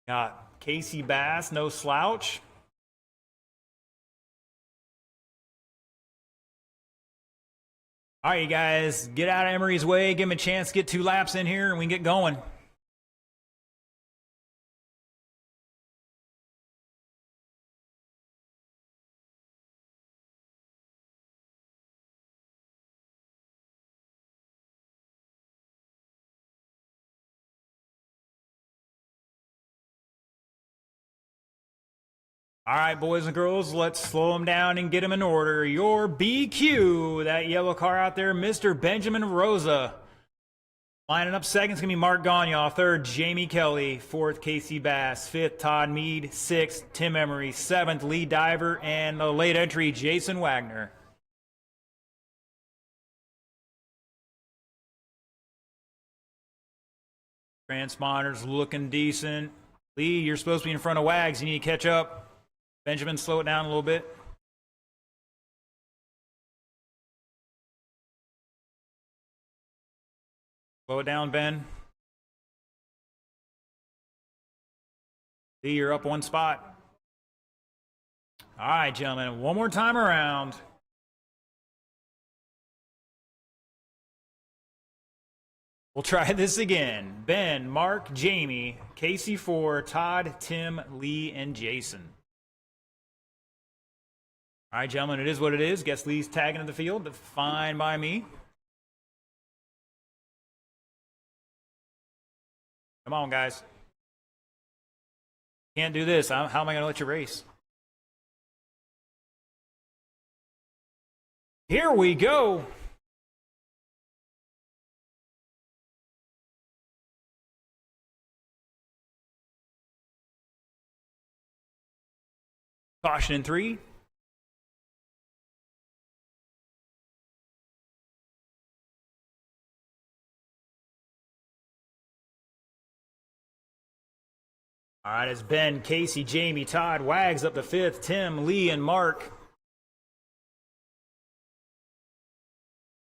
Got Casey Bass, no slouch. All right, you guys, get out of Emery's way, give him a chance to get 2 laps in here, and we can get going. All right, boys and girls, let's slow him down and get him in order. Your BQ, that yellow car out there, Mr. Benjamin Rosa. Lining up second is going to be Mark Gagnon. Third, Jamie Kelly. Fourth, Casey Bass. Fifth, Todd Mead. Sixth, Tim Emery. Seventh, Lee Diver. And the late entry, Jason Wagner. Transponders looking decent. Lee, you're supposed to be in front of Wags. You need to catch up. Benjamin, slow it down a little bit. Slow it down, Ben. Lee, you're up 1 spot. All right, gentlemen, one more time around. We'll try this again. Ben, Mark, Jamie, Casey 4, Todd, Tim, Lee, and Jason. All right, gentlemen, it is what it is. Guess Lee's tagging in the field, but fine by me. Come on, guys. Can't do this. How am I going to let you race? Here we go. Caution in 3. All right, it's Ben, Casey, Jamie, Todd, Wags up to 5th, Tim, Lee, and Mark.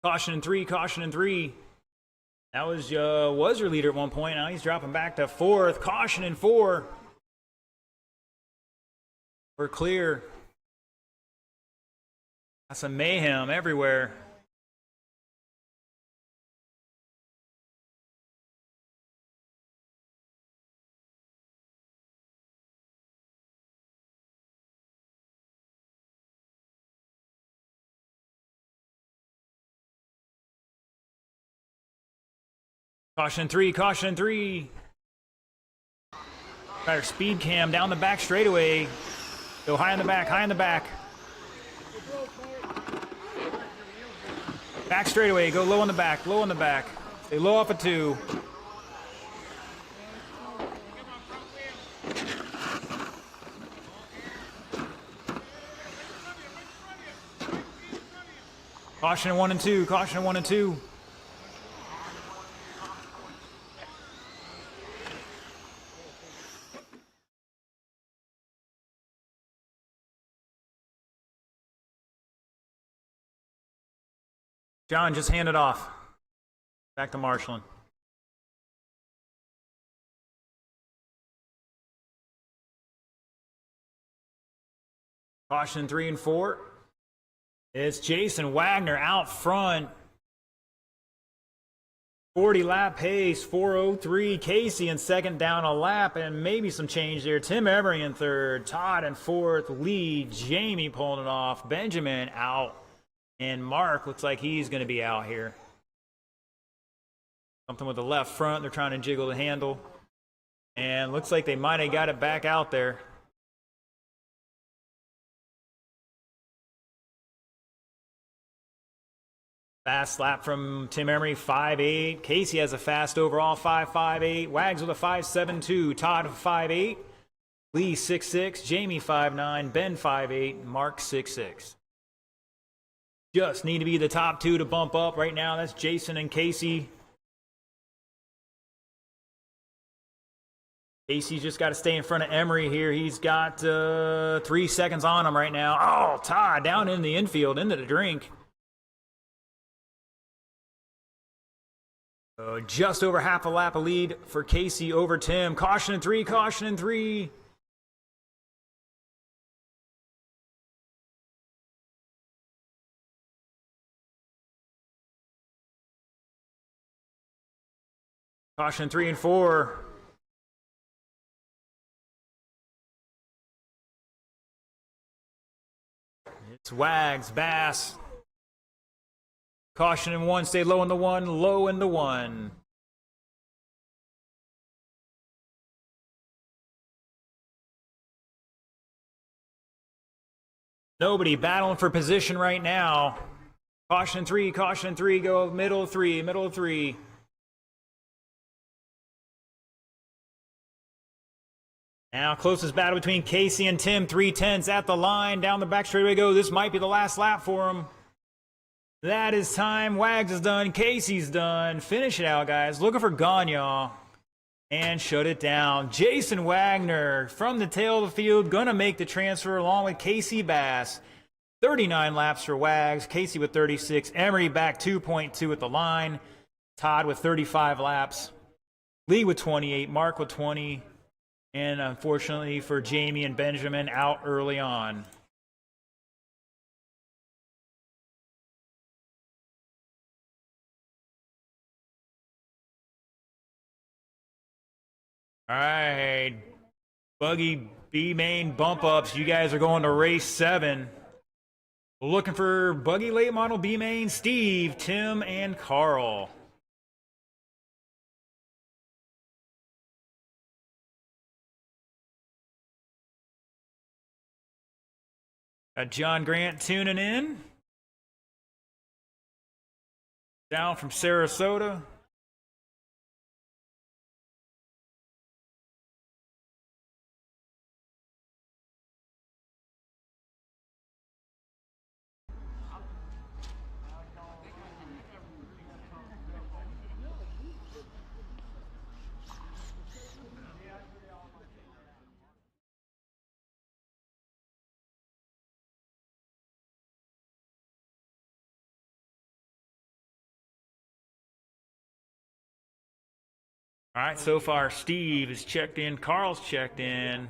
Caution in 3, caution in 3. That was your leader at one point. Now he's dropping back to 4th. Caution in 4. We're clear. That's some mayhem everywhere. Caution 3, caution 3. Got our speed cam down the back straightaway. Go high in the back, high in the back. Back straightaway, go low in the back, low in the back. Stay low off of 2. Caution 1 and 2, caution 1 and 2. John, just hand it off. Back to marshaling. Caution 3 and 4. It's Jason Wagner out front. 40 lap pace, 4:03. Casey in second, down a lap, and maybe some change there. Tim Emery in third. Todd in 4th. Lee, Jamie pulling it off. Benjamin out. And Mark looks like he's going to be out here. Something with the left front. They're trying to jiggle the handle. And looks like they might have got it back out there. Fast lap from Tim Emery, 5.8. Casey has a fast overall, 5.58. Wags with a 5.72. Todd 5.8. Lee 6.6. Jamie 5.9. Ben 5.8. Mark 6.6. Just need to be the top 2 to bump up right now. That's Jason and Casey. Casey's just got to stay in front of Emery here. He's got 3 seconds on him right now. Oh, Todd down in the infield, into the drink. Just over half a lap of lead for Casey over Tim. Caution in 3, caution in 3. Caution 3 and 4. It's Wags, Bass. Caution in 1, stay low in the 1, low in the 1. Nobody battling for position right now. Caution 3, go middle 3, middle 3. Now, closest battle between Casey and Tim. 3/10 at the line. Down the back straightaway go. This might be the last lap for him. That is time. Wags is done. Casey's done. Finish it out, guys. Looking for Gagne. And shut it down. Jason Wagner from the tail of the field. Gonna make the transfer along with Casey Bass. 39 laps for Wags. Casey with 36. Emery back 2.2 at the line. Todd with 35 laps. Lee with 28. Mark with 20. And unfortunately for Jamie and Benjamin, out early on. All right, Buggy B main bump ups. You guys are going to race 7. Looking for Buggy late model B main, Steve, Tim, and Carl. Got John Grant tuning in. Down from Sarasota. All right, so far Steve is checked in, Carl's checked in.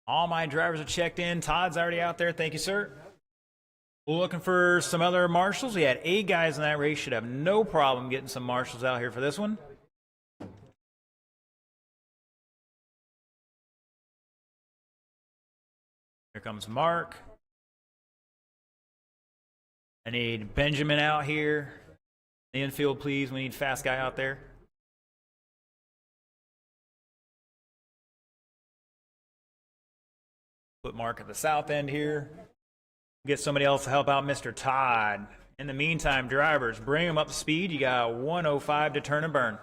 All my drivers are checked in. Todd's already out there. Thank you, sir. We're looking for some other marshals. We had 8 guys in that race. Should have no problem getting some marshals out here for this one. Here comes Mark. I need Benjamin out here. The infield, please. We need fast guy out there. Put Mark at the south end here. Get somebody else to help out Mr. Todd. In the meantime, drivers, bring him up to speed. You got 105 to turn and burn.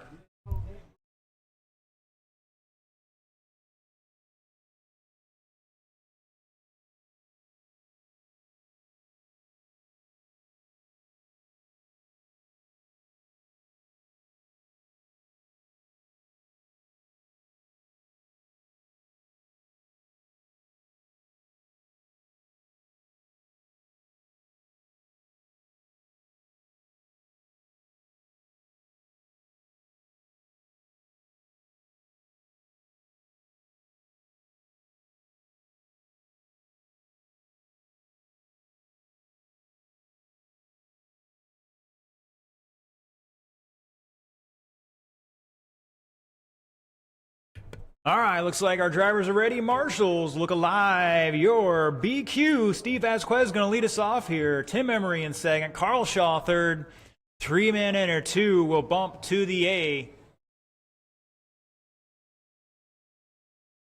All right, looks like our drivers are ready. Marshals, look alive. Your BQ, Steve Vasquez, is going to lead us off here. Tim Emery in second. Carl Shaw third. 3-man enter 2 will bump to the A.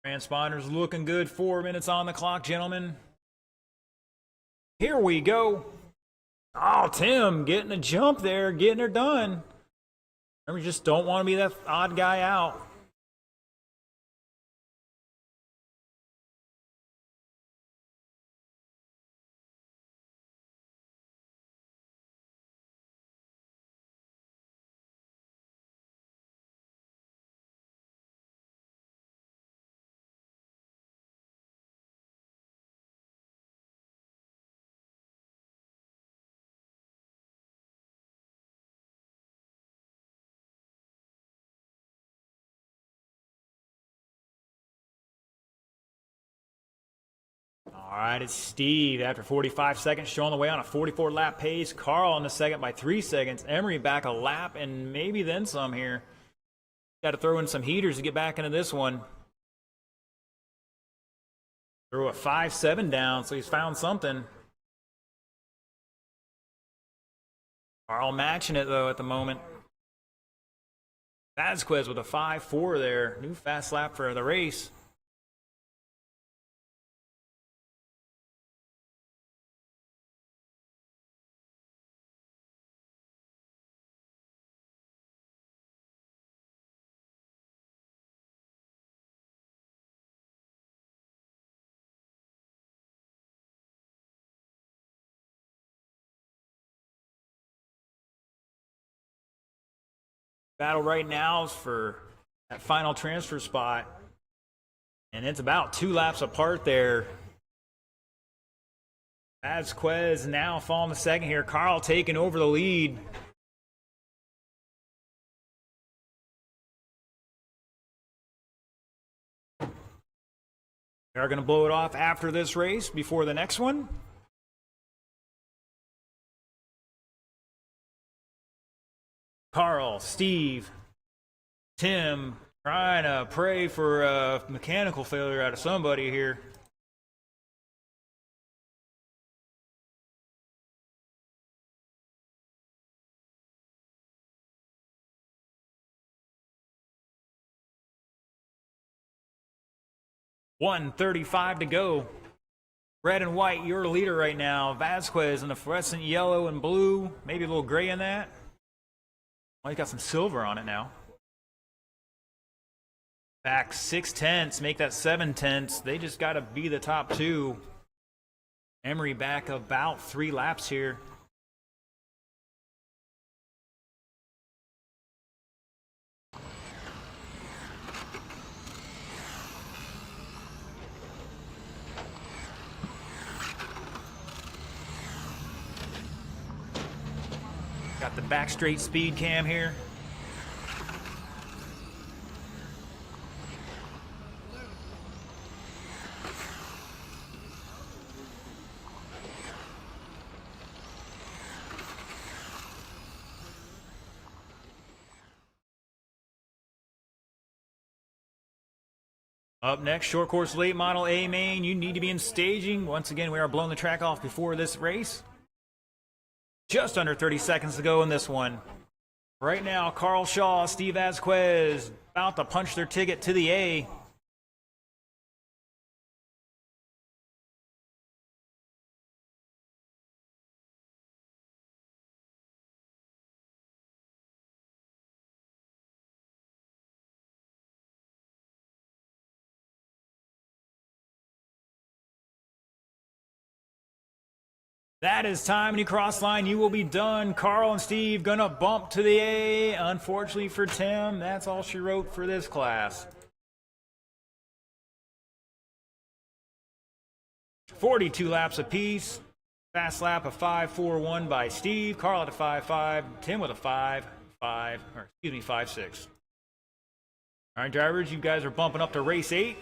Transponders looking good. 4 minutes on the clock, gentlemen. Here we go. Oh, Tim getting a jump there, getting her done. Remember, just don't want to be that odd guy out. All right, it's Steve after 45 seconds, showing the way on a 44-lap pace. Carl in the second by 3 seconds. Emery back a lap and maybe then some here. Got to throw in some heaters to get back into this one. Threw a 5-7 down, so he's found something. Carl matching it, though, at the moment. Vasquez with a 5-4 there. New fast lap for the race. Battle right now is for that final transfer spot. And it's about 2 laps apart there. Vasquez now falling the second here. Carl taking over the lead. We are going to blow it off after this race before the next one. Carl, Steve, Tim, trying to pray for a mechanical failure out of somebody here. .135 to go. Red and white, your leader right now. Vasquez in the fluorescent yellow and blue. Maybe a little gray in that. Well, he's got some silver on it now. Back 6/10, make that 7/10. They just got to be the top 2. Emery back about 3 laps here. the back straight speed cam here. Up next, short course late model A main. You need to be in staging. Once again, we are blowing the track off before this race. Just under 30 seconds to go in this one. Right now, Carl Shaw, Steve Vasquez about to punch their ticket to the A. That is time. When you cross line, you will be done. Carl and Steve gonna bump to the A. Unfortunately for Tim, that's all she wrote for this class. 42 laps apiece. Fast lap of 5.41 by Steve. Carl at a 5.5. Tim with a 5.6. All right, drivers, you guys are bumping up to race 8.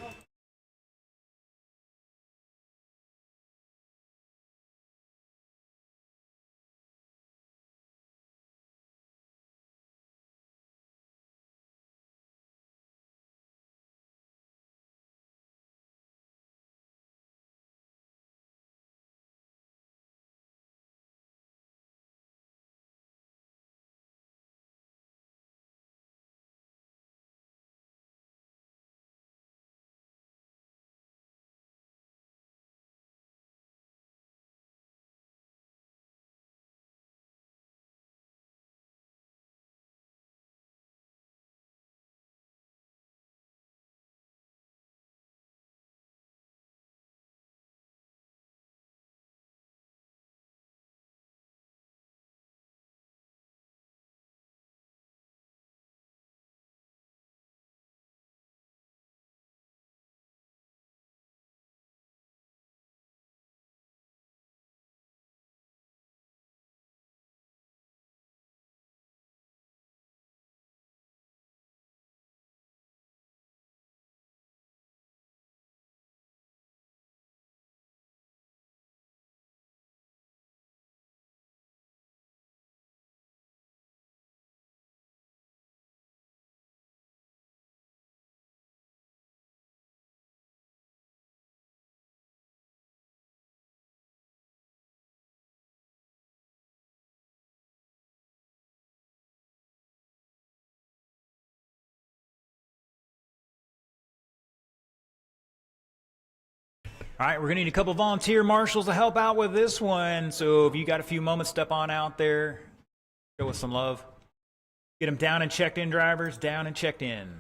All right, we're going to need a couple volunteer marshals to help out with this one. So if you got a few moments, step on out there. Show us some love. Get them down and checked in, drivers. Down and checked in.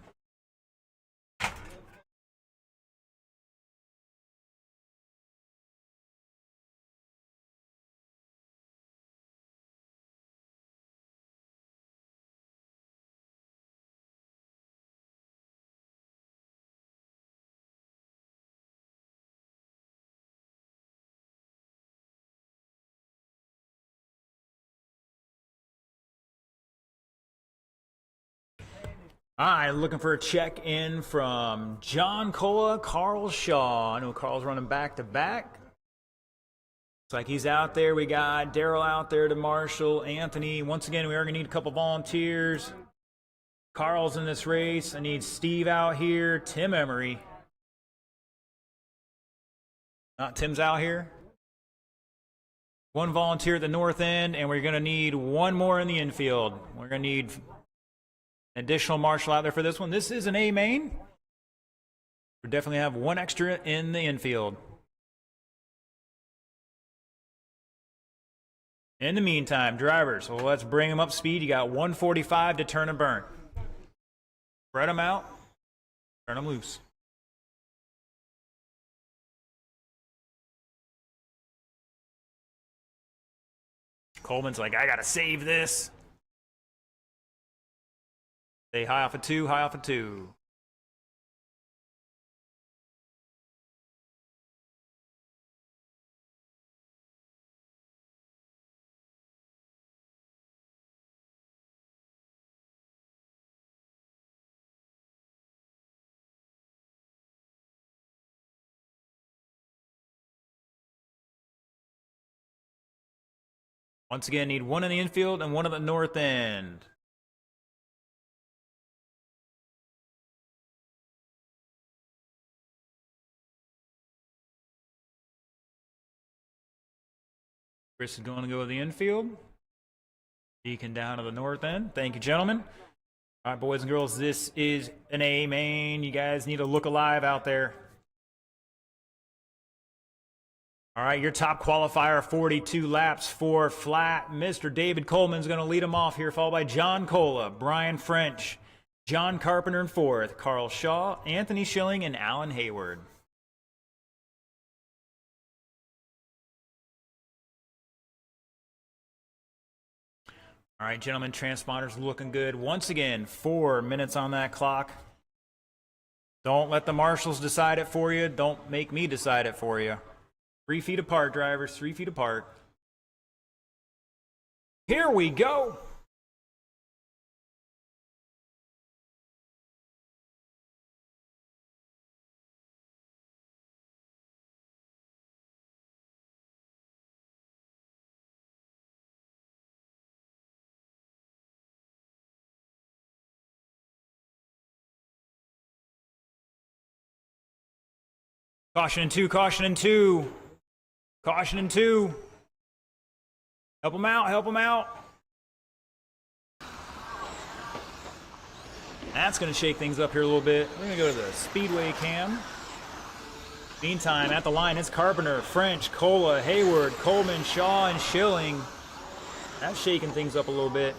All right, looking for a check-in from John Cola, Carl Shaw. I know Carl's running back-to-back. Looks like he's out there. We got Daryl out there to marshal. Anthony. Once again, we are going to need a couple volunteers. Carl's in this race. I need Steve out here. Tim Emery. Tim's out here. One volunteer at the north end, and we're going to need one more in the infield. We're going to need additional marshal out there for this one. This is an A main. We definitely have one extra in the infield. In the meantime, drivers, well, let's bring them up speed. You got 145 to turn and burn. Spread them out. Turn them loose. Coleman's like, I got to save this. Stay high off of 2, high off of 2. Once again, need one in the infield and one at the north end. Chris is going to go to the infield. Deacon down to the north end. Thank you, gentlemen. All right, boys and girls, this is an A main. You guys need to look alive out there. All right, your top qualifier, 42 laps, 4 flat. Mr. David Coleman's going to lead them off here, followed by John Cola, Brian French, John Carpenter in fourth, Carl Shaw, Anthony Schilling, and Alan Hayward. All right, gentlemen, transponders looking good. Once again, 4 minutes on that clock. Don't let the marshals decide it for you. Don't make me decide it for you. 3 feet apart, drivers, 3 feet apart. Here we go. Caution in two, caution in two. Caution in two. Help them out, help them out. That's going to shake things up here a little bit. We're going to go to the speedway cam. Meantime, at the line, it's Carpenter, French, Cola, Hayward, Coleman, Shaw, and Schilling. That's shaking things up a little bit.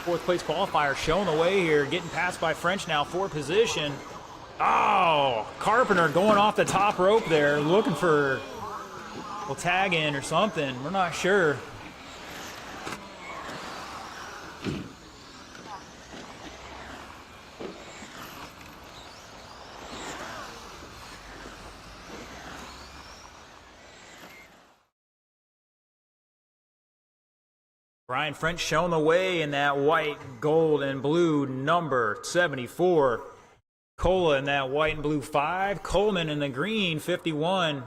Fourth place qualifier showing the way here, getting passed by French now for position. Oh, Carpenter going off the top rope there, looking for a tag in or something. We're not sure. Brian French showing the way in that white, gold, and blue number 74. Cola in that white and blue 5. Coleman in the green 51.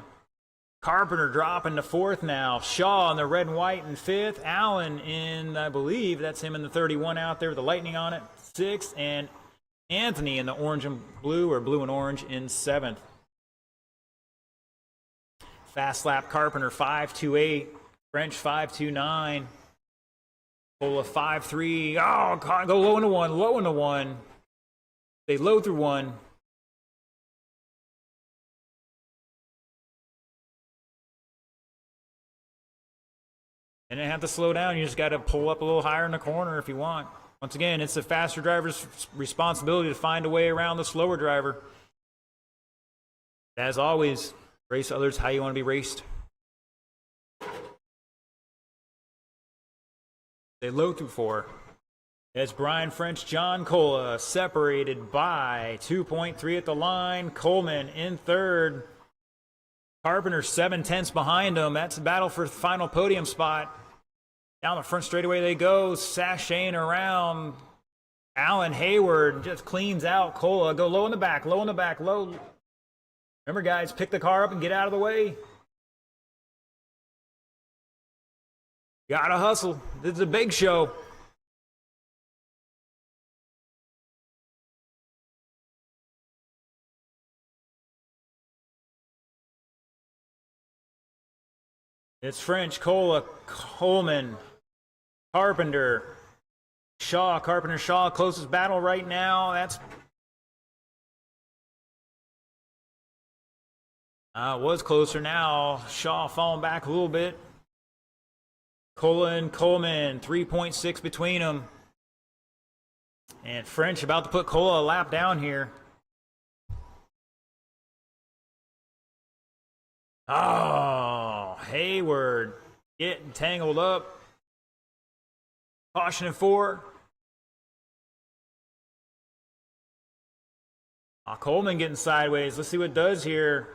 Carpenter dropping to 4th now. Shaw in the red and white in 5th. Allen in, I believe, that's him in the 31 out there with the lightning on it, 6th. And Anthony in the orange and blue, or blue and orange, in 7th. Fast lap Carpenter 5.28. French 5.29. Cola 5.3. Oh, go low into 1, low into 1. They load through 1. And then have to slow down. You just got to pull up a little higher in the corner if you want. Once again, it's the faster driver's responsibility to find a way around the slower driver. As always, race others how you want to be raced. They load through 4. It's Brian French, John Cola, separated by 2.3 at the line. Coleman in 3rd. Carpenter 7/10 behind him. That's the battle for the final podium spot. Down the front straightaway they go, sashaying around. Alan Hayward just cleans out Cola. Go low in the back, low in the back, low. Remember, guys, pick the car up and get out of the way. Gotta hustle. This is a big show. It's French, Cola, Coleman, Carpenter, Shaw. Carpenter, Shaw, closest battle right now. That's was closer now. Shaw falling back a little bit. Cola and Coleman, 3.6 between them. And French about to put Cola a lap down here. Oh, Hayward getting tangled up. Caution in 4. Coleman getting sideways. Let's see what it does here.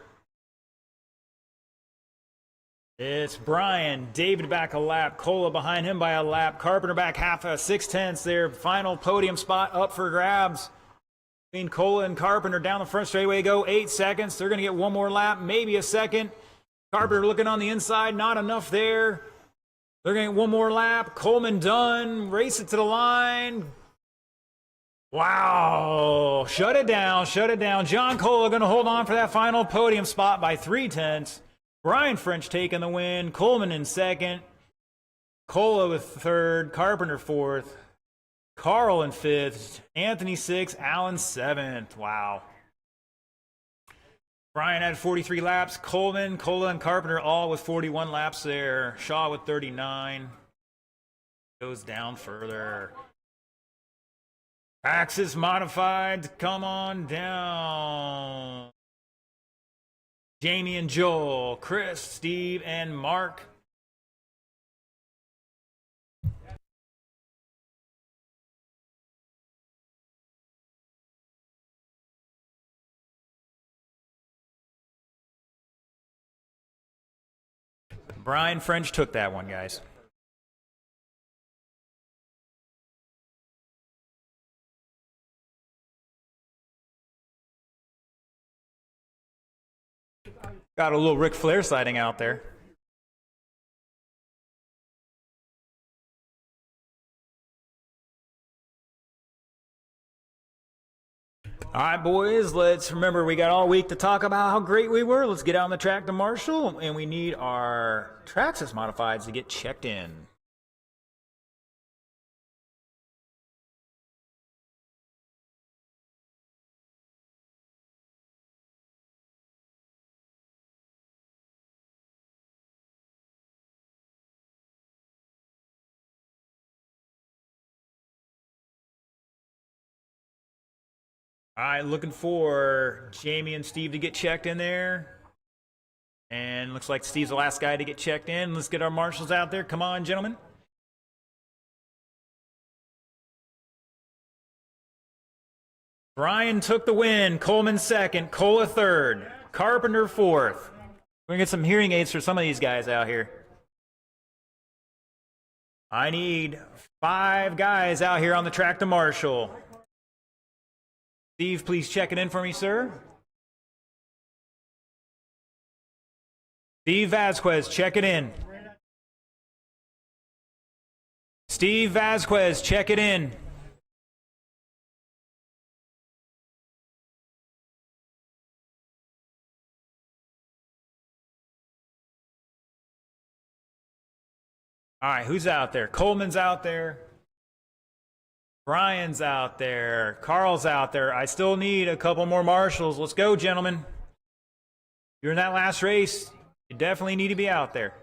It's Brian. David back a lap. Cola behind him by a lap. Carpenter back half a 6/10 there. Final podium spot up for grabs. Between Cola and Carpenter down the front straightaway go. 8 seconds. They're going to get one more lap, maybe a second. Carpenter looking on the inside. Not enough there. They're going to get one more lap. Coleman done. Race it to the line. Wow. Shut it down. Shut it down. John Cola going to hold on for that final podium spot by 3/10. Brian French taking the win. Coleman in second. Cola with third. Carpenter fourth. Carl in fifth. Anthony sixth. Allen seventh. Wow. Brian had 43 laps. Coleman, Cola, and Carpenter all with 41 laps there. Shaw with 39. Goes down further. Axis modified. Come on down. Jamie and Joel. Chris, Steve, and Mark. Brian French took that one, guys. Got a little Ric Flair sighting out there. All right, boys, let's remember we got all week to talk about how great we were. Let's get out on the track to Marshall, and we need our Traxxas modifieds to get checked in. All right, looking for Jamie and Steve to get checked in there. And looks like Steve's the last guy to get checked in. Let's get our marshals out there. Come on, gentlemen. Brian took the win. Coleman second. Cola third. Carpenter fourth. We're going to get some hearing aids for some of these guys out here. I need 5 guys out here on the track to Marshall. Steve, please check it in for me, sir. Steve Vasquez, check it in. Steve Vasquez, check it in. All right, who's out there? Coleman's out there. Brian's out there. Carl's out there. I still need a couple more marshals. Let's go, gentlemen. You're in that last race. You definitely need to be out there.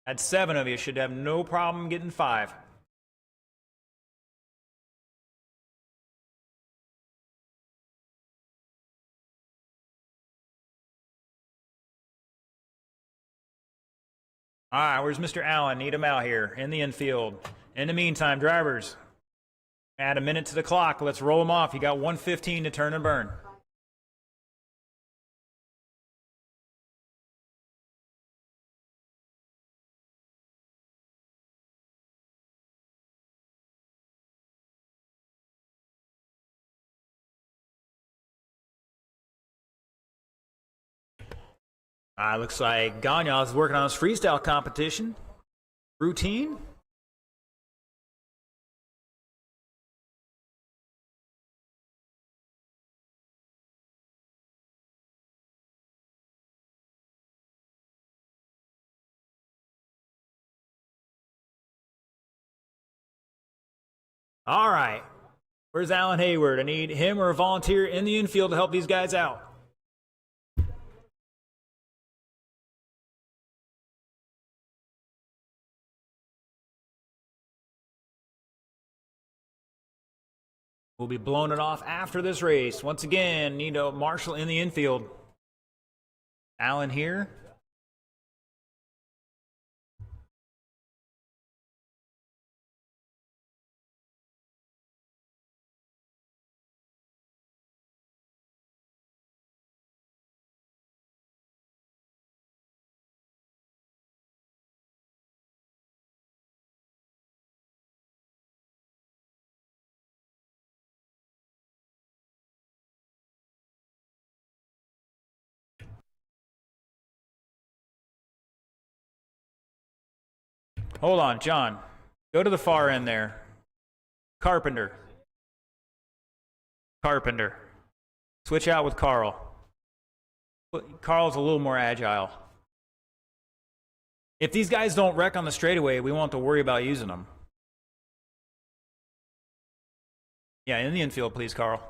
At 7 of you, should have no problem getting 5. All right, where's Mr. Allen? Need him out here in the infield. In the meantime, drivers, add a minute to the clock. Let's roll them off. You got 1:15 to turn and burn. Looks like Gagnon is working on his freestyle competition routine. All right. Where's Alan Hayward? I need him or a volunteer in the infield to help these guys out. We'll be blowing it off after this race. Once again, need a marshal in the infield. Alan here. Hold on, John. Go to the far end there. Carpenter. Carpenter. Switch out with Carl. Carl's a little more agile. If these guys don't wreck on the straightaway, we won't have to worry about using them. Yeah, in the infield, please, Carl.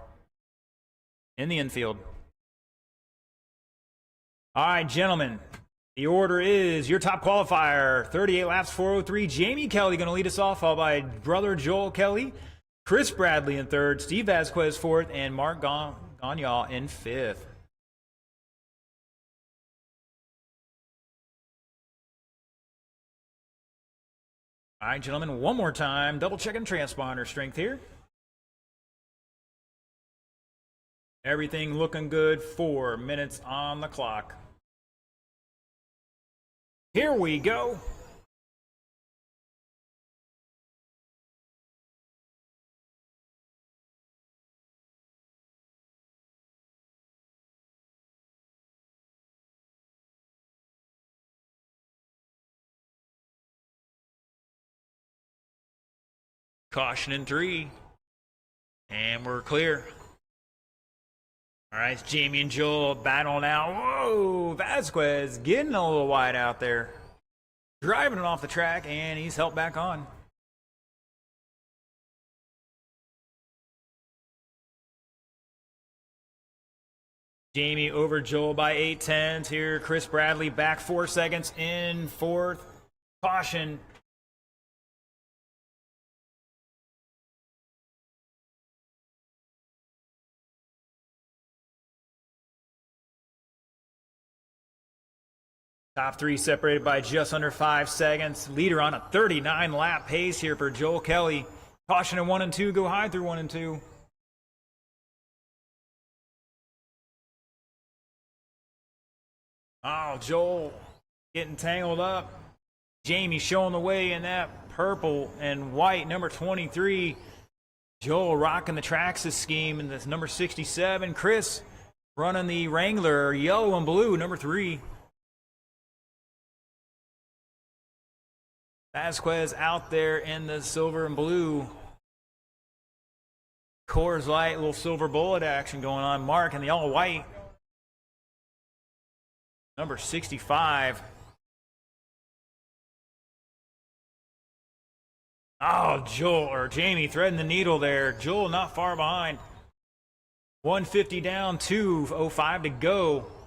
In the infield. All right, gentlemen. The order is your top qualifier, 38 laps, 403. Jamie Kelly going to lead us off, followed by brother Joel Kelly. Chris Bradley in third, Steve Vasquez fourth, and Mark Gagnon in fifth. All right, gentlemen, one more time. Double checking transponder strength here. Everything looking good. 4 minutes on the clock. Here we go. Caution in 3. And we're clear. All right, it's Jamie and Joel battling out. Whoa, Vasquez getting a little wide out there. Driving it off the track, and he's helped back on. Jamie over Joel by 8/10 here. Chris Bradley back 4 seconds in fourth. Caution. Top 3 separated by just under 5 seconds. Leader on a 39 lap pace here for Joel Kelly. Caution in 1 and 2. Go high through 1 and 2. Oh, Joel getting tangled up. Jamie showing the way in that purple and white number 23. Joel rocking the Traxxas scheme in this number 67. Chris running the Wrangler yellow and blue number 3. Vasquez out there in the silver and blue. Coors Light, little silver bullet action going on. Mark in the all white. Number 65. Oh, Joel or Jamie threading the needle there. Joel not far behind. 150 down, 2:05 to go.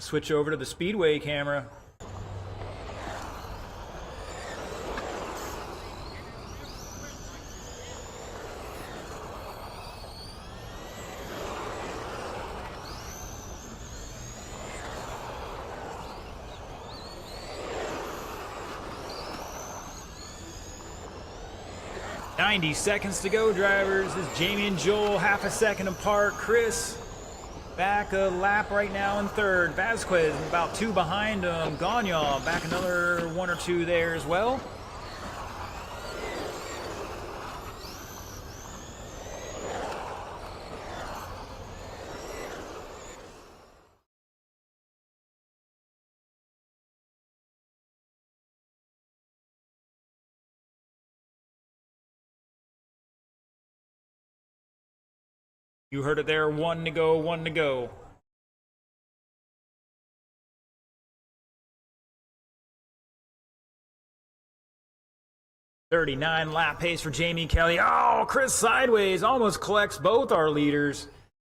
Switch over to the Speedway camera. "90 seconds to go, drivers." This is Jamie and Joel, half a second apart. Chris back a lap right now in third. Vasquez about 2 behind him. Gagnon back another 1 or 2 there as well. You heard it there, 1 to go, 1 to go. "39 lap pace for Jamie Kelly." Oh, Chris sideways, almost collects both our leaders.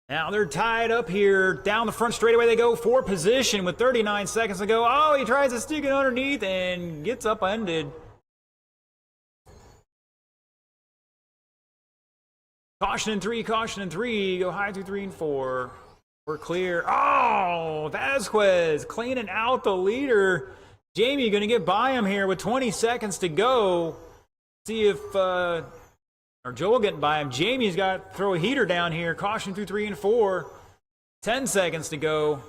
Now they're tied up here. Down the front straightaway they go for position with 39 seconds to go. Oh, he tries to stick it underneath and gets upended. Caution in 3, caution in 3. Go high through 3 and 4. We're clear. Oh, Vasquez cleaning out the leader. Jamie going to get by him here with 20 seconds to go. See if, or Joel getting by him. Jamie's got to throw a heater down here. Caution through 3 and 4. 10 seconds to go.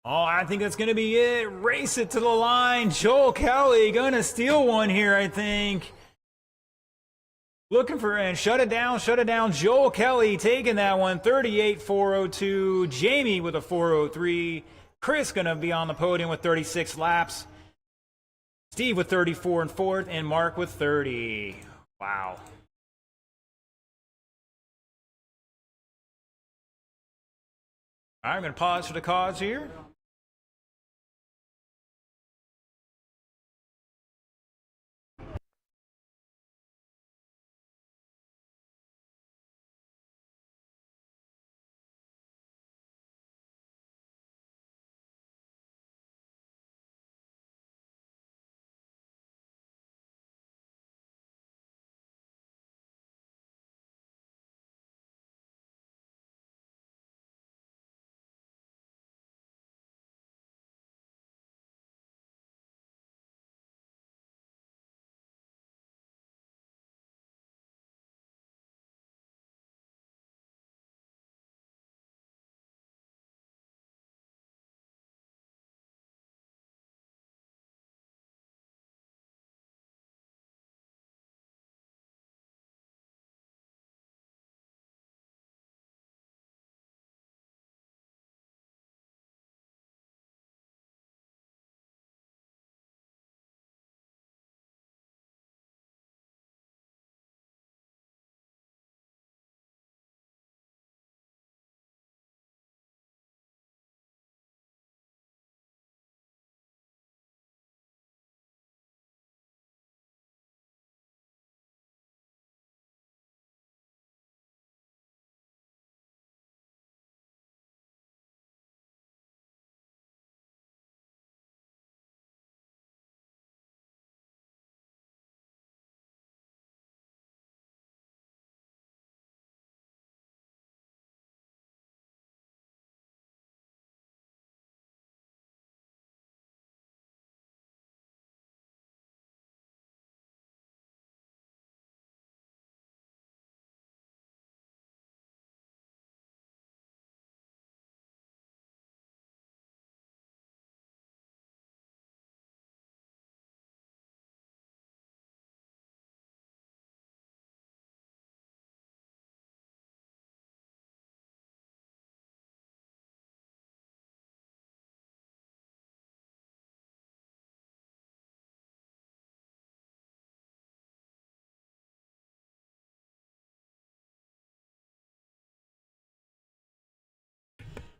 Oh, I think that's going to be it. Race it to the line. Joel Kelly going to steal one here, I think. Looking for and shut it down, shut it down. Joel Kelly taking that one. 38.402. Jamie with a 403. Chris going to be on the podium with 36 laps. Steve with 34 and fourth, and Mark with 30. Wow. All right, I'm going to pause for the cause here.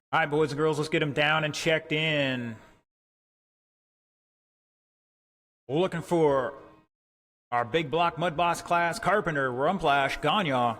All right, boys and girls, let's get them down and checked in. We're looking for our big block mud boss class, Carpenter, Rumplash, Gagne.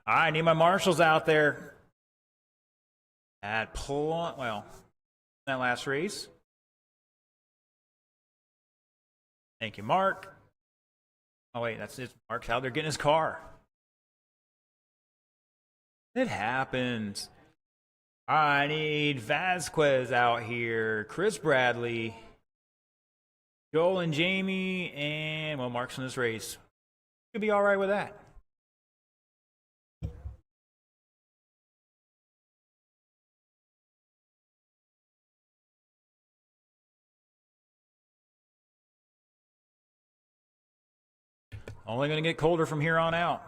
I need my marshals out there at that last race. Thank you, Mark. Oh, wait, that's it. Mark's out there getting his car. It happens. I need Vasquez out here, Chris Bradley, Joel and Jamie, and, well, Mark's in this race. Could be all right with that. Only going to get colder from here on out.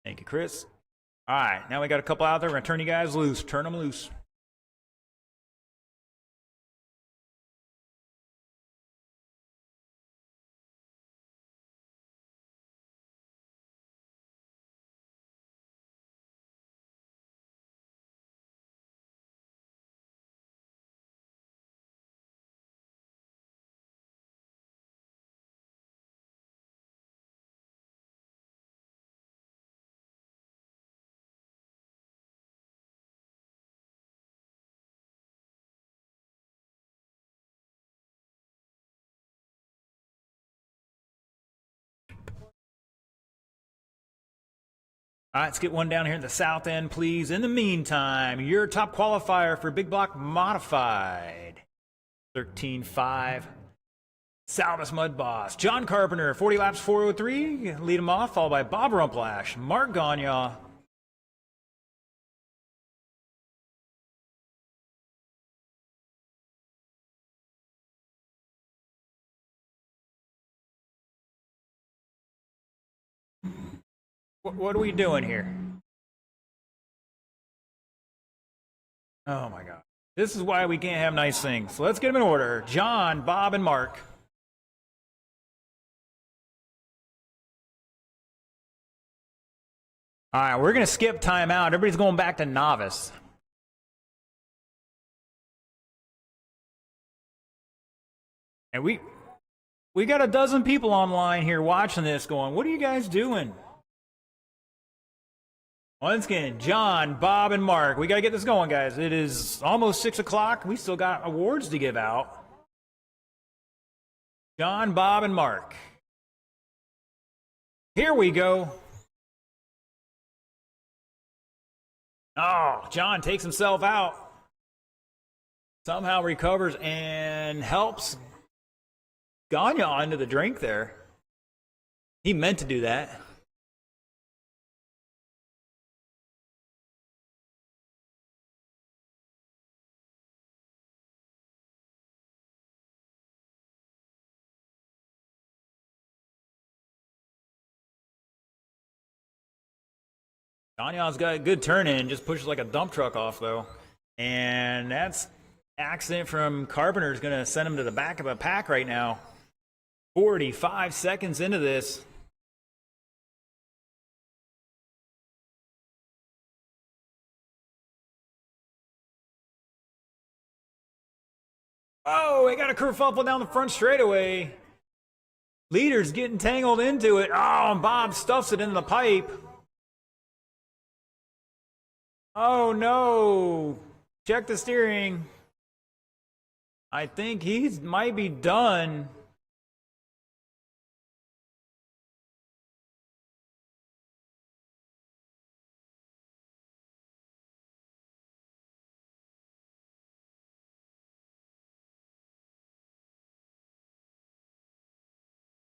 Thank you, Chris. All right, now we got a couple out there. We're going to turn you guys loose. Turn them loose. All right, let's get one down here at the south end, please. In the meantime, your top qualifier for Big Block Modified. 13.5. Salvus Mud Boss. John Carpenter, 40 laps, 403. Lead him off, followed by Bob Rumplash. Mark Gagne. What are we doing here? Oh my God. This is why we can't have nice things. So let's get them in order. John, Bob, and Mark. All right, we're going to skip timeout. Everybody's going back to novice. And we got a dozen people online here watching this going, what are you guys doing? Once again, John, Bob, and Mark. We got to get this going, guys. It is almost 6 o'clock. We still got awards to give out. John, Bob, and Mark. Here we go. Oh, John takes himself out. Somehow recovers and helps Gagne into the drink there. He meant to do that. Gagne's got a good turn in, just pushes like a dump truck off though. And that's accident from Carpenter is going to send him to the back of a pack right now. 45 seconds into this. Oh, we got a kerfuffle down the front straightaway. Leader's getting tangled into it. Oh, and Bob stuffs it into the pipe. Oh no! Check the steering. I think he might be done.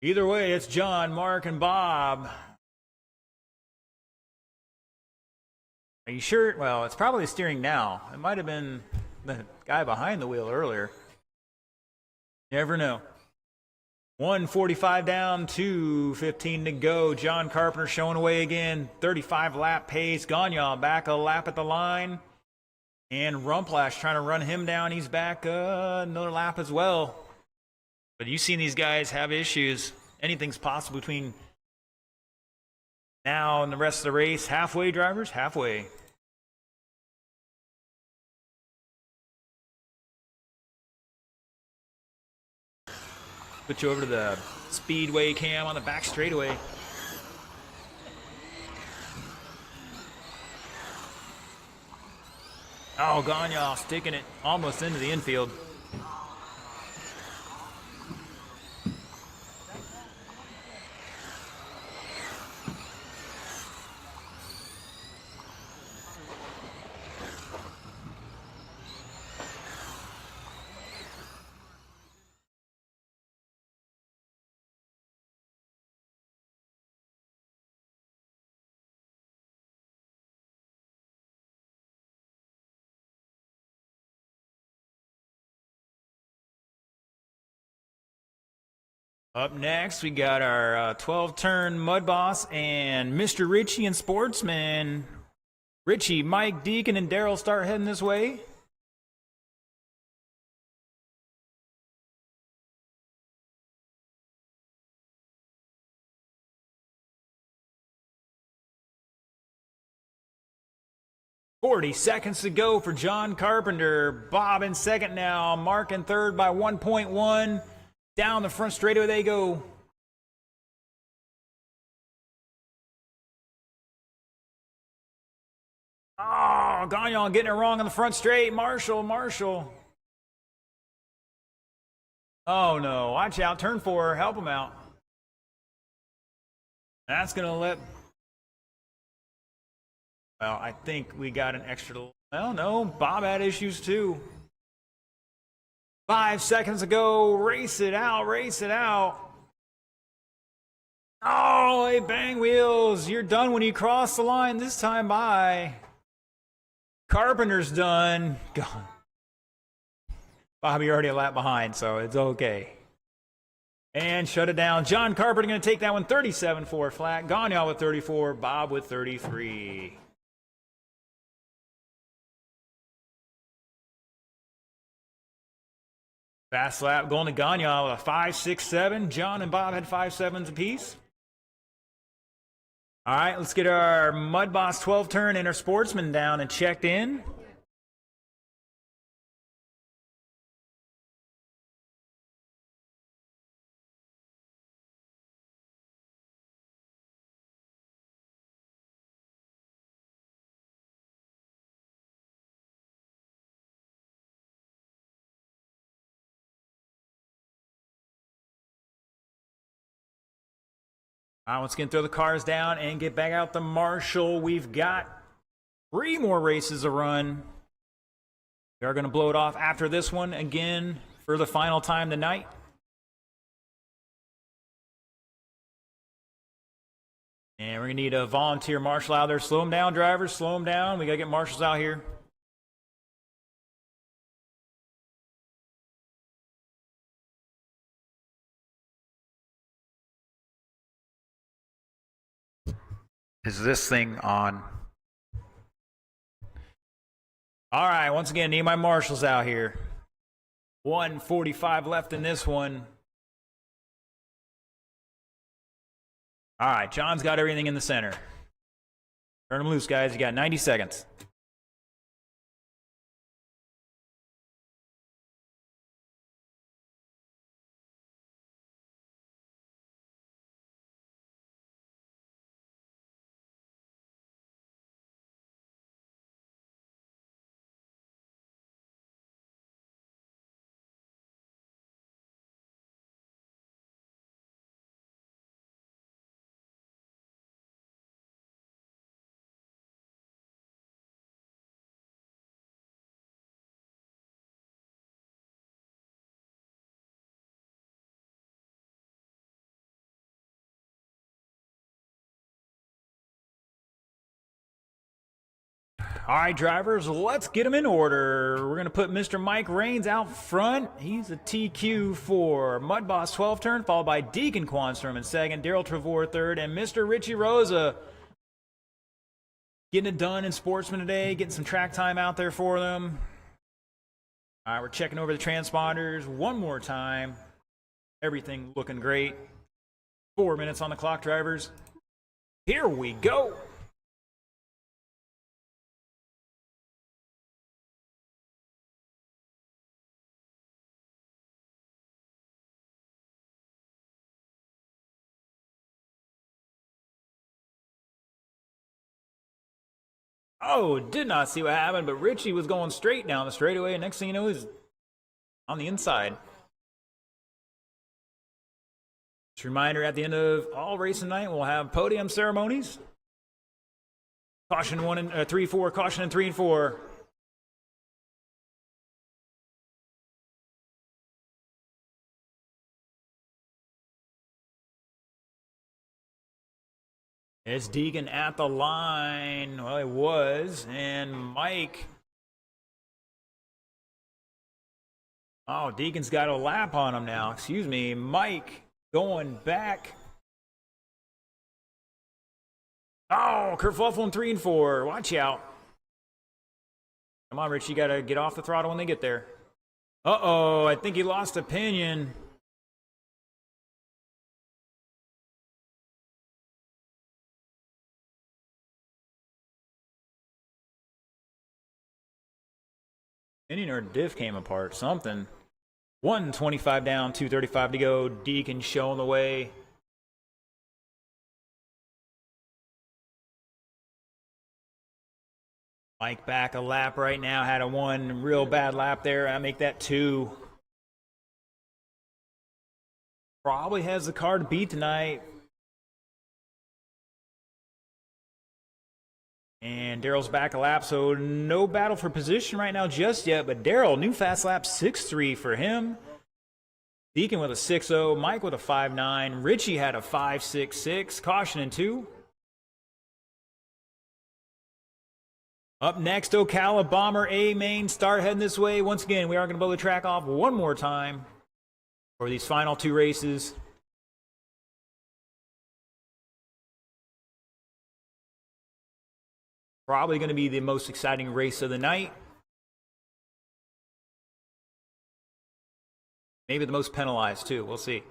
Either way, it's John, Mark, and Bob. Are you sure? Well, it's probably steering now. It might have been the guy behind the wheel earlier. Never know. 145 down, 2:15 to go. John Carpenter showing away again. 35 lap pace. Gagne back a lap at the line. And Rumplash trying to run him down. He's back another lap as well. But you've seen these guys have issues. Anything's possible between now and the rest of the race. Halfway, drivers, halfway. Switch over to the speedway cam on the back straightaway. Oh, Gagne sticking it almost into the infield. Up next, we got our 12-turn Mud Boss and Mr. Richie and Sportsman. Richie, Mike, Deacon, and Daryl start heading this way. "40 seconds to go for John Carpenter. Bob in second now. Mark in third by 1.1. Down the front straightaway they go. Oh, Gagnon getting it wrong on the front straight. Marshall. Oh no, watch out. Turn 4, help him out. That's going to let Well, I think we got an extra. Well, no, Bob had issues too. 5 seconds ago. Race it out, race it out. Oh, hey, bang wheels. You're done when you cross the line this time by. Carpenter's done. Gone. Bobby already a lap behind, so it's okay. And shut it down. John Carpenter going to take that one 37-4 flat. Gagnon with 34. Bob with 33. Fast lap going to Gagnon with a 5.67. John and Bob had 5.7s apiece. All right, let's get our Mud Boss 12 turn and our Sportsman down and checked in. All right, let's get throw the cars down and get back out the Marshall. We've got 3 more races to run. We are going to blow it off after this one again for the final time tonight. And we're going to need a volunteer marshal out there. Slow them down, drivers. Slow them down. We got to get marshals out here. Is this thing on? All right, once again, need my marshals out here. 1:45 left in this one. All right, John's got everything in the center. Turn them loose, guys. You got 90 seconds. All right, drivers, let's get them in order. We're going to put Mr. Mike Rains out front. He's a TQ for Mud Boss 12 turn, followed by Deacon Quanstrom in second, Daryl Trevor third, and Mr. Richie Rosa getting it done in Sportsman today, getting some track time out there for them. All right, we're checking over the transponders one more time. Everything looking great. 4 minutes on the clock, drivers. Here we go. Oh, did not see what happened, but Richie was going straight down the straightaway, and next thing you know, he's on the inside. Just a reminder, at the end of all racing night, we'll have podium ceremonies. Caution 1 and 3, 4, caution in 3 and 4. It's Deegan at the line. Well, it was. And Mike. Oh, Deegan's got a lap on him now. Excuse me. Mike going back. Oh, kerfuffle in 3 and 4. Watch out. Come on, Rich. You got to get off the throttle when they get there. Uh-oh. I think he lost opinion. Any or diff came apart. Something. 125 down, 235 to go. Deacon showing the way. Mike back a lap right now. Had a 1 real bad lap there. I make that 2. Probably has the car to beat tonight. And Daryl's back a lap, so no battle for position right now just yet. But Daryl, new fast lap, 6.3 for him. Deacon with a 6.0, Mike with a 5.9, Richie had a 5.66, caution in 2. Up next, Ocala Bomber A main start heading this way. Once again, we are going to blow the track off one more time for these final 2 races. Probably going to be the most exciting race of the night. Maybe the most penalized, too. We'll see.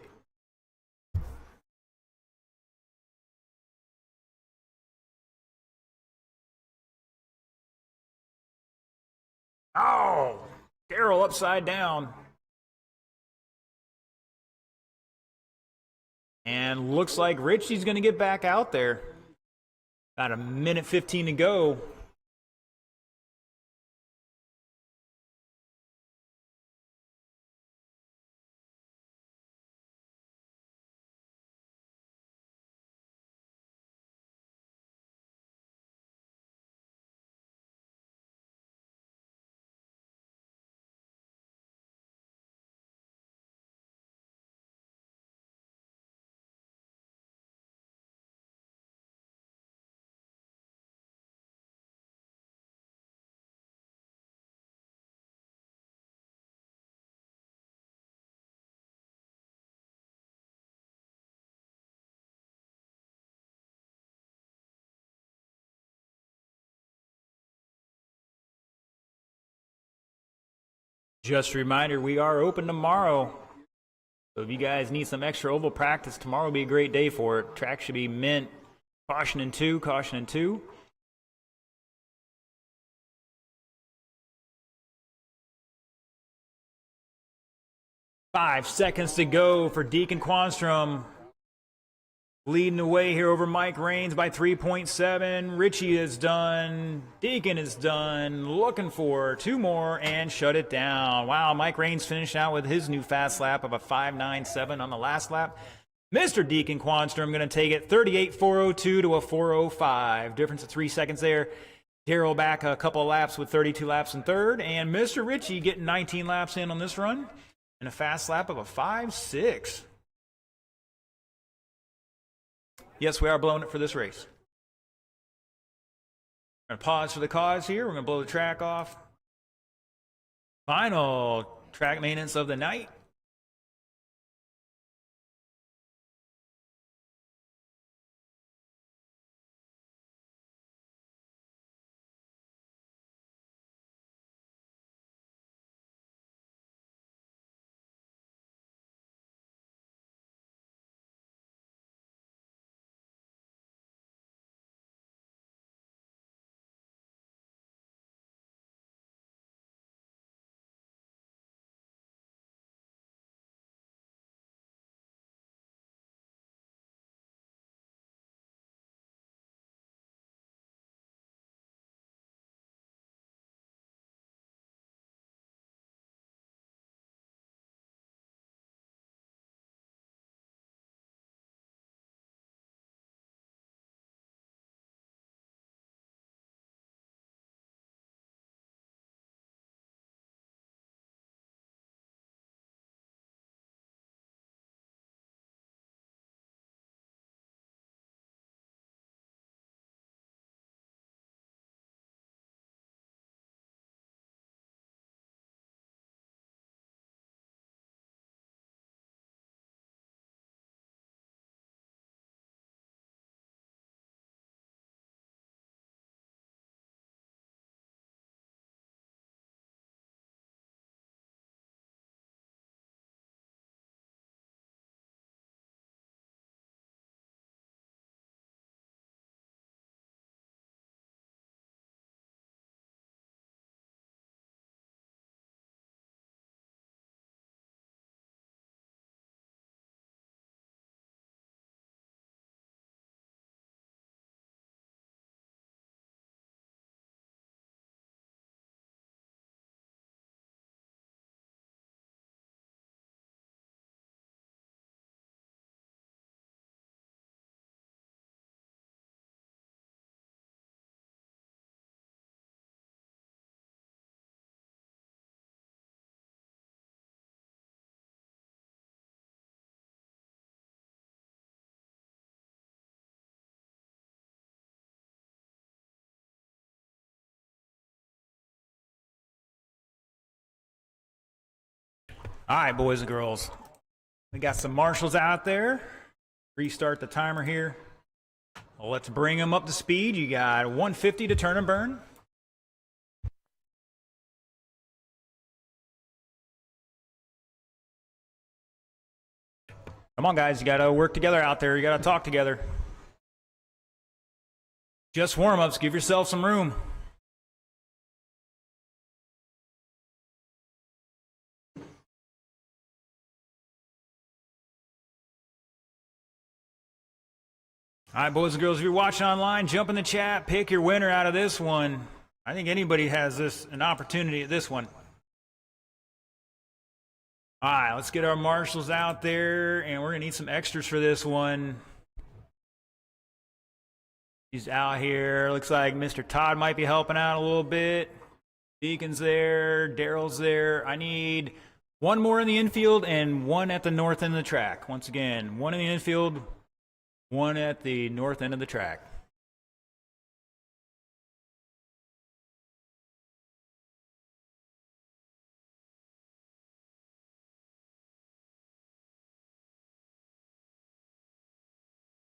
Oh, Daryl upside down. And looks like Richie's going to get back out there. About a minute 15 to go. Just a reminder, we are open tomorrow. So if you guys need some extra oval practice, tomorrow will be a great day for it. Track should be mint. Caution in 2, caution in 2. Five seconds to go for Deacon Quanstrom. Leading the way here over Mike Raines by 3.7. Richie is done. Deacon is done. Looking for 2 more and shut it down. Wow, Mike Raines finished out with his new fast lap of a 5.97 on the last lap. Mr. Deacon Quanstrom going to take it 38.402 to a 4.05. Difference of 3 seconds there. Daryl back a couple of laps with 32 laps in third. And Mr. Richie getting 19 laps in on this run. And a fast lap of a 5.6. Yes, we are blowing it for this race. We're going to pause for the cause here. We're going to blow the track off. Final track maintenance of the night. All right, boys and girls. We got some marshals out there. Restart the timer here. Well, let's bring them up to speed. You got 150 to turn and burn. Come on, guys. You got to work together out there. You got to talk together. Just warm-ups. Give yourself some room. All right, boys and girls, if you're watching online, jump in the chat, pick your winner out of this one. I think anybody has an opportunity at this one. All right, let's get our marshals out there, and we're going to need some extras for this one. He's out here. Looks like Mr. Todd might be helping out a little bit. Deacon's there. Daryl's there. I need one more in the infield and one at the north end of the track. Once again, one in the infield, one at the north end of the track.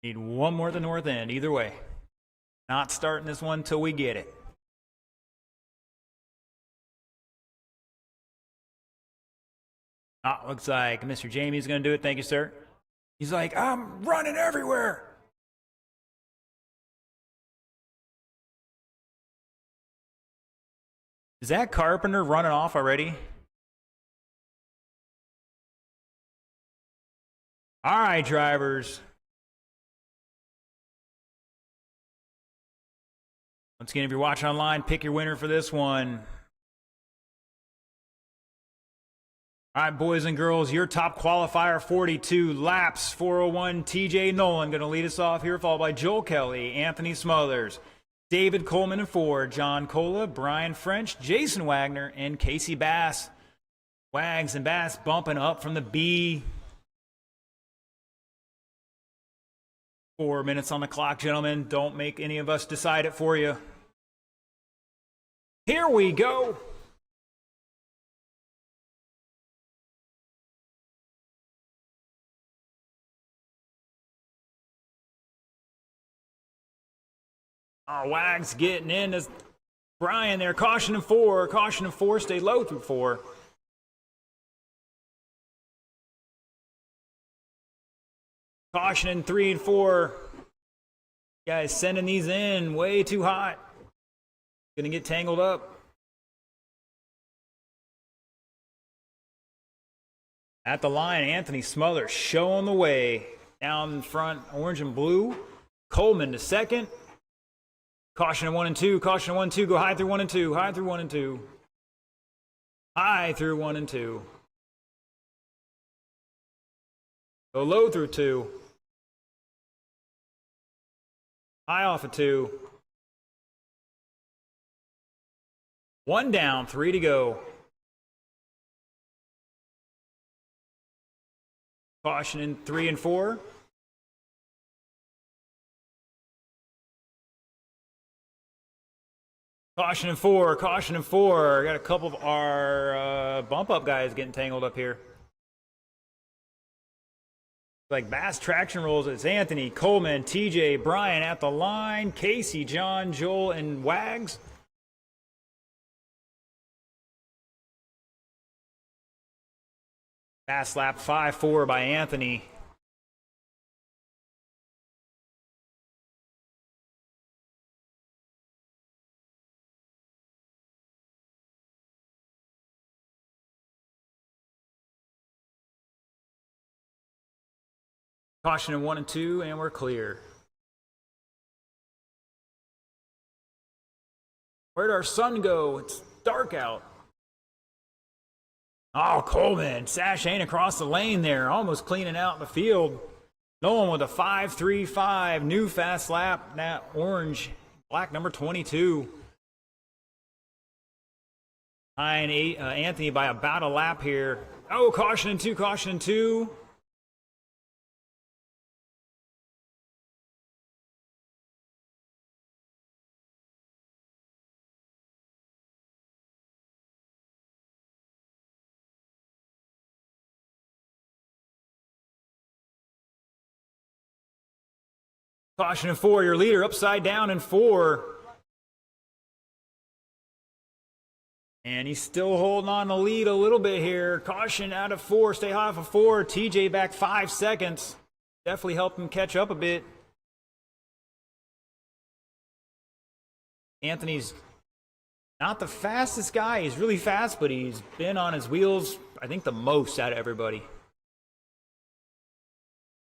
Need one more at the north end, either way. Not starting this one till we get it. Looks like Mr. Jamie's going to do it. Thank you, sir. He's like, I'm running everywhere. Is that Carpenter running off already? All right, drivers. Once again, if you're watching online, pick your winner for this one. All right, boys and girls, your top qualifier, 42 laps, 401, TJ Nolan going to lead us off here, followed by Joel Kelly, Anthony Smothers, David Coleman in 4, John Cola, Brian French, Jason Wagner, and Casey Bass. Wags and Bass bumping up from the B. 4 minutes on the clock, gentlemen. Don't make any of us decide it for you. Here we go. Oh, Wags getting in as Brian there. Caution in 4. Caution in 4. Stay low through 4. Caution in 3 and 4. Guys sending these in way too hot. Gonna get tangled up. At the line, Anthony Smothers showing the way. Down in front, orange and blue. Coleman to second. Caution in 1 and 2. Caution in 1 and 2. Go high through 1 and 2. High through 1 and 2. High through 1 and 2. Go low through 2. High off of 2. 1 down, 3 to go. Caution in 3 and 4. Caution in 4. Caution in 4. Got a couple of our bump up guys getting tangled up here. Like Bass traction rolls, it's Anthony, Coleman, TJ, Brian at the line, Casey, John, Joel, and Wags. Fast lap 5-4 by Anthony. Caution in 1 and 2, and we're clear. Where'd our sun go? It's dark out. Oh, Coleman sashaying across the lane there, almost cleaning out the field. Nolan with a 5.35, new fast lap. That orange, black number 22. Behind Anthony by about a lap here. Oh, caution in 2, caution in 2. Caution in 4, your leader upside down in 4. And he's still holding on the lead a little bit here. Caution out of 4, stay high for 4. TJ back 5 seconds. Definitely helped him catch up a bit. Anthony's not the fastest guy. He's really fast, but he's been on his wheels, I think, the most out of everybody.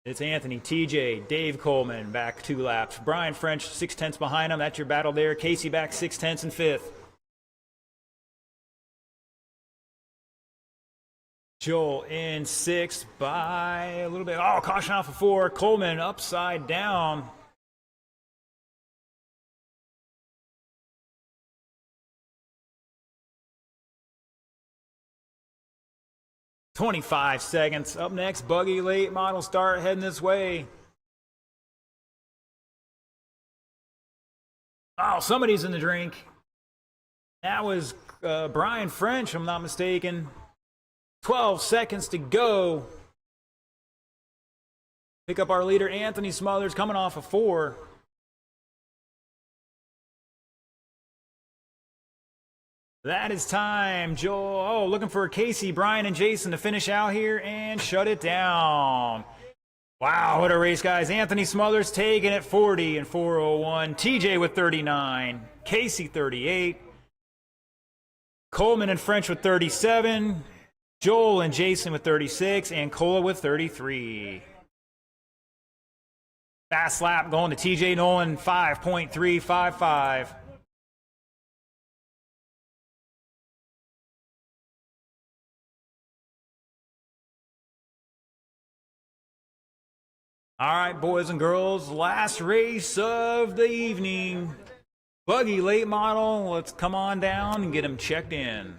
It's Anthony, TJ, Dave Coleman back 2 laps. Brian French 6/10 behind him. That's your battle there. Casey back 6/10 in 5th. Joel in 6th by a little bit. Oh, caution off of 4. Coleman upside down. "25 seconds. Up next, Buggy late model start heading this way. Oh, somebody's in the drink. That was Brian French, if I'm not mistaken. 12 seconds to go. Pick up our leader, Anthony Smothers, coming off of 4. That is time. Joel, looking for Casey, Brian, and Jason to finish out here and shut it down. Wow, what a race, guys. Anthony Smothers taking it 40 and 4:01. TJ with 39. Casey 38. Coleman and French with 37. Joel and Jason with 36. And Cola with 33. Fast lap going to TJ Nolan, 5.355. All right, boys and girls, last race of the evening. Buggy late model, let's come on down and get him checked in.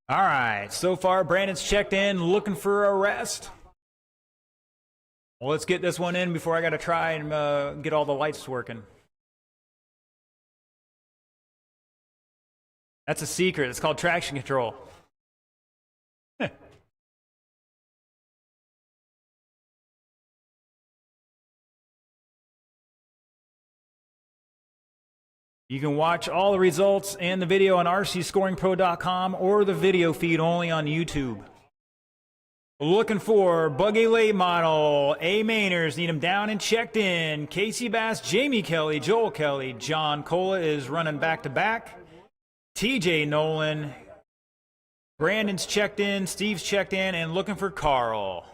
All right, so far Brandon's checked in, looking for a rest. Well, let's get this one in before I got to try and get all the lights working. That's a secret. It's called traction control. You can watch all the results and the video on rcscoringpro.com or the video feed only on YouTube. Looking for Buggy late model, A Mainers, need him down and checked in. Casey Bass, Jamie Kelly, Joel Kelly, John Cola is running back to back. TJ Nolan, Brandon's checked in, Steve's checked in, and looking for Carl.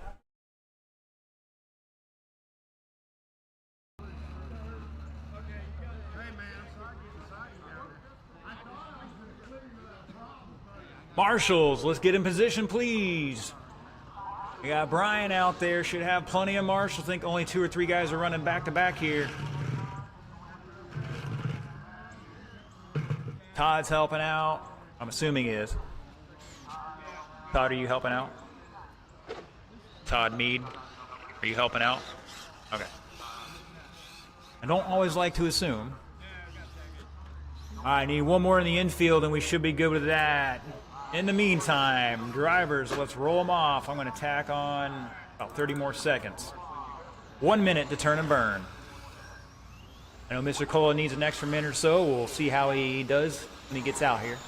Marshals, let's get in position, please. We got Brian out there, should have plenty of marshals. I think only 2 or 3 guys are running back to back here. Todd's helping out. I'm assuming he is. Todd, are you helping out? Todd Mead, are you helping out? Okay. I don't always like to assume. All right, I need one more in the infield and we should be good with that. In the meantime, drivers, let's roll them off. I'm going to tack on about 30 more seconds. 1 minute to turn and burn. I know Mr. Cola needs an extra minute or so. We'll see how he does when he gets out here.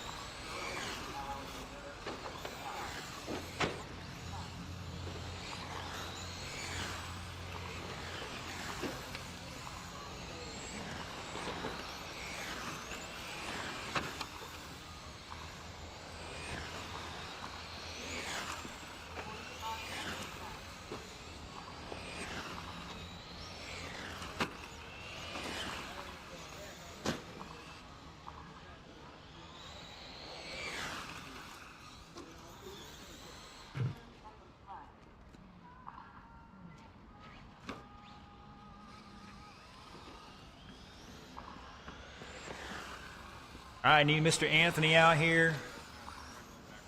I need Mr. Anthony out here.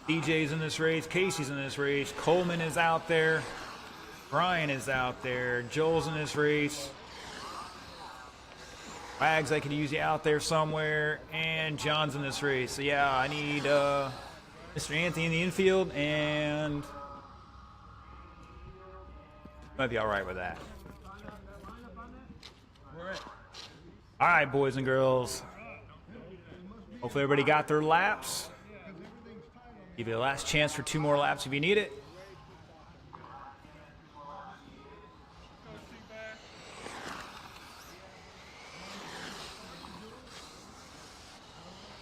DJ's in this race. Casey's in this race. Coleman is out there. Brian is out there. Joel's in this race. Wags, I could use you out there somewhere. And John's in this race. So, yeah, I need Mr. Anthony in the infield. And might be all right with that. All right, boys and girls. Hopefully everybody got their laps. Give you the last chance for 2 more laps if you need it.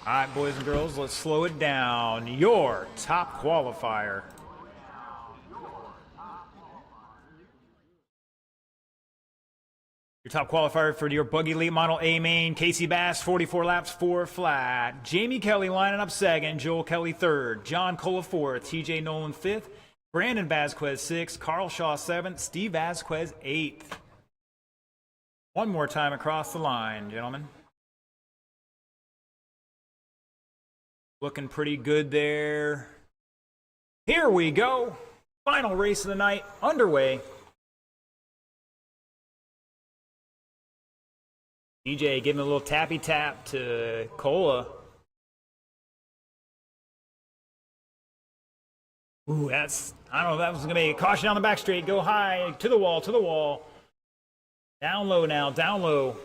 All right, boys and girls, let's slow it down. Your top qualifier. Your top qualifier for your Buggy Elite Model A main, Casey Bass, 44 laps, 4 flat. Jamie Kelly lining up second, Joel Kelly third, John Cola fourth, TJ Nolan fifth, Brandon Vasquez sixth, Carl Shaw seventh, Steve Vasquez eighth. One more time across the line, gentlemen. Looking pretty good there. Here we go. Final race of the night underway. DJ giving a little tappy tap to Cola. Ooh, that's, I don't know, that was going to be a caution down the back straight. Go high, to the wall, to the wall. Down low now, down low.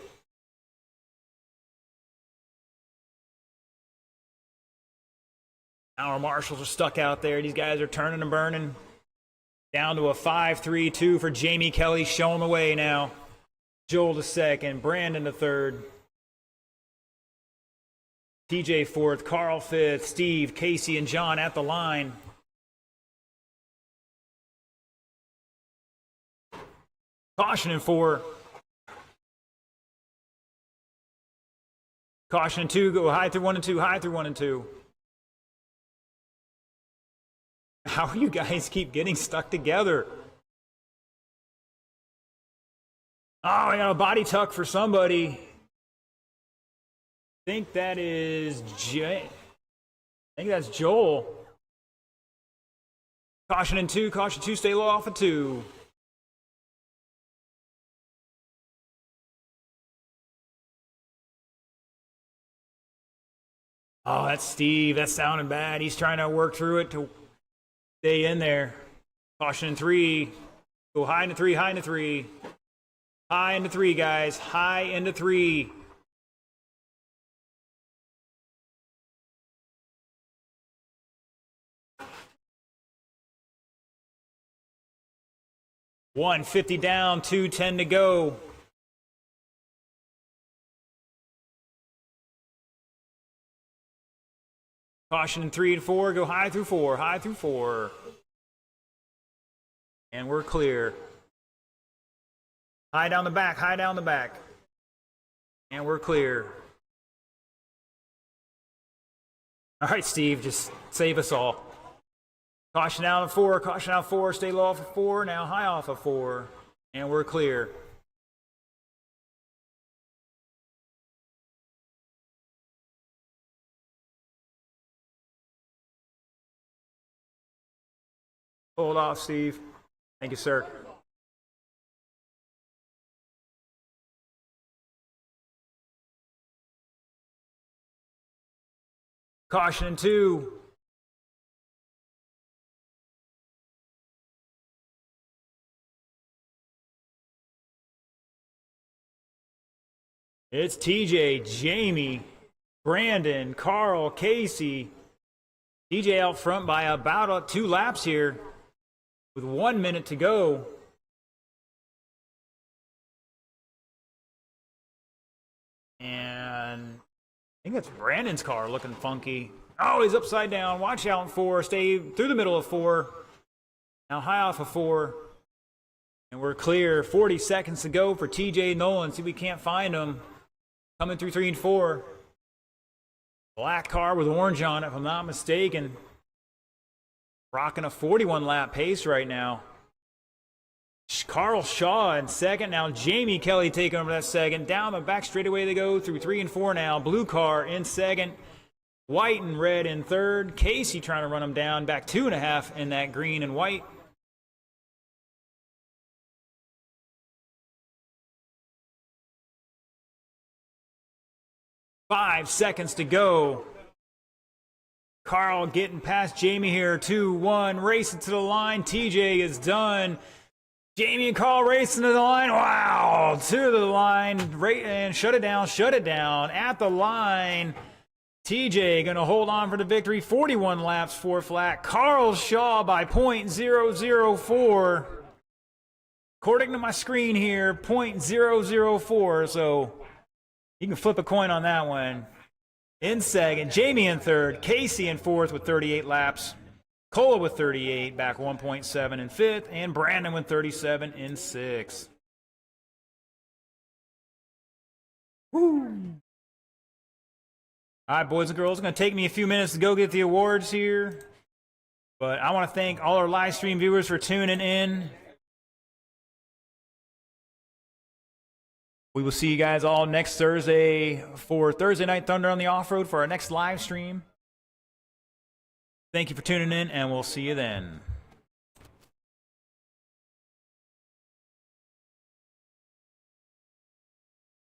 Our marshals are stuck out there. These guys are turning and burning. Down to a 5-3-2 for Jamie Kelly, showing the way now. Joel to second, Brandon to third, TJ fourth, Carl fifth, Steve, Casey, and John at the line. Caution in 4. Caution in 2, go high through 1 and 2, high through 1 and 2. How you guys keep getting stuck together? Oh, I got a body tuck for somebody. I think that is I think that's Joel. Caution in 2, caution 2, stay low off of 2. Oh, that's Steve. That's sounding bad. He's trying to work through it to stay in there. Caution in 3. Go high into 3, high into 3. High into 3, guys. High into 3. $150 down, $210 to go. Caution in 3 and 4. Go high through 4. High through 4. And we're clear. High down the back, high down the back. And we're clear. All right, Steve, just save us all. Caution out of 4, caution out 4, stay low off of 4, now high off of 4. And we're clear. Hold off, Steve. Thank you, sir. Caution in 2. It's TJ, Jamie, Brandon, Carl, Casey. TJ out front by about 2 laps here with 1 minute to go. And I think that's Brandon's car looking funky. Oh, he's upside down. Watch out in 4. Stay through the middle of 4. Now high off of 4. And we're clear. 40 seconds to go for TJ Nolan. See if we can't find him. Coming through 3 and 4. Black car with orange on it, if I'm not mistaken. Rocking a 41 lap pace right now. Carl Shaw in second. Now Jamie Kelly taking over that second. Down the back straightaway they go through 3 and 4 now. Blue car in second. White and red in third. Casey trying to run them down. Back 2.5 in that green and white. Five seconds to go. Carl getting past Jamie here. 2-1. Racing to the line. TJ is done. Jamie and Carl racing to the line. Wow. To the line. And shut it down. Shut it down. At the line. TJ going to hold on for the victory. 41 laps, 4 flat. Carl Shaw by .004. According to my screen here, .004. So you can flip a coin on that one. In second, Jamie in third, Casey in fourth with 38 laps, Cola with 38, back 1.7 in fifth, and Brandon with 37 in sixth. Woo! All right, boys and girls, it's going to take me a few minutes to go get the awards here, but I want to thank all our live stream viewers for tuning in. We will see you guys all next Thursday for Thursday Night Thunder on the Off-Road for our next live stream. Thank you for tuning in, and we'll see you then.